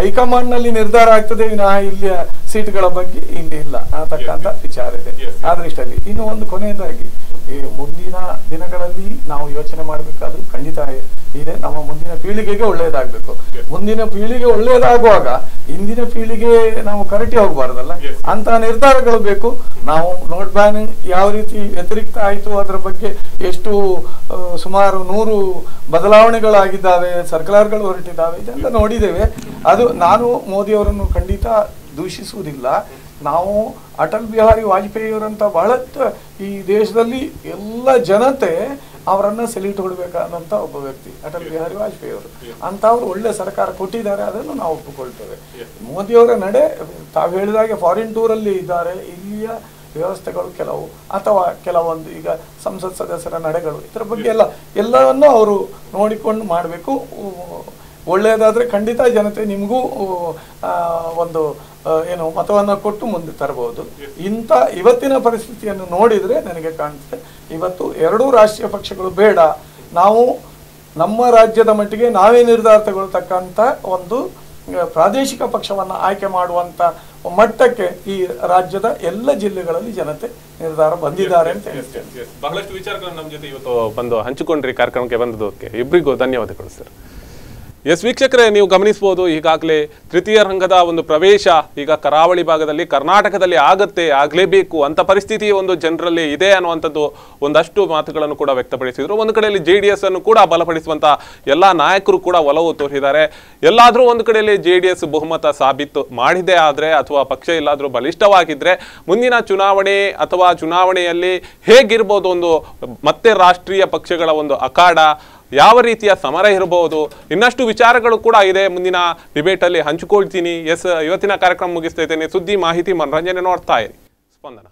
ಹೈಕಮಾಂಡ್ ನಲ್ಲಿ ನಿರ್ಧಾರ ಆಗ್ತದೆ ವಿನಃ ಇಲ್ಲಿಯ ಸೀಟ್ಗಳ ಬಗ್ಗೆ ಇಲ್ಲಿ ಇಲ್ಲ ಅನ್ನತಕ್ಕಂಥ ವಿಚಾರ ಇದೆ. ಆ ದೃಷ್ಟಿಯಲ್ಲಿ ಇನ್ನು ಒಂದು ಕೊನೆಯದಾಗಿ ಮುಂದಿನ ದಿನಗಳಲ್ಲಿ ನಾವು ಯೋಚನೆ ಮಾಡಬೇಕಾದ್ರೂ ಖಂಡಿತ ಇದೆ, ನಮ್ಮ ಮುಂದಿನ ಪೀಳಿಗೆಗೆ ಒಳ್ಳೆಯದಾಗಬೇಕು. ಮುಂದಿನ ಪೀಳಿಗೆ ಒಳ್ಳೆಯದಾಗುವಾಗ ಇಂದಿನ ಪೀಳಿಗೆ ನಾವು ಕರಟಿ ಹೋಗಬಾರ್ದಲ್ಲ, ಅಂತ ನಿರ್ಧಾರಗಳು ಬೇಕು. ನಾವು ನೋಟ್ ಬ್ಯಾನ್ ಯಾವ ರೀತಿ ವ್ಯತಿರಿಕ್ತ ಆಯಿತು, ಅದರ ಬಗ್ಗೆ ಎಷ್ಟು ಸುಮಾರು 100 ಬದಲಾವಣೆಗಳಾಗಿದ್ದಾವೆ, ಸರ್ಕಾರಗಳು ಹೊರಟಿದ್ದಾವೆ, ಇದೆಲ್ಲ ನೋಡಿದ್ದೇವೆ. ಅದು ನಾನು ಮೋದಿಯವರನ್ನು ಖಂಡಿತ ದೂಷಿಸುವುದಿಲ್ಲ. ನಾವು ಅಟಲ್ ಬಿಹಾರಿ ವಾಜಪೇಯಿಯವರಂತ ಬಹಳಷ್ಟು ಈ ದೇಶದಲ್ಲಿ ಎಲ್ಲ ಜನತೆ ಅವರನ್ನ ಸೆಲ್ಯೂಟ್ ಹೊಡಬೇಕಾದಂತ ಒಬ್ಬ ವ್ಯಕ್ತಿ ಅಟಲ್ ಬಿಹಾರಿ ವಾಜಪೇಯಿ ಅವರು. ಅಂತವ್ರು ಒಳ್ಳೆ ಸರ್ಕಾರ ಕೊಟ್ಟಿದ್ದಾರೆ, ಅದನ್ನು ನಾವು ಒಪ್ಪಿಕೊಳ್ತೇವೆ. ಮೋದಿಯವರ ನಡೆ ತಾವು ಹೇಳಿದಾಗೆ ಫಾರಿನ್ ಟೂರಲ್ಲಿ ಇದ್ದಾರೆ, ಇಲ್ಲಿಯ ವ್ಯವಸ್ಥೆಗಳು ಕೆಲವು ಅಥವಾ ಕೆಲವೊಂದು ಈಗ ಸಂಸತ್ ಸದಸ್ಯರ ನಡೆಗಳು, ಇದರ ಬಗ್ಗೆ ಎಲ್ಲವನ್ನು ಅವರು ನೋಡಿಕೊಂಡು ಮಾಡಬೇಕು. ಒಳ್ಳೆಯದಾದರೆ ಖಂಡಿತ ಜನತೆ ನಿಮಗೂ ಒಂದು ಏನು ಮತವನ್ನು ಕೊಟ್ಟು ಮುಂದೆ ತರಬಹುದು. ಇವತ್ತಿನ ಪರಿಸ್ಥಿತಿಯನ್ನು ನೋಡಿದರೆ ನನಗೆ ಕಾಣುತ್ತೆ ಇವತ್ತು ಎರಡೂ ರಾಷ್ಟ್ರೀಯ ಪಕ್ಷಗಳು ಬೇಡ, ನಾವು ನಮ್ಮ ರಾಜ್ಯದ ಮಟ್ಟಿಗೆ ನಾವೇ ನಿರ್ಧಾರ ತಗೊಳ್ತಕ್ಕಂಥ ಒಂದು ಪ್ರಾದೇಶಿಕ ಪಕ್ಷವನ್ನು ಆಯ್ಕೆ ಮಾಡುವಂಥ ಮಟ್ಟಕ್ಕೆ ಈ ರಾಜ್ಯದ ಎಲ್ಲ ಜಿಲ್ಲೆಗಳಲ್ಲಿ ಜನತೆ ನಿರ್ಧಾರ ಬಂದಿದ್ದಾರೆ ಅಂತ ಹೇಳ್ತೇನೆ. ಬಹಳಷ್ಟು ವಿಚಾರಗಳನ್ನು ನಮ್ಮ ಜೊತೆ ಇವತ್ತು ಬಂದು ಹಂಚಿಕೊಂಡ್ರಿ, ಕಾರ್ಯಕ್ರಮಕ್ಕೆ ಬಂದದಕ್ಕೆ ಇಬ್ಬರಿಗೂ ಧನ್ಯವಾದಗಳು ಸರ್. ಎಸ್ ವೀಕ್ಷಕರೇ, ನೀವು ಗಮನಿಸಬಹುದು ಈಗಾಗಲೇ ತೃತೀಯ ರಂಗದ ಒಂದು ಪ್ರವೇಶ ಈಗ ಕರಾವಳಿ ಭಾಗದಲ್ಲಿ ಕರ್ನಾಟಕದಲ್ಲಿ ಆಗಲೇಬೇಕು ಅಂತ ಪರಿಸ್ಥಿತಿ ಒಂದು ಜನರಲ್ಲಿ ಇದೆ ಅನ್ನುವಂಥದ್ದು ಒಂದಷ್ಟು ಮಾತುಗಳನ್ನು ಕೂಡ ವ್ಯಕ್ತಪಡಿಸಿದರು. ಒಂದು ಕಡೆಯಲ್ಲಿ JDS ಅನ್ನು ಕೂಡ ಬಲಪಡಿಸುವಂಥ ಎಲ್ಲ ನಾಯಕರು ಕೂಡ ಒಲವು ತೋರಿಸಿದ್ದಾರೆ. ಎಲ್ಲಾದರೂ ಒಂದು ಕಡೆಯಲ್ಲಿ JDS ಬಹುಮತ ಸಾಬೀತು ಮಾಡಿದೆ ಆದರೆ ಅಥವಾ ಪಕ್ಷ ಎಲ್ಲಾದರೂ ಬಲಿಷ್ಠವಾಗಿದ್ದರೆ ಮುಂದಿನ ಚುನಾವಣೆ ಅಥವಾ ಚುನಾವಣೆಯಲ್ಲಿ ಹೇಗಿರ್ಬೋದು, ಒಂದು ಮತ್ತೆ ರಾಷ್ಟ್ರೀಯ ಪಕ್ಷಗಳ ಒಂದು ಅಖಾಡ ಯಾವ ರೀತಿಯ ಸಮರ ಇರಬಹುದು, ಇನ್ನಷ್ಟು ವಿಚಾರಗಳು ಕೂಡ ಇದೆ. ಮುಂದಿನ ಡಿಬೇಟಲ್ಲಿ ಹಂಚಿಕೊಳ್ತೀನಿ. ಇವತ್ತಿನ ಕಾರ್ಯಕ್ರಮ ಮುಗಿಸ್ತಾ ಇದ್ದೇನೆ. ಸುದ್ದಿ, ಮಾಹಿತಿ, ಮನರಂಜನೆ ನೋಡ್ತಾ ಇರಿ ಸ್ಪಂದನ.